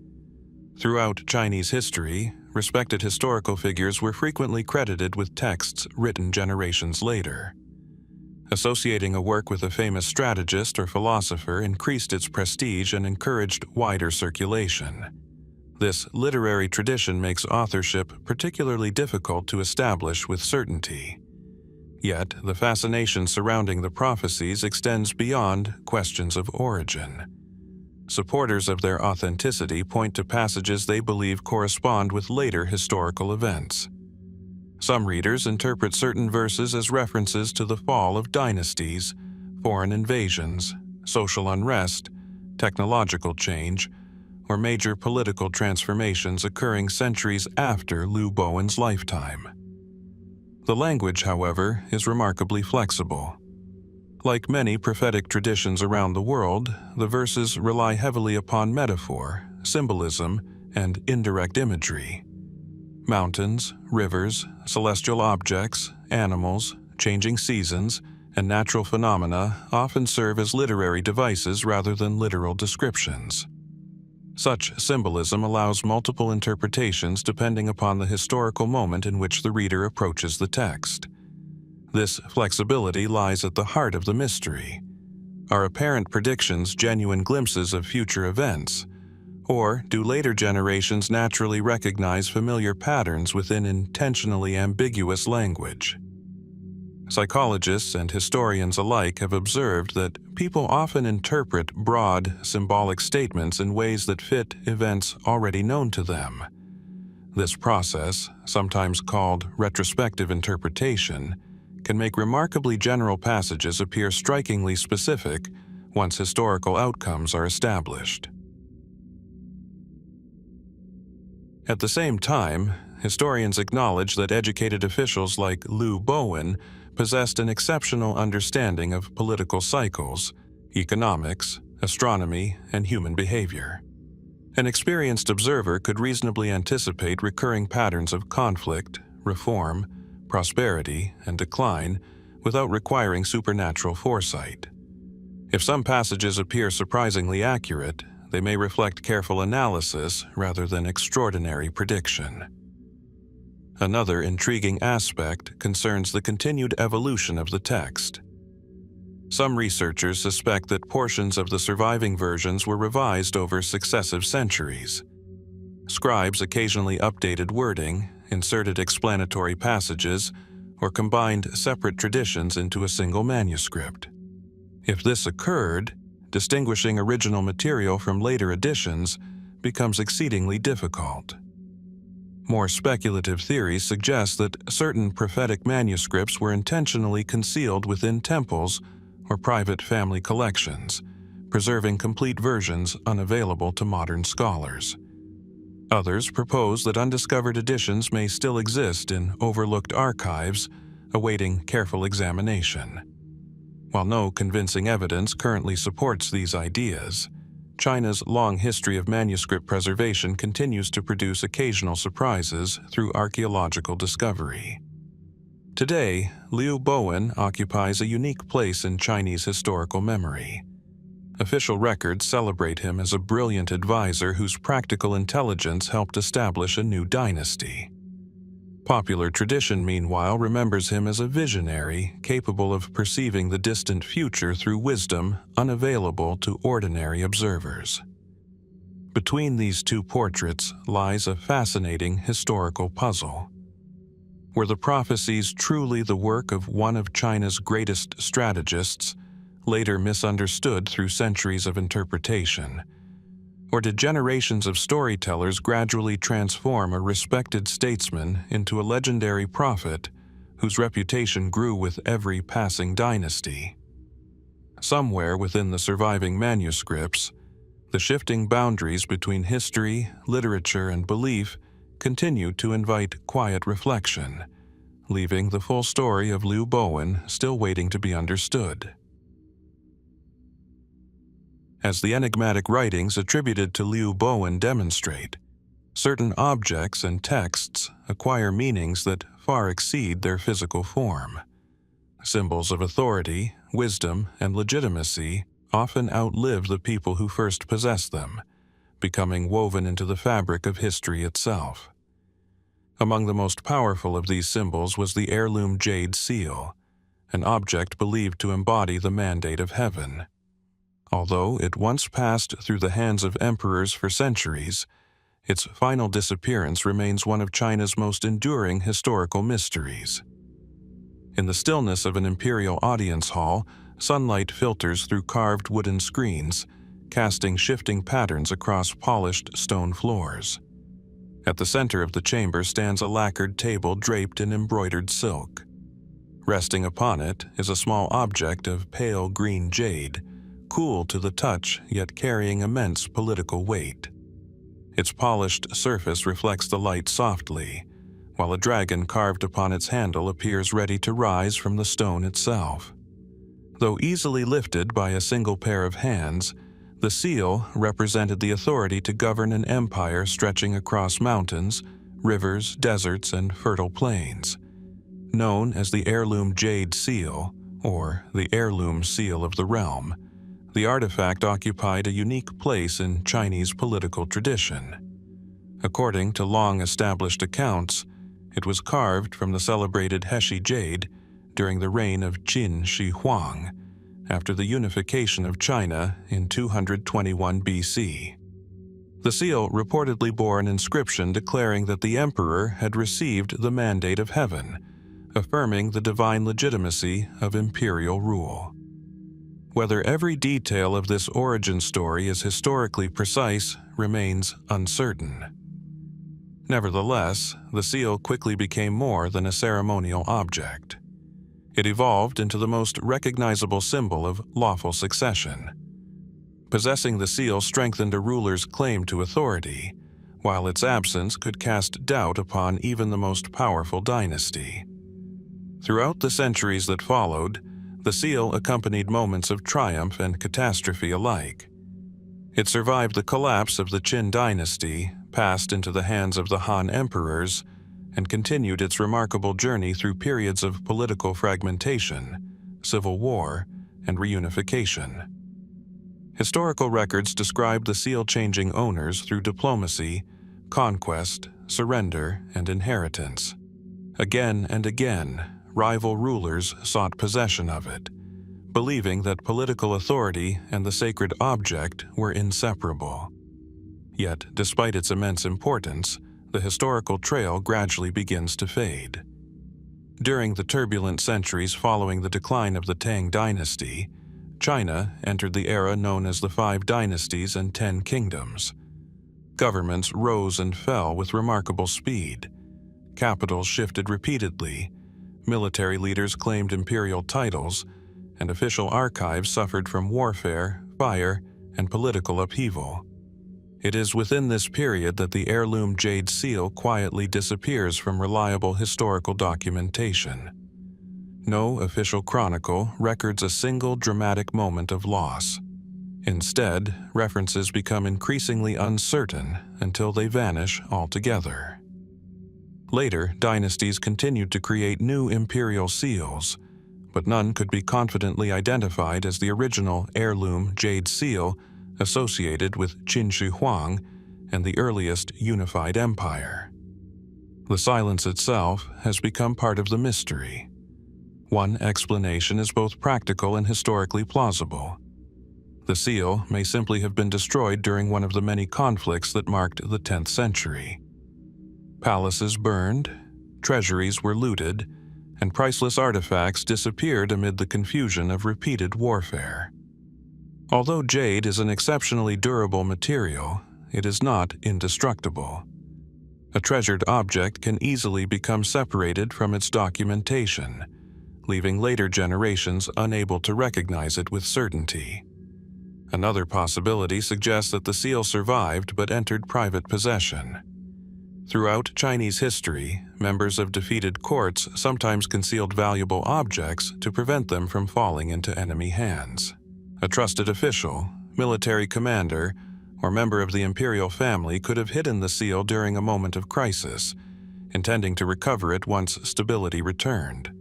S1: Throughout Chinese history, respected historical figures were frequently credited with texts written generations later. Associating a work with a famous strategist or philosopher increased its prestige and encouraged wider circulation. This literary tradition makes authorship particularly difficult to establish with certainty. Yet, the fascination surrounding the prophecies extends beyond questions of origin. Supporters of their authenticity point to passages they believe correspond with later historical events. Some readers interpret certain verses as references to the fall of dynasties, foreign invasions, social unrest, technological change, or major political transformations occurring centuries after Liu Bowen's lifetime. The language, however, is remarkably flexible. Like many prophetic traditions around the world, the verses rely heavily upon metaphor, symbolism, and indirect imagery. Mountains, rivers, celestial objects, animals, changing seasons, and natural phenomena often serve as literary devices rather than literal descriptions. Such symbolism allows multiple interpretations depending upon the historical moment in which the reader approaches the text. This flexibility lies at the heart of the mystery. Are apparent predictions genuine glimpses of future events, or do later generations naturally recognize familiar patterns within intentionally ambiguous language? Psychologists and historians alike have observed that people often interpret broad, symbolic statements in ways that fit events already known to them. This process, sometimes called retrospective interpretation, can make remarkably general passages appear strikingly specific once historical outcomes are established. At the same time, historians acknowledge that educated officials like Liu Bowen possessed an exceptional understanding of political cycles, economics, astronomy, and human behavior. An experienced observer could reasonably anticipate recurring patterns of conflict, reform, prosperity, and decline without requiring supernatural foresight. If some passages appear surprisingly accurate, they may reflect careful analysis rather than extraordinary prediction. Another intriguing aspect concerns the continued evolution of the text. Some researchers suspect that portions of the surviving versions were revised over successive centuries. Scribes occasionally updated wording, inserted explanatory passages, or combined separate traditions into a single manuscript. If this occurred, distinguishing original material from later editions becomes exceedingly difficult. More speculative theories suggest that certain prophetic manuscripts were intentionally concealed within temples or private family collections, preserving complete versions unavailable to modern scholars. Others propose that undiscovered editions may still exist in overlooked archives, awaiting careful examination. While no convincing evidence currently supports these ideas, China's long history of manuscript preservation continues to produce occasional surprises through archaeological discovery. Today, Liu Bowen occupies a unique place in Chinese historical memory. Official records celebrate him as a brilliant advisor whose practical intelligence helped establish a new dynasty. Popular tradition, meanwhile, remembers him as a visionary capable of perceiving the distant future through wisdom unavailable to ordinary observers. Between these two portraits lies a fascinating historical puzzle. Were the prophecies truly the work of one of China's greatest strategists, later misunderstood through centuries of interpretation? Or did generations of storytellers gradually transform a respected statesman into a legendary prophet whose reputation grew with every passing dynasty? Somewhere within the surviving manuscripts, the shifting boundaries between history, literature, and belief continue to invite quiet reflection, leaving the full story of Liu Bowen still waiting to be understood. As the enigmatic writings attributed to Liu Bowen demonstrate, certain objects and texts acquire meanings that far exceed their physical form. Symbols of authority, wisdom, and legitimacy often outlive the people who first possessed them, becoming woven into the fabric of history itself. Among the most powerful of these symbols was the heirloom Jade seal, an object believed to embody the mandate of heaven. Although it once passed through the hands of emperors for centuries, its final disappearance remains one of China's most enduring historical mysteries. In the stillness of an imperial audience hall, sunlight filters through carved wooden screens, casting shifting patterns across polished stone floors. At the center of the chamber stands a lacquered table draped in embroidered silk. Resting upon it is a small object of pale green jade, cool to the touch yet carrying immense political weight. Its polished surface reflects the light softly, while a dragon carved upon its handle appears ready to rise from the stone itself. Though easily lifted by a single pair of hands, the seal represented the authority to govern an empire stretching across mountains, rivers, deserts, and fertile plains. Known as the heirloom Jade seal, or the heirloom seal of the realm, the artifact occupied a unique place in Chinese political tradition. According to long-established accounts, it was carved from the celebrated Heshi jade during the reign of Qin Shi Huang, after the unification of China in 221 BC. The seal reportedly bore an inscription declaring that the emperor had received the mandate of heaven, affirming the divine legitimacy of imperial rule. Whether every detail of this origin story is historically precise remains uncertain. Nevertheless, the seal quickly became more than a ceremonial object. It evolved into the most recognizable symbol of lawful succession. Possessing the seal strengthened a ruler's claim to authority, while its absence could cast doubt upon even the most powerful dynasty. Throughout the centuries that followed, the seal accompanied moments of triumph and catastrophe alike. It survived the collapse of the Qin dynasty, passed into the hands of the Han emperors, and continued its remarkable journey through periods of political fragmentation, civil war, and reunification. Historical records describe the seal changing owners through diplomacy, conquest, surrender, and inheritance. Again and again, rival rulers sought possession of it, believing that political authority and the sacred object were inseparable. Yet, despite its immense importance, the historical trail gradually begins to fade. During the turbulent centuries following the decline of the Tang dynasty, China entered the era known as the Five Dynasties and 10 Kingdoms. Governments rose and fell with remarkable speed. Capitals shifted repeatedly, military leaders claimed imperial titles, and official archives suffered from warfare, fire, and political upheaval. It is within this period that the heirloom Jade seal quietly disappears from reliable historical documentation. No official chronicle records a single dramatic moment of loss. Instead, references become increasingly uncertain until they vanish altogether. Later, dynasties continued to create new imperial seals, but none could be confidently identified as the original heirloom Jade seal associated with Qin Shi Huang and the earliest unified empire. The silence itself has become part of the mystery. One explanation is both practical and historically plausible. The seal may simply have been destroyed during one of the many conflicts that marked the 10th century. Palaces burned, treasuries were looted, and priceless artifacts disappeared amid the confusion of repeated warfare. Although jade is an exceptionally durable material, it is not indestructible. A treasured object can easily become separated from its documentation, leaving later generations unable to recognize it with certainty. Another possibility suggests that the seal survived but entered private possession. Throughout Chinese history, members of defeated courts sometimes concealed valuable objects to prevent them from falling into enemy hands. A trusted official, military commander, or member of the imperial family could have hidden the seal during a moment of crisis, intending to recover it once stability returned.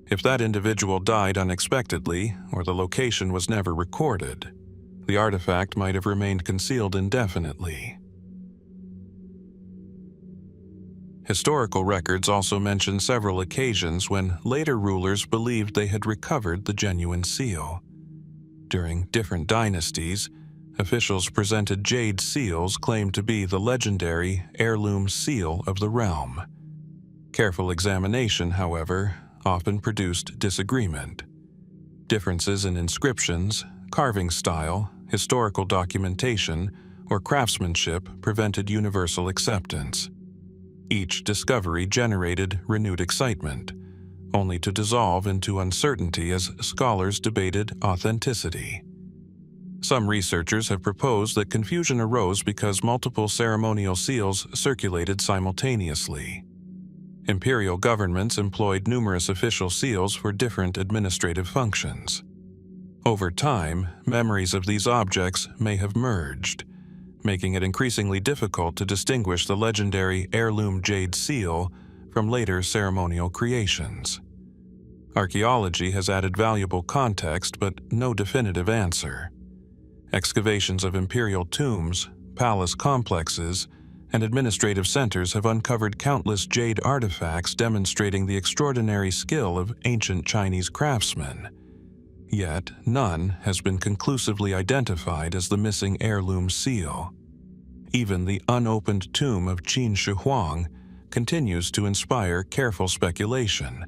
S1: If that individual died unexpectedly, or the location was never recorded, the artifact might have remained concealed indefinitely. Historical records also mention several occasions when later rulers believed they had recovered the genuine seal. During different dynasties, officials presented jade seals claimed to be the legendary heirloom seal of the realm. Careful examination, however, often produced disagreement. Differences in inscriptions, carving style, historical documentation, or craftsmanship prevented universal acceptance. Each discovery generated renewed excitement, only to dissolve into uncertainty as scholars debated authenticity. Some researchers have proposed that confusion arose because multiple ceremonial seals circulated simultaneously. Imperial governments employed numerous official seals for different administrative functions. Over time, memories of these objects may have merged, making it increasingly difficult to distinguish the legendary heirloom jade seal from later ceremonial creations. Archaeology has added valuable context but no definitive answer. Excavations of imperial tombs, palace complexes, and administrative centers have uncovered countless jade artifacts demonstrating the extraordinary skill of ancient Chinese craftsmen. Yet, none has been conclusively identified as the missing heirloom seal. Even the unopened tomb of Qin Shi Huang continues to inspire careful speculation,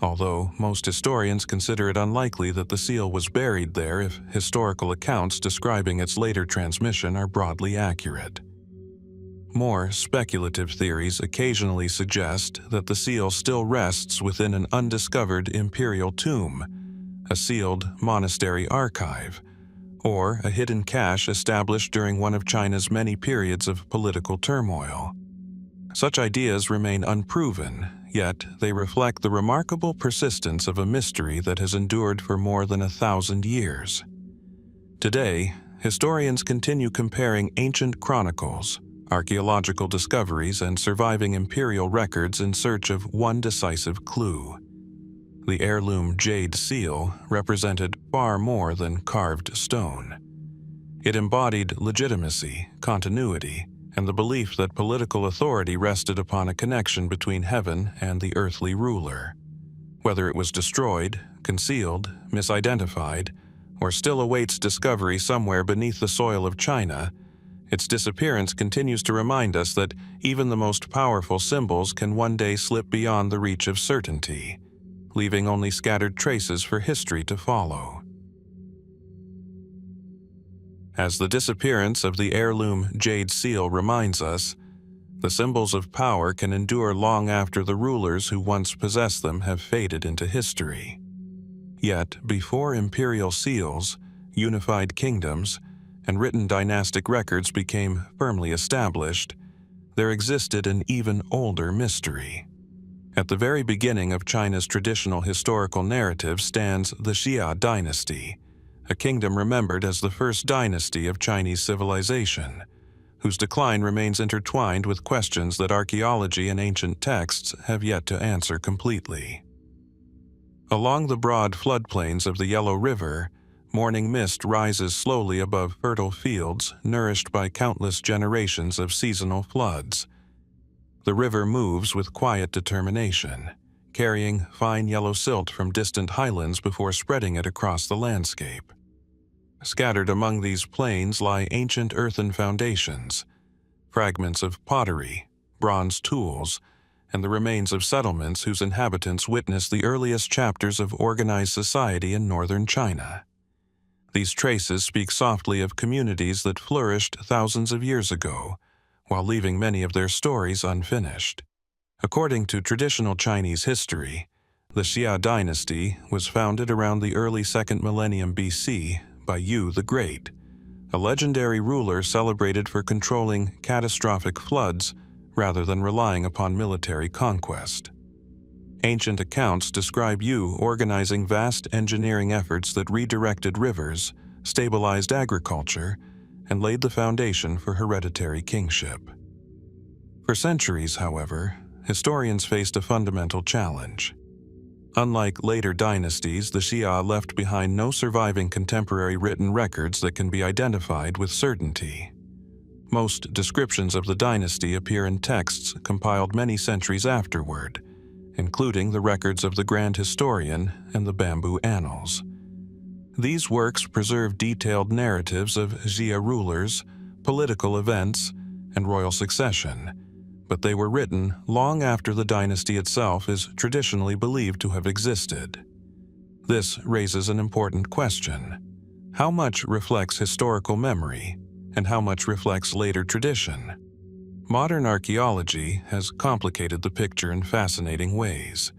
S1: although most historians consider it unlikely that the seal was buried there if historical accounts describing its later transmission are broadly accurate. More speculative theories occasionally suggest that the seal still rests within an undiscovered imperial tomb, a sealed monastery archive, or a hidden cache established during one of China's many periods of political turmoil. Such ideas remain unproven, yet they reflect the remarkable persistence of a mystery that has endured for more than 1,000 years. Today, historians continue comparing ancient chronicles, archaeological discoveries, and surviving imperial records in search of one decisive clue. The heirloom jade seal represented far more than carved stone. It embodied legitimacy, continuity, and the belief that political authority rested upon a connection between heaven and the earthly ruler. Whether it was destroyed, concealed, misidentified, or still awaits discovery somewhere beneath the soil of China, its disappearance continues to remind us that even the most powerful symbols can one day slip beyond the reach of certainty, leaving only scattered traces for history to follow. As the disappearance of the heirloom jade seal reminds us, the symbols of power can endure long after the rulers who once possessed them have faded into history. Yet, before imperial seals, unified kingdoms, and written dynastic records became firmly established, there existed an even older mystery. At the very beginning of China's traditional historical narrative stands the Xia dynasty, a kingdom remembered as the first dynasty of Chinese civilization, whose decline remains intertwined with questions that archaeology and ancient texts have yet to answer completely. Along the broad floodplains of the Yellow River, morning mist rises slowly above fertile fields nourished by countless generations of seasonal floods. The river moves with quiet determination, carrying fine yellow silt from distant highlands before spreading it across the landscape. Scattered among these plains lie ancient earthen foundations, fragments of pottery, bronze tools, and the remains of settlements whose inhabitants witnessed the earliest chapters of organized society in northern China. These traces speak softly of communities that flourished thousands of years ago, while leaving many of their stories unfinished. According to traditional Chinese history, the Xia dynasty was founded around the early 2nd millennium BC by Yu the Great, a legendary ruler celebrated for controlling catastrophic floods rather than relying upon military conquest. Ancient accounts describe Yu organizing vast engineering efforts that redirected rivers, stabilized agriculture, and laid the foundation for hereditary kingship. For centuries, however, historians faced a fundamental challenge. Unlike later dynasties, the Xia left behind no surviving contemporary written records that can be identified with certainty. Most descriptions of the dynasty appear in texts compiled many centuries afterward, including the records of the Grand Historian and the Bamboo Annals. These works preserve detailed narratives of Xia rulers, political events, and royal succession, but they were written long after the dynasty itself is traditionally believed to have existed. This raises an important question. How much reflects historical memory, and how much reflects later tradition? Modern archaeology has complicated the picture in fascinating ways.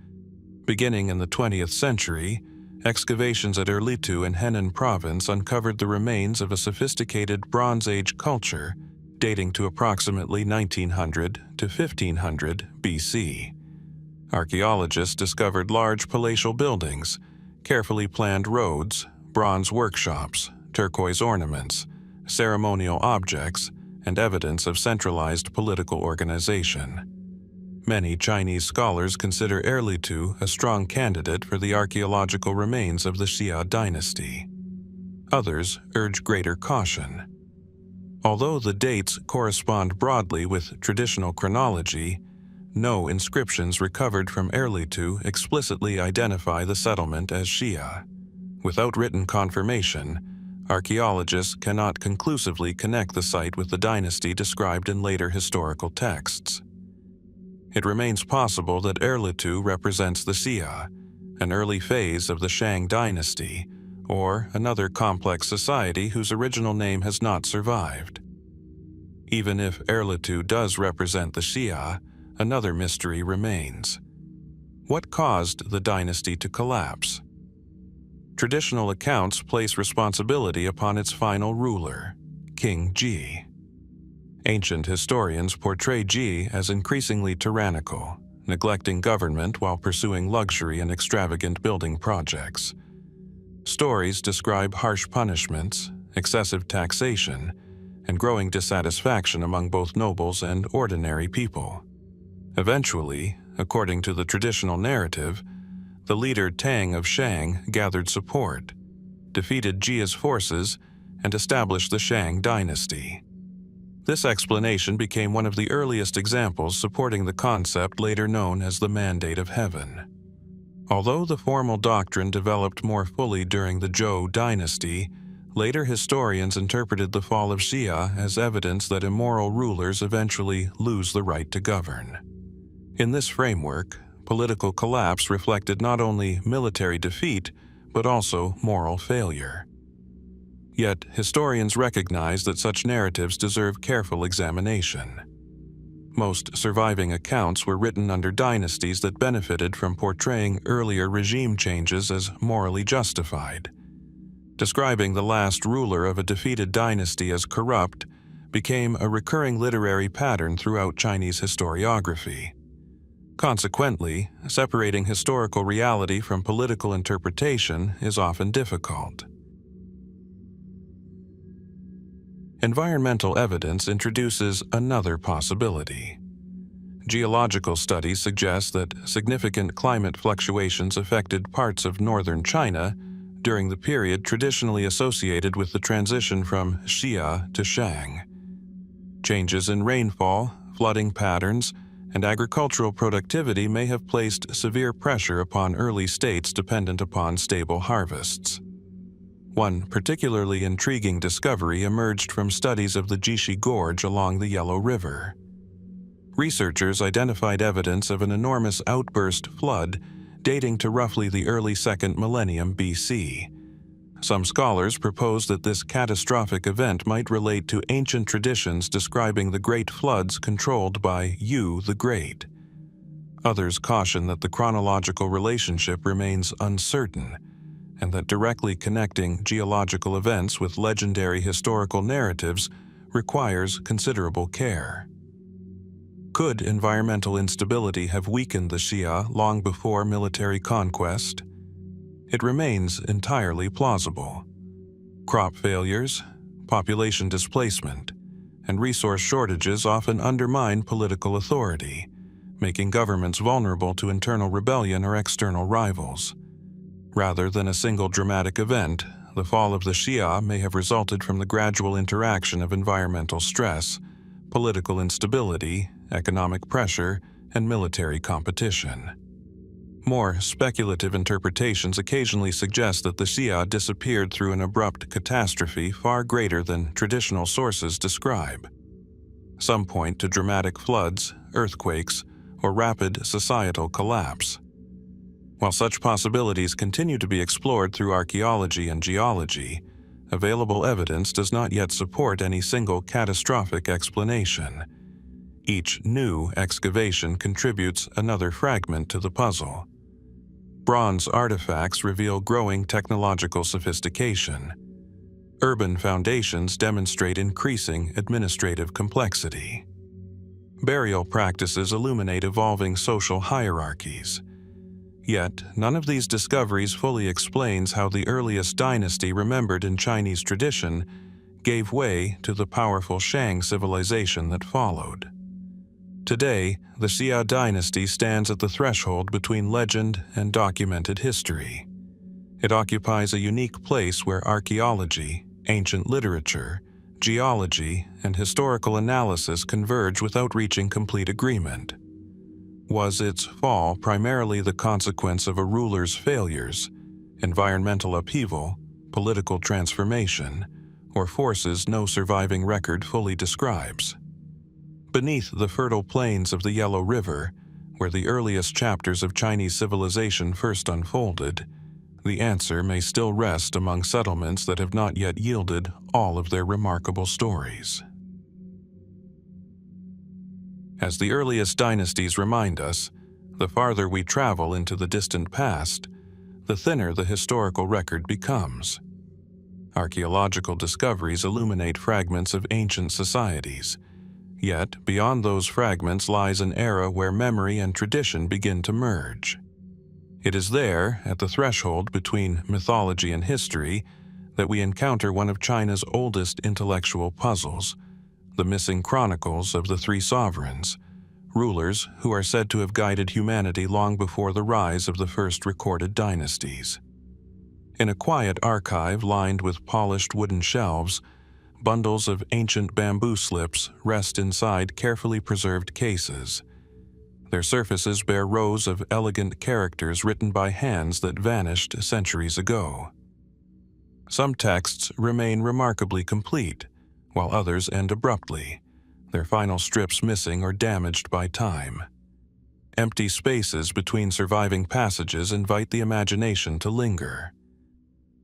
S1: Beginning in the 20th century, excavations at Erlitou in Henan province uncovered the remains of a sophisticated Bronze Age culture dating to approximately 1900 to 1500 BC. Archaeologists discovered large palatial buildings, carefully planned roads, bronze workshops, turquoise ornaments, ceremonial objects, and evidence of centralized political organization. Many Chinese scholars consider Erlitou a strong candidate for the archaeological remains of the Xia dynasty. Others urge greater caution. Although the dates correspond broadly with traditional chronology, no inscriptions recovered from Erlitou explicitly identify the settlement as Xia. Without written confirmation, archaeologists cannot conclusively connect the site with the dynasty described in later historical texts. It remains possible that Erlitou represents the Xia, an early phase of the Shang dynasty, or another complex society whose original name has not survived. Even if Erlitou does represent the Xia, another mystery remains. What caused the dynasty to collapse? Traditional accounts place responsibility upon its final ruler, King Ji. Ancient historians portray Ji as increasingly tyrannical, neglecting government while pursuing luxury and extravagant building projects. Stories describe harsh punishments, excessive taxation, and growing dissatisfaction among both nobles and ordinary people. Eventually, according to the traditional narrative, the leader Tang of Shang gathered support, defeated Ji's forces, and established the Shang dynasty. This explanation became one of the earliest examples supporting the concept later known as the Mandate of Heaven. Although the formal doctrine developed more fully during the Zhou dynasty, later historians interpreted the fall of Xia as evidence that immoral rulers eventually lose the right to govern. In this framework, political collapse reflected not only military defeat, but also moral failure. Yet, historians recognize that such narratives deserve careful examination. Most surviving accounts were written under dynasties that benefited from portraying earlier regime changes as morally justified. Describing the last ruler of a defeated dynasty as corrupt became a recurring literary pattern throughout Chinese historiography. Consequently, separating historical reality from political interpretation is often difficult. Environmental evidence introduces another possibility. Geological studies suggest that significant climate fluctuations affected parts of northern China during the period traditionally associated with the transition from Xia to Shang. Changes in rainfall, flooding patterns, and agricultural productivity may have placed severe pressure upon early states dependent upon stable harvests. One particularly intriguing discovery emerged from studies of the Jishi Gorge along the Yellow River. Researchers identified evidence of an enormous outburst flood dating to roughly the early 2nd millennium BC. Some scholars propose that this catastrophic event might relate to ancient traditions describing the great floods controlled by Yu the Great. Others caution that the chronological relationship remains uncertain, and that directly connecting geological events with legendary historical narratives requires considerable care. Could environmental instability have weakened the Xia long before military conquest? It remains entirely plausible. Crop failures, population displacement, and resource shortages often undermine political authority, making governments vulnerable to internal rebellion or external rivals. Rather than a single dramatic event, the fall of the Xia may have resulted from the gradual interaction of environmental stress, political instability, economic pressure, and military competition. More speculative interpretations occasionally suggest that the Xia disappeared through an abrupt catastrophe far greater than traditional sources describe. Some point to dramatic floods, earthquakes, or rapid societal collapse. While such possibilities continue to be explored through archaeology and geology, available evidence does not yet support any single catastrophic explanation. Each new excavation contributes another fragment to the puzzle. Bronze artifacts reveal growing technological sophistication. Urban foundations demonstrate increasing administrative complexity. Burial practices illuminate evolving social hierarchies. Yet, none of these discoveries fully explains how the earliest dynasty remembered in Chinese tradition gave way to the powerful Shang civilization that followed. Today, the Xia dynasty stands at the threshold between legend and documented history. It occupies a unique place where archaeology, ancient literature, geology, and historical analysis converge without reaching complete agreement. Was its fall primarily the consequence of a ruler's failures, environmental upheaval, political transformation, or forces no surviving record fully describes? Beneath the fertile plains of the Yellow River, where the earliest chapters of Chinese civilization first unfolded, the answer may still rest among settlements that have not yet yielded all of their remarkable stories. As the earliest dynasties remind us, the farther we travel into the distant past, the thinner the historical record becomes. Archaeological discoveries illuminate fragments of ancient societies, yet beyond those fragments lies an era where memory and tradition begin to merge. It is there, at the threshold between mythology and history, that we encounter one of China's oldest intellectual puzzles, the missing chronicles of the three sovereigns, rulers who are said to have guided humanity long before the rise of the first recorded dynasties. In a quiet archive lined with polished wooden shelves, bundles of ancient bamboo slips rest inside carefully preserved cases. Their surfaces bear rows of elegant characters written by hands that vanished centuries ago. Some texts remain remarkably complete, while others end abruptly, their final strips missing or damaged by time. Empty spaces between surviving passages invite the imagination to linger.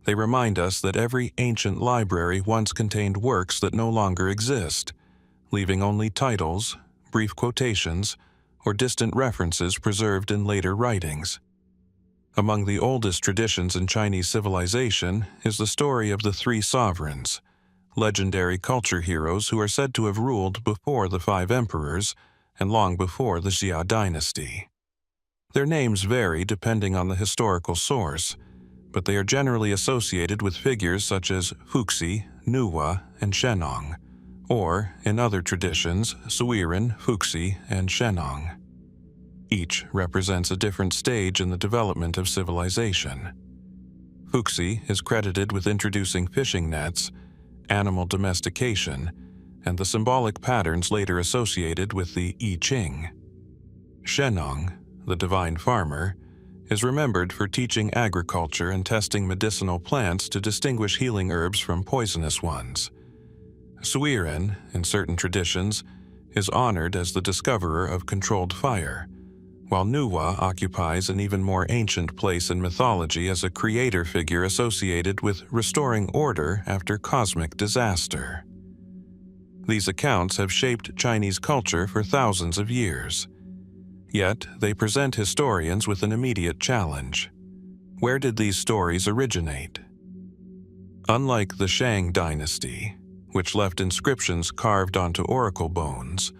S1: They remind us that every ancient library once contained works that no longer exist, leaving only titles, brief quotations, or distant references preserved in later writings. Among the oldest traditions in Chinese civilization is the story of the three sovereigns, legendary culture heroes who are said to have ruled before the five emperors and long before the Xia dynasty. Their names vary depending on the historical source, but they are generally associated with figures such as Fuxi, Nuwa, and Shennong, or, in other traditions, Suiren, Fuxi, and Shennong. Each represents a different stage in the development of civilization. Fuxi is credited with introducing fishing nets, animal domestication, and the symbolic patterns later associated with the I Ching. Shennong, the divine farmer, is remembered for teaching agriculture and testing medicinal plants to distinguish healing herbs from poisonous ones. Suiren, in certain traditions, is honored as the discoverer of controlled fire, while Nuwa occupies an even more ancient place in mythology as a creator figure associated with restoring order after cosmic disaster. These accounts have shaped Chinese culture for thousands of years. Yet, they present historians with an immediate challenge. Where did these stories originate? Unlike the Shang dynasty, which left inscriptions carved onto oracle bones,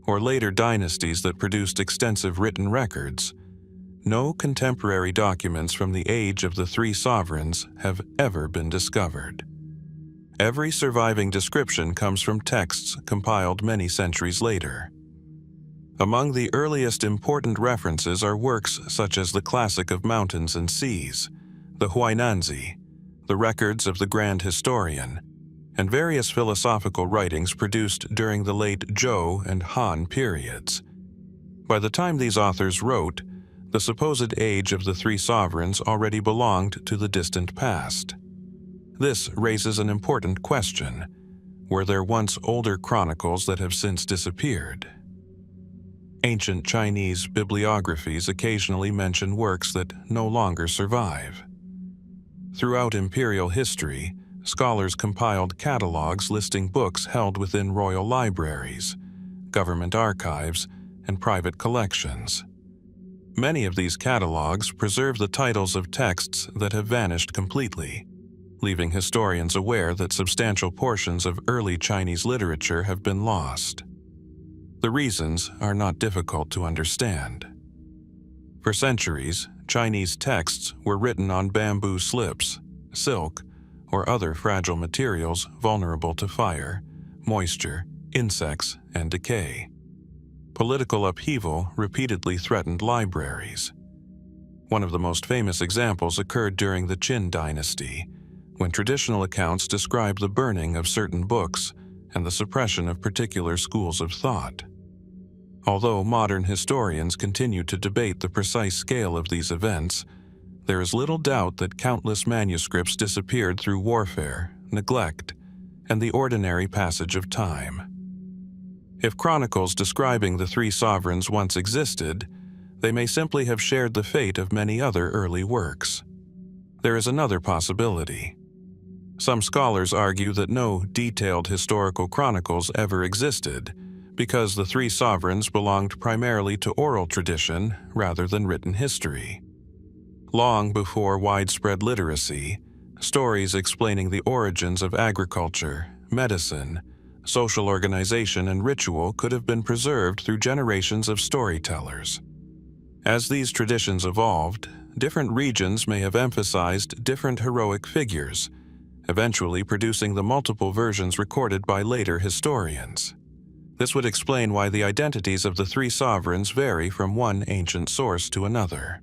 S1: or later dynasties that produced extensive written records, no contemporary documents from the age of the three sovereigns have ever been discovered. Every surviving description comes from texts compiled many centuries later. Among the earliest important references are works such as the Classic of Mountains and Seas, the Huainanzi, the records of the Grand Historian, and various philosophical writings produced during the late Zhou and Han periods. By the time these authors wrote, the supposed age of the three sovereigns already belonged to the distant past. This raises an important question. Were there once older chronicles that have since disappeared? Ancient Chinese bibliographies occasionally mention works that no longer survive. Throughout imperial history, scholars compiled catalogs listing books held within royal libraries, government archives, and private collections. Many of these catalogs preserve the titles of texts that have vanished completely, leaving historians aware that substantial portions of early Chinese literature have been lost. The reasons are not difficult to understand. For centuries, Chinese texts were written on bamboo slips, silk, or other fragile materials vulnerable to fire, moisture, insects, and decay. Political upheaval repeatedly threatened libraries. One of the most famous examples occurred during the Qin dynasty, when traditional accounts describe the burning of certain books and the suppression of particular schools of thought. Although modern historians continue to debate the precise scale of these events, there is little doubt that countless manuscripts disappeared through warfare, neglect, and the ordinary passage of time. If chronicles describing the three sovereigns once existed, they may simply have shared the fate of many other early works. There is another possibility. Some scholars argue that no detailed historical chronicles ever existed, because the three sovereigns belonged primarily to oral tradition rather than written history. Long before widespread literacy, stories explaining the origins of agriculture, medicine, social organization, and ritual could have been preserved through generations of storytellers. As these traditions evolved, different regions may have emphasized different heroic figures, eventually producing the multiple versions recorded by later historians. This would explain why the identities of the three sovereigns vary from one ancient source to another.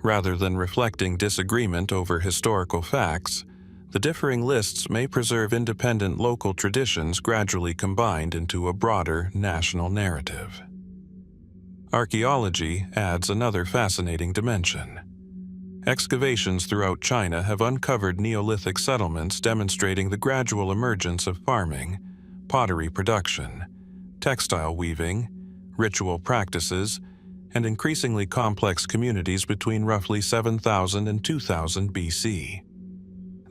S1: Rather than reflecting disagreement over historical facts, the differing lists may preserve independent local traditions gradually combined into a broader national narrative. Archaeology adds another fascinating dimension. Excavations throughout China have uncovered Neolithic settlements demonstrating the gradual emergence of farming, pottery production, textile weaving, ritual practices, and increasingly complex communities between roughly 7,000 and 2000 BC.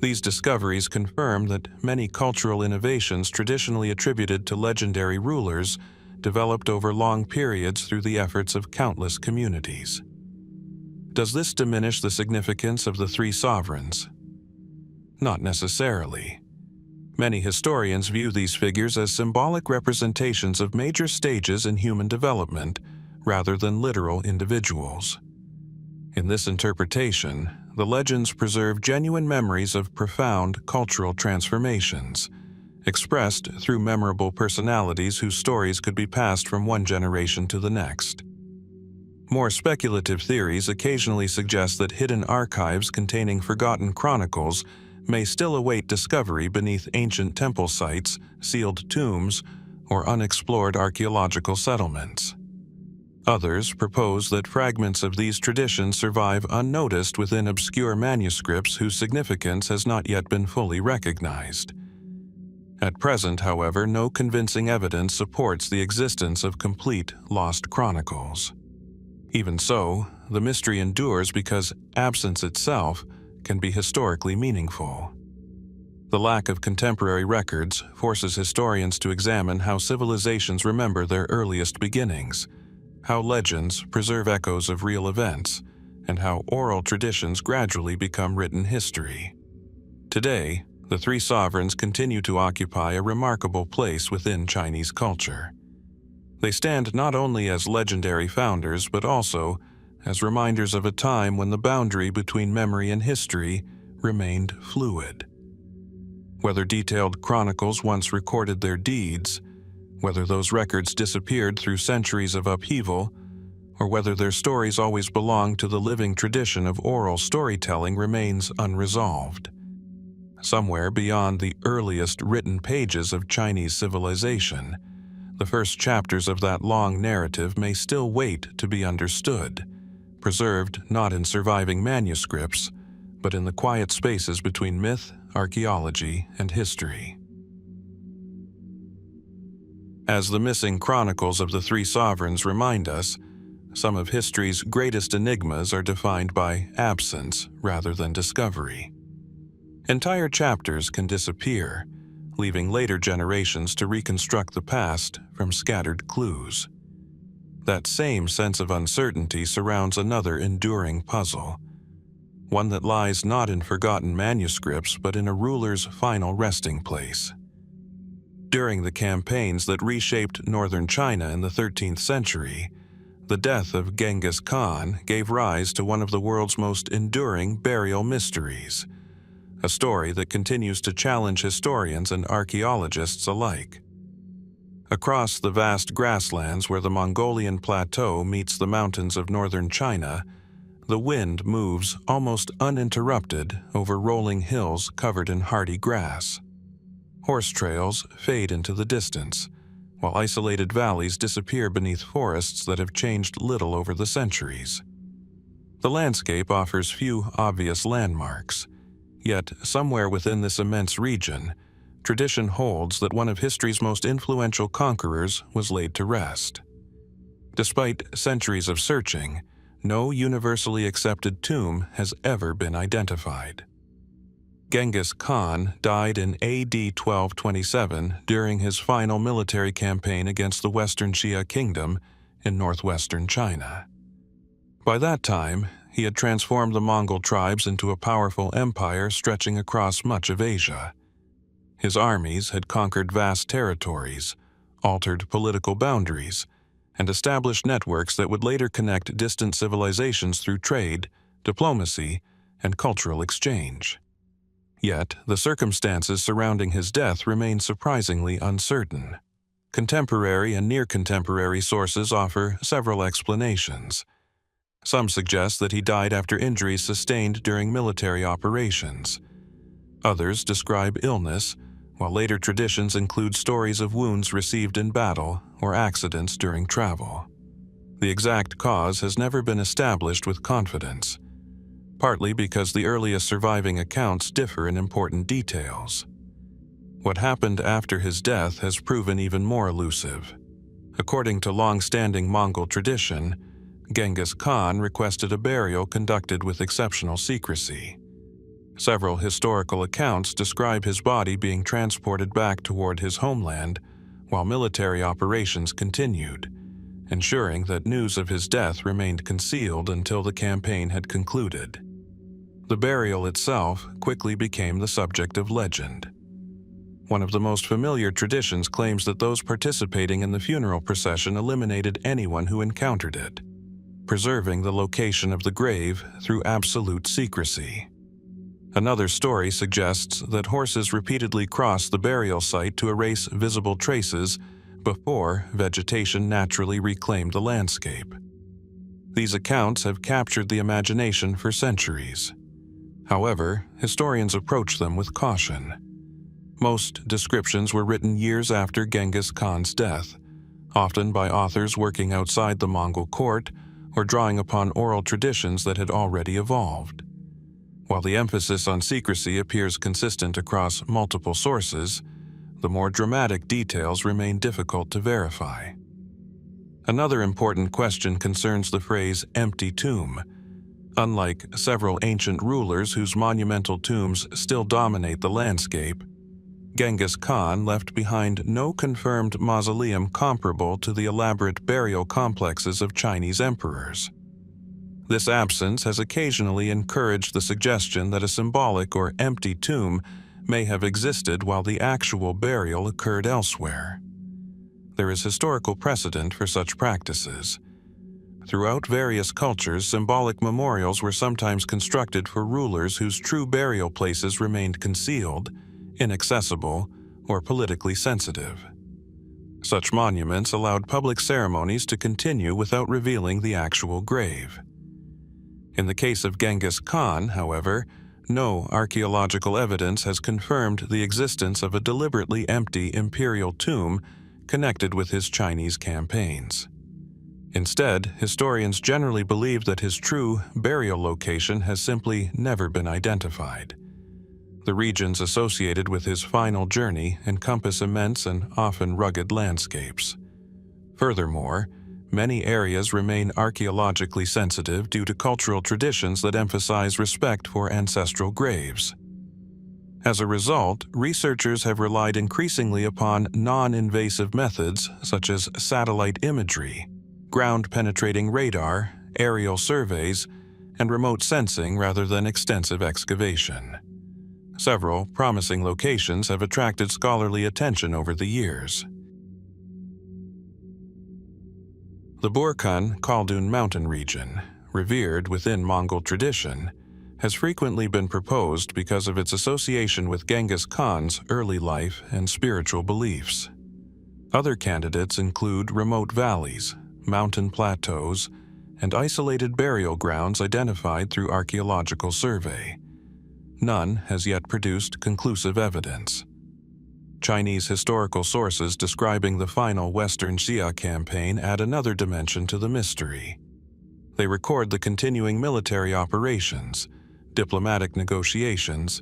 S1: These discoveries confirm that many cultural innovations traditionally attributed to legendary rulers developed over long periods through the efforts of countless communities. Does this diminish the significance of the three sovereigns? Not necessarily. Many historians view these figures as symbolic representations of major stages in human development rather than literal individuals. In this interpretation, the legends preserve genuine memories of profound cultural transformations, expressed through memorable personalities whose stories could be passed from one generation to the next. More speculative theories occasionally suggest that hidden archives containing forgotten chronicles may still await discovery beneath ancient temple sites, sealed tombs, or unexplored archaeological settlements. Others propose that fragments of these traditions survive unnoticed within obscure manuscripts whose significance has not yet been fully recognized. At present, however, no convincing evidence supports the existence of complete lost chronicles. Even so, the mystery endures because absence itself can be historically meaningful. The lack of contemporary records forces historians to examine how civilizations remember their earliest beginnings, how legends preserve echoes of real events, and how oral traditions gradually become written history. Today, the three sovereigns continue to occupy a remarkable place within Chinese culture. They stand not only as legendary founders but also as reminders of a time when the boundary between memory and history remained fluid. Whether detailed chronicles once recorded their deeds, whether those records disappeared through centuries of upheaval, or whether their stories always belong to the living tradition of oral storytelling remains unresolved. Somewhere beyond the earliest written pages of Chinese civilization, the first chapters of that long narrative may still wait to be understood, preserved not in surviving manuscripts, but in the quiet spaces between myth, archaeology, and history. As the missing chronicles of the three sovereigns remind us, some of history's greatest enigmas are defined by absence rather than discovery. Entire chapters can disappear, leaving later generations to reconstruct the past from scattered clues. That same sense of uncertainty surrounds another enduring puzzle, one that lies not in forgotten manuscripts but in a ruler's final resting place. During the campaigns that reshaped northern China in the 13th century, the death of Genghis Khan gave rise to one of the world's most enduring burial mysteries, a story that continues to challenge historians and archaeologists alike. Across the vast grasslands where the Mongolian plateau meets the mountains of northern China, the wind moves almost uninterrupted over rolling hills covered in hardy grass. Horse trails fade into the distance, while isolated valleys disappear beneath forests that have changed little over the centuries. The landscape offers few obvious landmarks, yet somewhere within this immense region, tradition holds that one of history's most influential conquerors was laid to rest. Despite centuries of searching, no universally accepted tomb has ever been identified. Genghis Khan died in AD 1227 during his final military campaign against the Western Xia Kingdom in northwestern China. By that time, he had transformed the Mongol tribes into a powerful empire stretching across much of Asia. His armies had conquered vast territories, altered political boundaries, and established networks that would later connect distant civilizations through trade, diplomacy, and cultural exchange. Yet, the circumstances surrounding his death remain surprisingly uncertain. Contemporary and near-contemporary sources offer several explanations. Some suggest that he died after injuries sustained during military operations. Others describe illness, while later traditions include stories of wounds received in battle or accidents during travel. The exact cause has never been established with confidence, partly because the earliest surviving accounts differ in important details. What happened after his death has proven even more elusive. According to long-standing Mongol tradition, Genghis Khan requested a burial conducted with exceptional secrecy. Several historical accounts describe his body being transported back toward his homeland while military operations continued, ensuring that news of his death remained concealed until the campaign had concluded. The burial itself quickly became the subject of legend. One of the most familiar traditions claims that those participating in the funeral procession eliminated anyone who encountered it, preserving the location of the grave through absolute secrecy. Another story suggests that horses repeatedly crossed the burial site to erase visible traces before vegetation naturally reclaimed the landscape. These accounts have captured the imagination for centuries. However, historians approach them with caution. Most descriptions were written years after Genghis Khan's death, often by authors working outside the Mongol court or drawing upon oral traditions that had already evolved. While the emphasis on secrecy appears consistent across multiple sources, the more dramatic details remain difficult to verify. Another important question concerns the phrase empty tomb. Unlike several ancient rulers whose monumental tombs still dominate the landscape, Genghis Khan left behind no confirmed mausoleum comparable to the elaborate burial complexes of Chinese emperors. This absence has occasionally encouraged the suggestion that a symbolic or empty tomb may have existed while the actual burial occurred elsewhere. There is historical precedent for such practices. Throughout various cultures, symbolic memorials were sometimes constructed for rulers whose true burial places remained concealed, inaccessible, or politically sensitive. Such monuments allowed public ceremonies to continue without revealing the actual grave. In the case of Genghis Khan, however, no archaeological evidence has confirmed the existence of a deliberately empty imperial tomb connected with his Chinese campaigns. Instead, historians generally believe that his true burial location has simply never been identified. The regions associated with his final journey encompass immense and often rugged landscapes. Furthermore, many areas remain archaeologically sensitive due to cultural traditions that emphasize respect for ancestral graves. As a result, researchers have relied increasingly upon non-invasive methods such as satellite imagery, ground-penetrating radar, aerial surveys, and remote sensing rather than extensive excavation. Several promising locations have attracted scholarly attention over the years. The Burkhan Khaldun mountain region, revered within Mongol tradition, has frequently been proposed because of its association with Genghis Khan's early life and spiritual beliefs. Other candidates include remote valleys, mountain plateaus, and isolated burial grounds identified through archaeological survey. None has yet produced conclusive evidence. Chinese historical sources describing the final Western Xia campaign add another dimension to the mystery. They record the continuing military operations, diplomatic negotiations,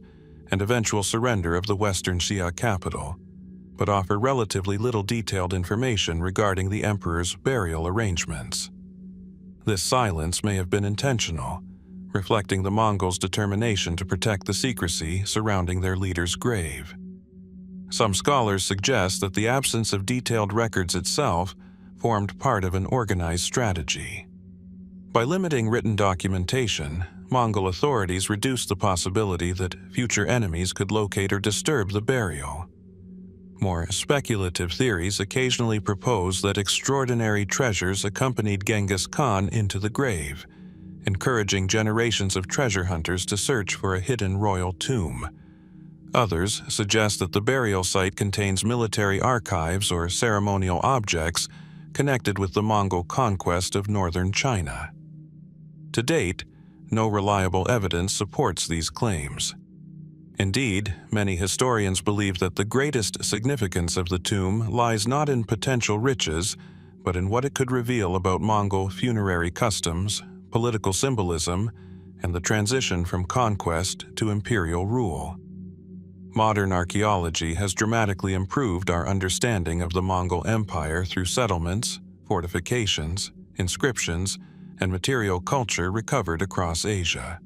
S1: and eventual surrender of the Western Xia capital, but offer relatively little detailed information regarding the emperor's burial arrangements. This silence may have been intentional, reflecting the Mongols' determination to protect the secrecy surrounding their leader's grave. Some scholars suggest that the absence of detailed records itself formed part of an organized strategy. By limiting written documentation, Mongol authorities reduced the possibility that future enemies could locate or disturb the burial. More speculative theories occasionally propose that extraordinary treasures accompanied Genghis Khan into the grave, encouraging generations of treasure hunters to search for a hidden royal tomb. Others suggest that the burial site contains military archives or ceremonial objects connected with the Mongol conquest of northern China. To date, no reliable evidence supports these claims. Indeed, many historians believe that the greatest significance of the tomb lies not in potential riches, but in what it could reveal about Mongol funerary customs, political symbolism, and the transition from conquest to imperial rule. Modern archaeology has dramatically improved our understanding of the Mongol Empire through settlements, fortifications, inscriptions, and material culture recovered across Asia.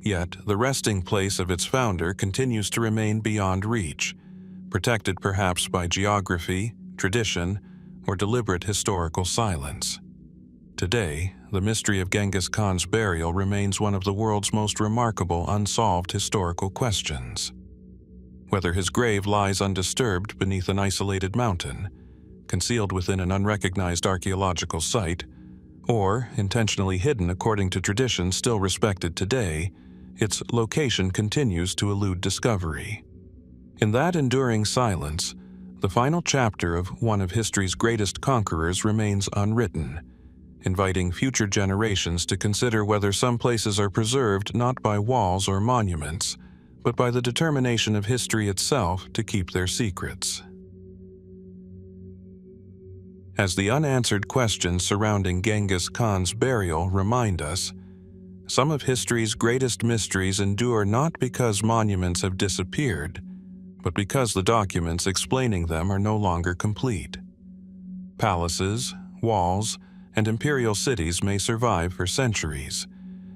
S1: Yet, the resting place of its founder continues to remain beyond reach, protected perhaps by geography, tradition, or deliberate historical silence. Today, the mystery of Genghis Khan's burial remains one of the world's most remarkable unsolved historical questions. Whether his grave lies undisturbed beneath an isolated mountain, concealed within an unrecognized archaeological site, or intentionally hidden according to traditions still respected today, its location continues to elude discovery. In that enduring silence, the final chapter of one of history's greatest conquerors remains unwritten, inviting future generations to consider whether some places are preserved not by walls or monuments, but by the determination of history itself to keep their secrets. As the unanswered questions surrounding Genghis Khan's burial remind us, some of history's greatest mysteries endure not because monuments have disappeared, but because the documents explaining them are no longer complete. Palaces, walls, and imperial cities may survive for centuries,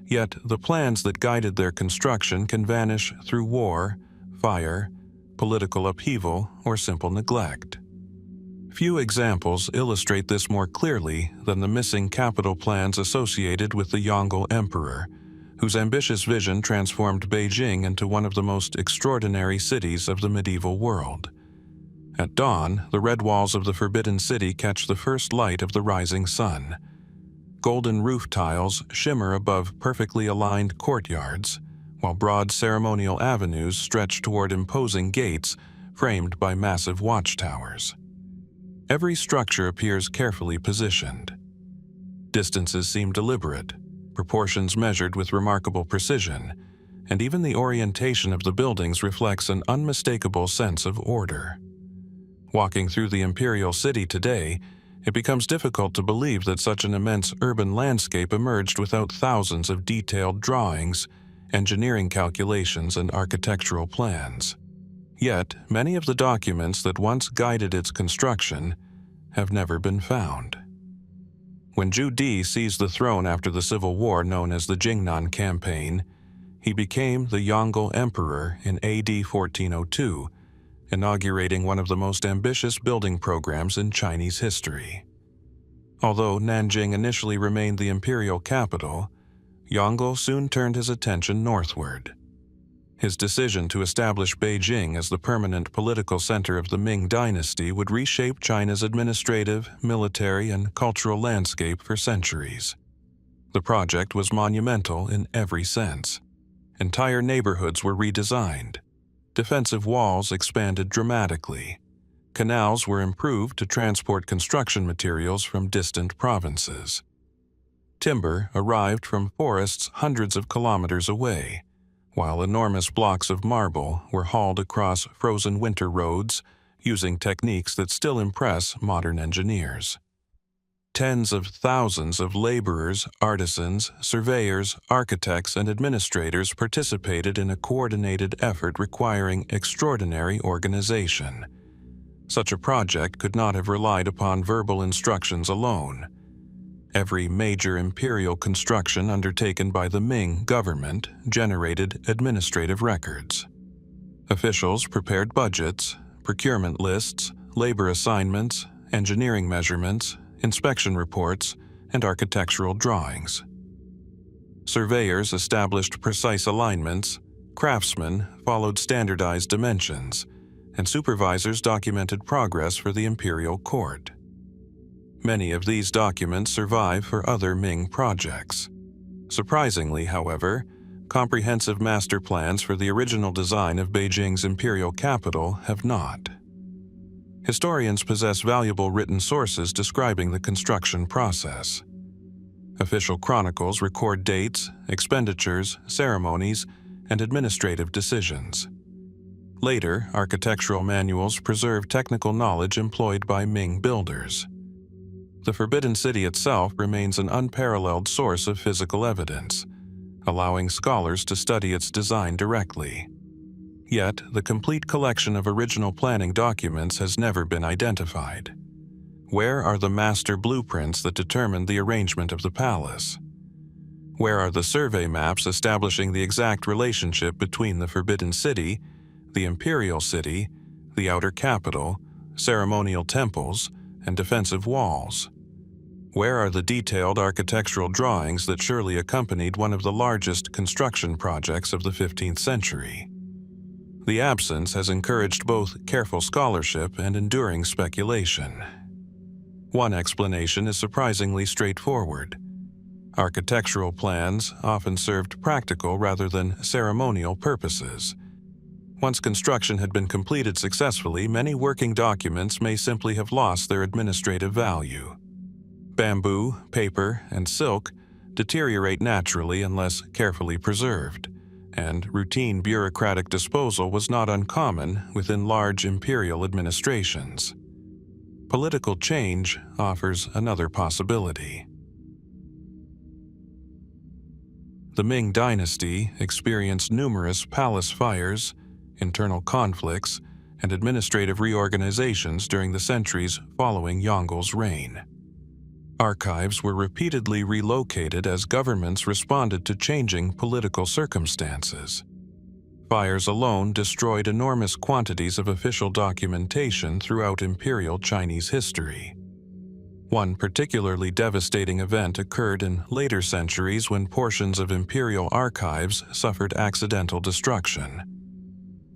S1: yet the plans that guided their construction can vanish through war, fire, political upheaval, or simple neglect. Few examples illustrate this more clearly than the missing capital plans associated with the Yongle Emperor, whose ambitious vision transformed Beijing into one of the most extraordinary cities of the medieval world. At dawn, the red walls of the Forbidden City catch the first light of the rising sun. Golden roof tiles shimmer above perfectly aligned courtyards, while broad ceremonial avenues stretch toward imposing gates framed by massive watchtowers. Every structure appears carefully positioned. Distances seem deliberate, proportions measured with remarkable precision, and even the orientation of the buildings reflects an unmistakable sense of order. Walking through the Imperial City today, it becomes difficult to believe that such an immense urban landscape emerged without thousands of detailed drawings, engineering calculations, and architectural plans. Yet, many of the documents that once guided its construction have never been found. When Zhu Di seized the throne after the civil war known as the Jingnan Campaign, he became the Yongle Emperor in AD 1402, inaugurating one of the most ambitious building programs in Chinese history. Although Nanjing initially remained the imperial capital, Yongle soon turned his attention northward. His decision to establish Beijing as the permanent political center of the Ming Dynasty would reshape China's administrative, military, and cultural landscape for centuries. The project was monumental in every sense. Entire neighborhoods were redesigned. Defensive walls expanded dramatically. Canals were improved to transport construction materials from distant provinces. Timber arrived from forests hundreds of kilometers away, while enormous blocks of marble were hauled across frozen winter roads using techniques that still impress modern engineers. Tens of thousands of laborers, artisans, surveyors, architects, and administrators participated in a coordinated effort requiring extraordinary organization. Such a project could not have relied upon verbal instructions alone. Every major imperial construction undertaken by the Ming government generated administrative records. Officials prepared budgets, procurement lists, labor assignments, engineering measurements, inspection reports, and architectural drawings. Surveyors established precise alignments, craftsmen followed standardized dimensions, and supervisors documented progress for the imperial court. Many of these documents survive for other Ming projects. Surprisingly, however, comprehensive master plans for the original design of Beijing's imperial capital have not. Historians possess valuable written sources describing the construction process. Official chronicles record dates, expenditures, ceremonies, and administrative decisions. Later, architectural manuals preserve technical knowledge employed by Ming builders. The Forbidden City itself remains an unparalleled source of physical evidence, allowing scholars to study its design directly. Yet, the complete collection of original planning documents has never been identified. Where are the master blueprints that determined the arrangement of the palace? Where are the survey maps establishing the exact relationship between the Forbidden City, the Imperial City, the outer capital, ceremonial temples, and defensive walls? Where are the detailed architectural drawings that surely accompanied one of the largest construction projects of the 15th century? The absence has encouraged both careful scholarship and enduring speculation. One explanation is surprisingly straightforward. Architectural plans often served practical rather than ceremonial purposes. Once construction had been completed successfully, many working documents may simply have lost their administrative value. Bamboo, paper, and silk deteriorate naturally unless carefully preserved, and routine bureaucratic disposal was not uncommon within large imperial administrations. Political change offers another possibility. The Ming Dynasty experienced numerous palace fires, internal conflicts, and administrative reorganizations during the centuries following Yongle's reign. Archives were repeatedly relocated as governments responded to changing political circumstances. Fires alone destroyed enormous quantities of official documentation throughout Imperial Chinese history. One particularly devastating event occurred in later centuries when portions of Imperial archives suffered accidental destruction.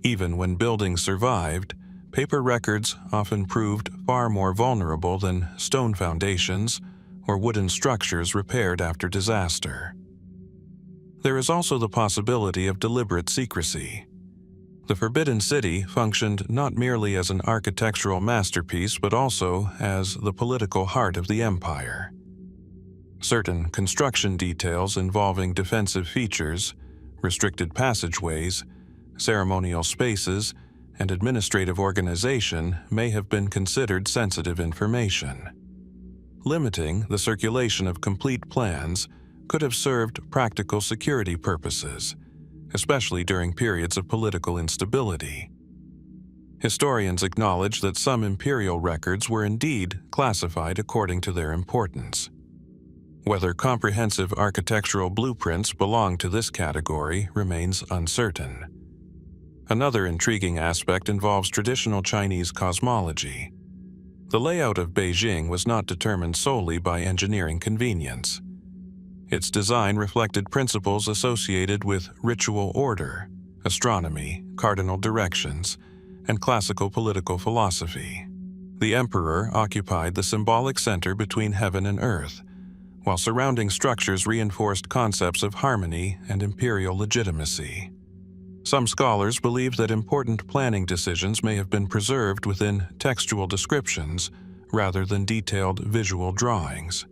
S1: Even when buildings survived, paper records often proved far more vulnerable than stone foundations or wooden structures repaired after disaster. There is also the possibility of deliberate secrecy. The Forbidden City functioned not merely as an architectural masterpiece but also as the political heart of the empire. Certain construction details involving defensive features, restricted passageways, ceremonial spaces, and administrative organization may have been considered sensitive information. Limiting the circulation of complete plans could have served practical security purposes, especially during periods of political instability. Historians acknowledge that some imperial records were indeed classified according to their importance. Whether comprehensive architectural blueprints belong to this category remains uncertain. Another intriguing aspect involves traditional Chinese cosmology. The layout of Beijing was not determined solely by engineering convenience. Its design reflected principles associated with ritual order, astronomy, cardinal directions, and classical political philosophy. The emperor occupied the symbolic center between heaven and earth, while surrounding structures reinforced concepts of harmony and imperial legitimacy. Some scholars believe that important planning decisions may have been preserved within textual descriptions rather than detailed visual drawings.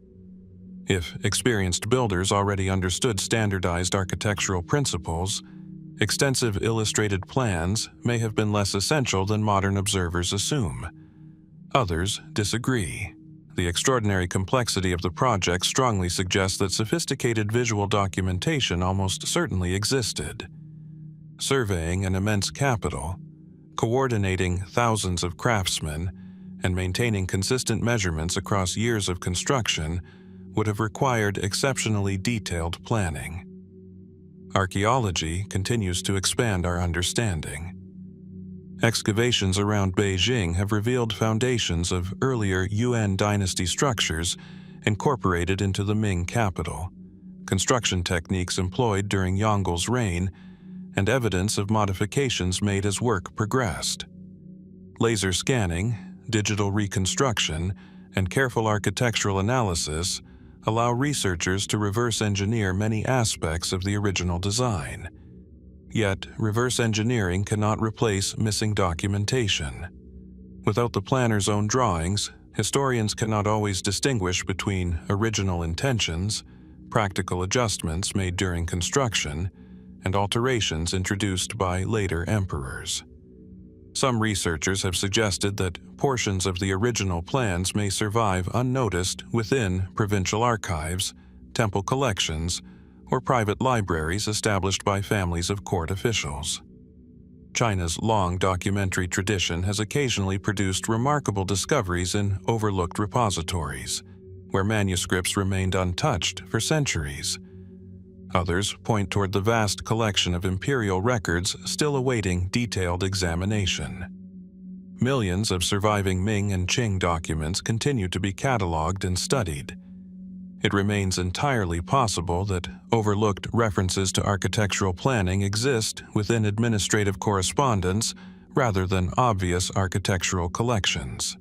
S1: If experienced builders already understood standardized architectural principles, extensive illustrated plans may have been less essential than modern observers assume. Others disagree. The extraordinary complexity of the project strongly suggests that sophisticated visual documentation almost certainly existed. Surveying an immense capital, coordinating thousands of craftsmen, and maintaining consistent measurements across years of construction would have required exceptionally detailed planning. Archaeology continues to expand our understanding. Excavations around Beijing have revealed foundations of earlier Yuan dynasty structures incorporated into the Ming capital, construction techniques employed during Yongle's reign, and evidence of modifications made as work progressed. Laser scanning, digital reconstruction, and careful architectural analysis allow researchers to reverse engineer many aspects of the original design. Yet, reverse engineering cannot replace missing documentation. Without the planner's own drawings, historians cannot always distinguish between original intentions, practical adjustments made during construction, and alterations introduced by later emperors. Some researchers have suggested that portions of the original plans may survive unnoticed within provincial archives, temple collections, or private libraries established by families of court officials. China's long documentary tradition has occasionally produced remarkable discoveries in overlooked repositories, where manuscripts remained untouched for centuries. Others point toward the vast collection of imperial records still awaiting detailed examination. Millions of surviving Ming and Qing documents continue to be cataloged and studied. It remains entirely possible that overlooked references to architectural planning exist within administrative correspondence rather than obvious architectural collections.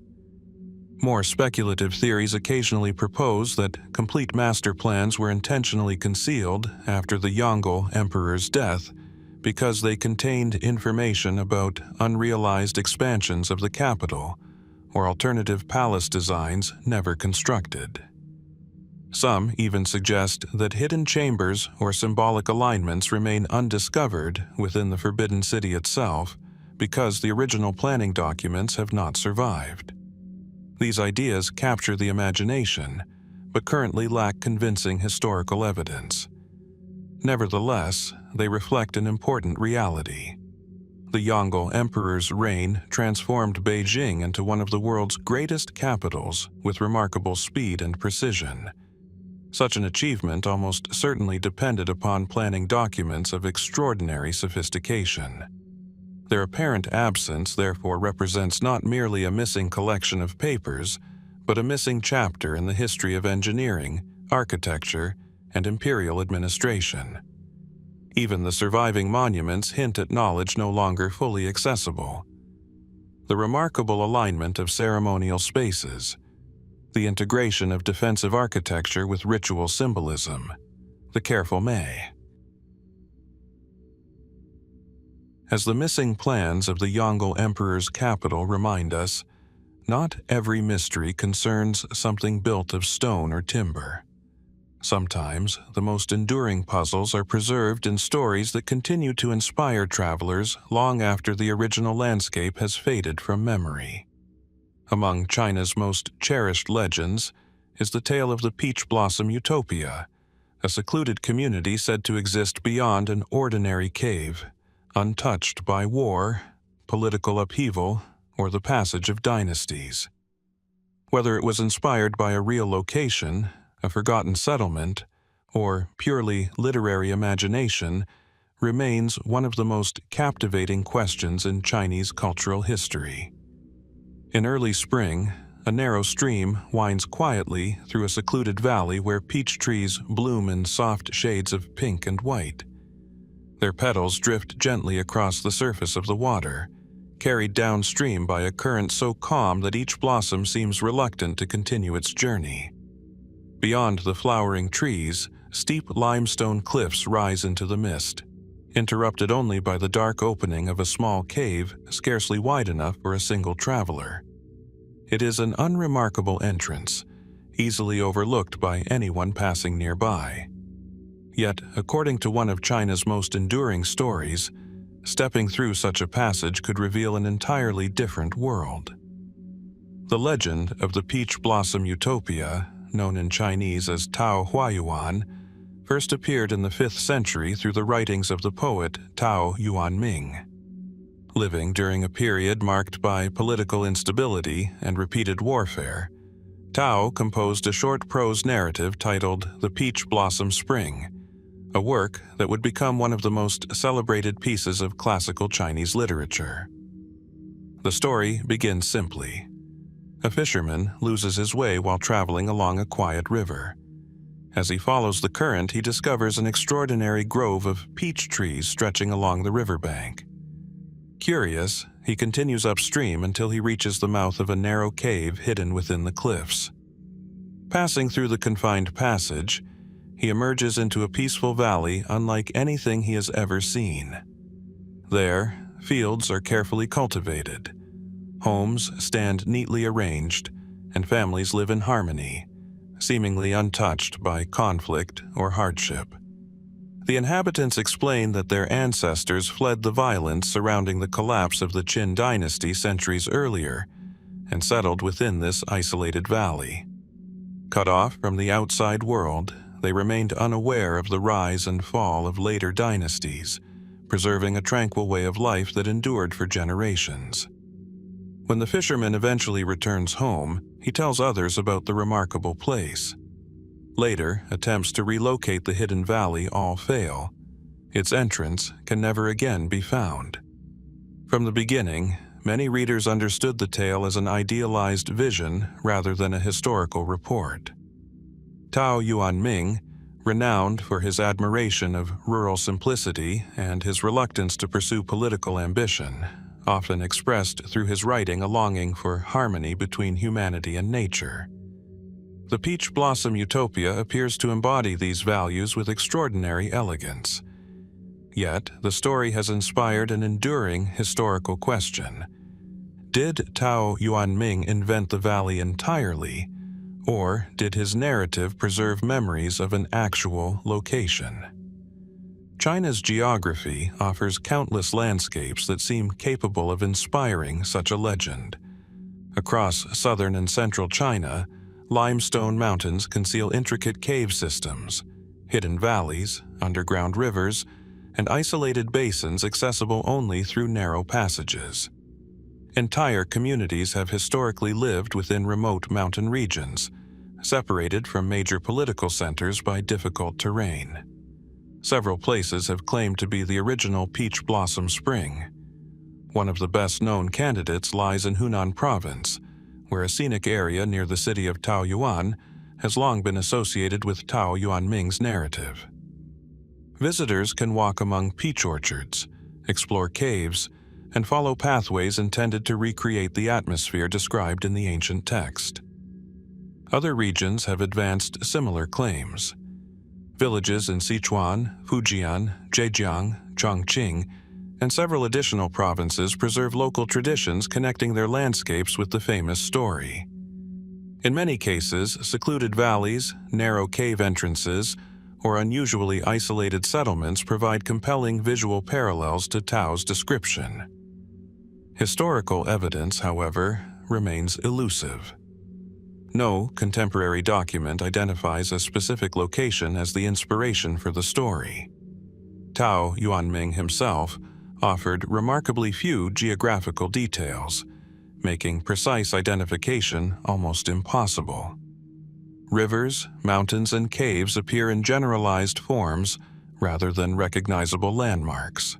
S1: More speculative theories occasionally propose that complete master plans were intentionally concealed after the Yongle emperor's death because they contained information about unrealized expansions of the capital or alternative palace designs never constructed. Some even suggest that hidden chambers or symbolic alignments remain undiscovered within the Forbidden City itself because the original planning documents have not survived. These ideas capture the imagination, but currently lack convincing historical evidence. Nevertheless, they reflect an important reality. The Yongle Emperor's reign transformed Beijing into one of the world's greatest capitals with remarkable speed and precision. Such an achievement almost certainly depended upon planning documents of extraordinary sophistication. Their apparent absence therefore represents not merely a missing collection of papers, but a missing chapter in the history of engineering, architecture, and imperial administration. Even the surviving monuments hint at knowledge no longer fully accessible. The remarkable alignment of ceremonial spaces, the integration of defensive architecture with ritual symbolism, the careful May. As the missing plans of the Yongle Emperor's capital remind us, not every mystery concerns something built of stone or timber. Sometimes, the most enduring puzzles are preserved in stories that continue to inspire travelers long after the original landscape has faded from memory. Among China's most cherished legends is the tale of the Peach Blossom Utopia, a secluded community said to exist beyond an ordinary cave, untouched by war, political upheaval, or the passage of dynasties. Whether it was inspired by a real location, a forgotten settlement, or purely literary imagination, remains one of the most captivating questions in Chinese cultural history. In early spring, a narrow stream winds quietly through a secluded valley where peach trees bloom in soft shades of pink and white. Their petals drift gently across the surface of the water, carried downstream by a current so calm that each blossom seems reluctant to continue its journey. Beyond the flowering trees, steep limestone cliffs rise into the mist, interrupted only by the dark opening of a small cave scarcely wide enough for a single traveler. It is an unremarkable entrance, easily overlooked by anyone passing nearby. Yet, according to one of China's most enduring stories, stepping through such a passage could reveal an entirely different world. The legend of the Peach Blossom Utopia, known in Chinese as Tao Huayuan, first appeared in the 5th century through the writings of the poet Tao Yuanming. Living during a period marked by political instability and repeated warfare, Tao composed a short prose narrative titled The Peach Blossom Spring, a work that would become one of the most celebrated pieces of classical Chinese literature. The story begins simply. A fisherman loses his way while traveling along a quiet river. As he follows the current, he discovers an extraordinary grove of peach trees stretching along the riverbank. Curious, he continues upstream until he reaches the mouth of a narrow cave hidden within the cliffs. Passing through the confined passage, he emerges into a peaceful valley unlike anything he has ever seen. There, fields are carefully cultivated. Homes stand neatly arranged, and families live in harmony, seemingly untouched by conflict or hardship. The inhabitants explain that their ancestors fled the violence surrounding the collapse of the Qin dynasty centuries earlier and settled within this isolated valley. Cut off from the outside world, they remained unaware of the rise and fall of later dynasties, preserving a tranquil way of life that endured for generations. When the fisherman eventually returns home, he tells others about the remarkable place. Later, attempts to relocate the hidden valley all fail. Its entrance can never again be found. From the beginning, many readers understood the tale as an idealized vision rather than a historical report. Tao Yuanming, renowned for his admiration of rural simplicity and his reluctance to pursue political ambition, often expressed through his writing a longing for harmony between humanity and nature. The Peach Blossom Utopia appears to embody these values with extraordinary elegance. Yet, the story has inspired an enduring historical question. Did Tao Yuanming invent the valley entirely, or did his narrative preserve memories of an actual location? China's geography offers countless landscapes that seem capable of inspiring such a legend. Across southern and central China, limestone mountains conceal intricate cave systems, hidden valleys, underground rivers, and isolated basins accessible only through narrow passages. Entire communities have historically lived within remote mountain regions, separated from major political centers by difficult terrain. Several places have claimed to be the original Peach Blossom Spring. One of the best-known candidates lies in Hunan Province, where a scenic area near the city of Taoyuan has long been associated with Tao Yuanming's narrative. Visitors can walk among peach orchards, explore caves, and follow pathways intended to recreate the atmosphere described in the ancient text. Other regions have advanced similar claims. Villages in Sichuan, Fujian, Zhejiang, Chongqing, and several additional provinces preserve local traditions connecting their landscapes with the famous story. In many cases, secluded valleys, narrow cave entrances, or unusually isolated settlements provide compelling visual parallels to Tao's description. Historical evidence, however, remains elusive. No contemporary document identifies a specific location as the inspiration for the story. Tao Yuanming himself offered remarkably few geographical details, making precise identification almost impossible. Rivers, mountains, and caves appear in generalized forms rather than recognizable landmarks.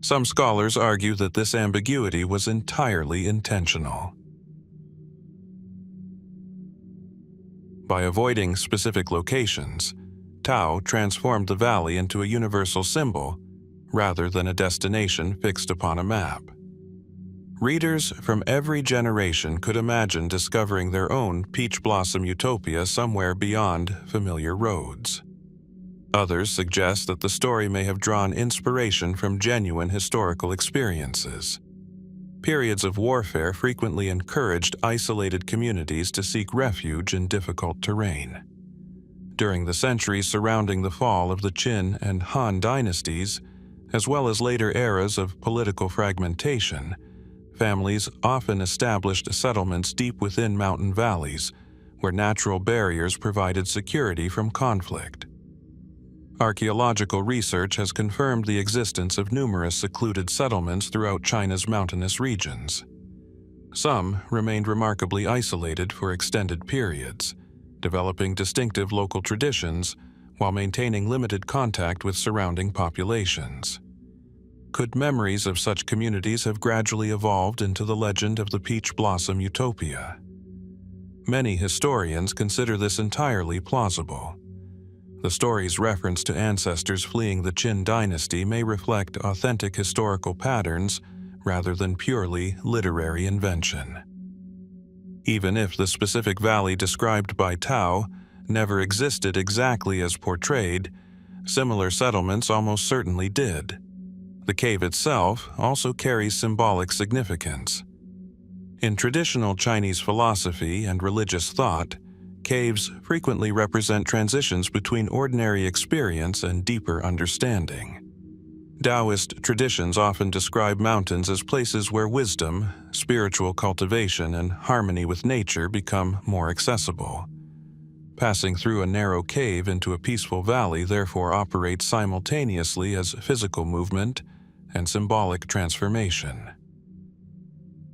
S1: Some scholars argue that this ambiguity was entirely intentional. By avoiding specific locations, Tao transformed the valley into a universal symbol rather than a destination fixed upon a map. Readers from every generation could imagine discovering their own peach blossom utopia somewhere beyond familiar roads. Others suggest that the story may have drawn inspiration from genuine historical experiences. Periods of warfare frequently encouraged isolated communities to seek refuge in difficult terrain. During the centuries surrounding the fall of the Qin and Han dynasties, as well as later eras of political fragmentation, families often established settlements deep within mountain valleys, where natural barriers provided security from conflict. Archaeological research has confirmed the existence of numerous secluded settlements throughout China's mountainous regions. Some remained remarkably isolated for extended periods, developing distinctive local traditions while maintaining limited contact with surrounding populations. Could memories of such communities have gradually evolved into the legend of the Peach Blossom Utopia? Many historians consider this entirely plausible. The story's reference to ancestors fleeing the Qin dynasty may reflect authentic historical patterns rather than purely literary invention. Even if the specific valley described by Tao never existed exactly as portrayed, similar settlements almost certainly did. The cave itself also carries symbolic significance. In traditional Chinese philosophy and religious thought, caves frequently represent transitions between ordinary experience and deeper understanding. Taoist traditions often describe mountains as places where wisdom, spiritual cultivation, and harmony with nature become more accessible. Passing through a narrow cave into a peaceful valley therefore operates simultaneously as physical movement and symbolic transformation.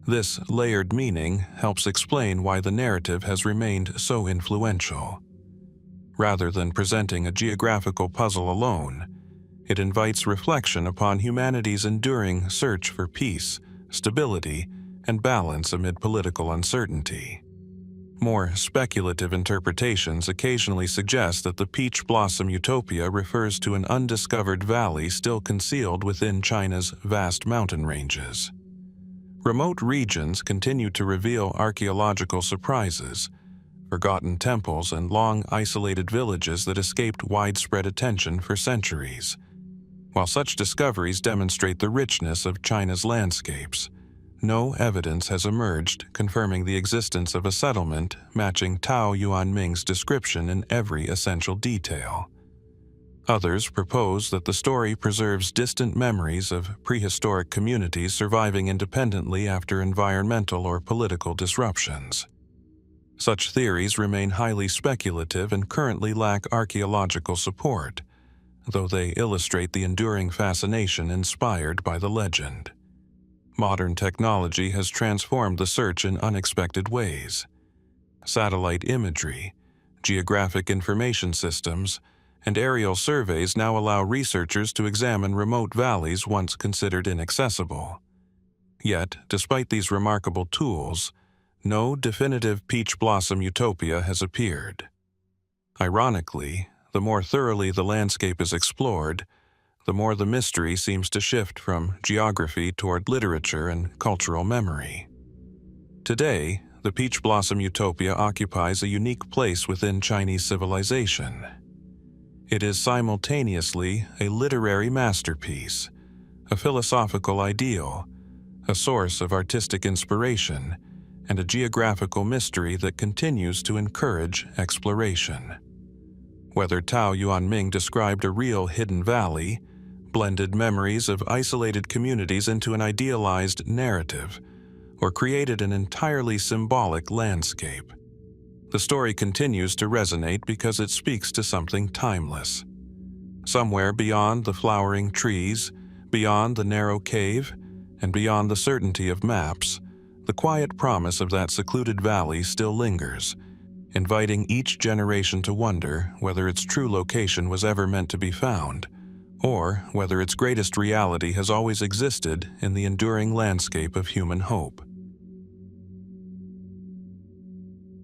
S1: This layered meaning helps explain why the narrative has remained so influential. Rather than presenting a geographical puzzle alone, it invites reflection upon humanity's enduring search for peace, stability, and balance amid political uncertainty. More speculative interpretations occasionally suggest that the Peach Blossom Utopia refers to an undiscovered valley still concealed within China's vast mountain ranges. Remote regions continue to reveal archaeological surprises, forgotten temples, and long isolated villages that escaped widespread attention for centuries. While such discoveries demonstrate the richness of China's landscapes, no evidence has emerged confirming the existence of a settlement matching Tao Yuanming's description in every essential detail. Others propose that the story preserves distant memories of prehistoric communities surviving independently after environmental or political disruptions. Such theories remain highly speculative and currently lack archaeological support, though they illustrate the enduring fascination inspired by the legend. Modern technology has transformed the search in unexpected ways. Satellite imagery, geographic information systems, and aerial surveys now allow researchers to examine remote valleys once considered inaccessible. Yet, despite these remarkable tools, no definitive peach blossom utopia has appeared. Ironically, the more thoroughly the landscape is explored, the more the mystery seems to shift from geography toward literature and cultural memory. Today, the peach blossom utopia occupies a unique place within Chinese civilization. It is simultaneously a literary masterpiece, a philosophical ideal, a source of artistic inspiration, and a geographical mystery that continues to encourage exploration. Whether Tao Yuanming described a real hidden valley, blended memories of isolated communities into an idealized narrative, or created an entirely symbolic landscape, the story continues to resonate because it speaks to something timeless. Somewhere beyond the flowering trees, beyond the narrow cave, and beyond the certainty of maps, the quiet promise of that secluded valley still lingers, inviting each generation to wonder whether its true location was ever meant to be found, or whether its greatest reality has always existed in the enduring landscape of human hope.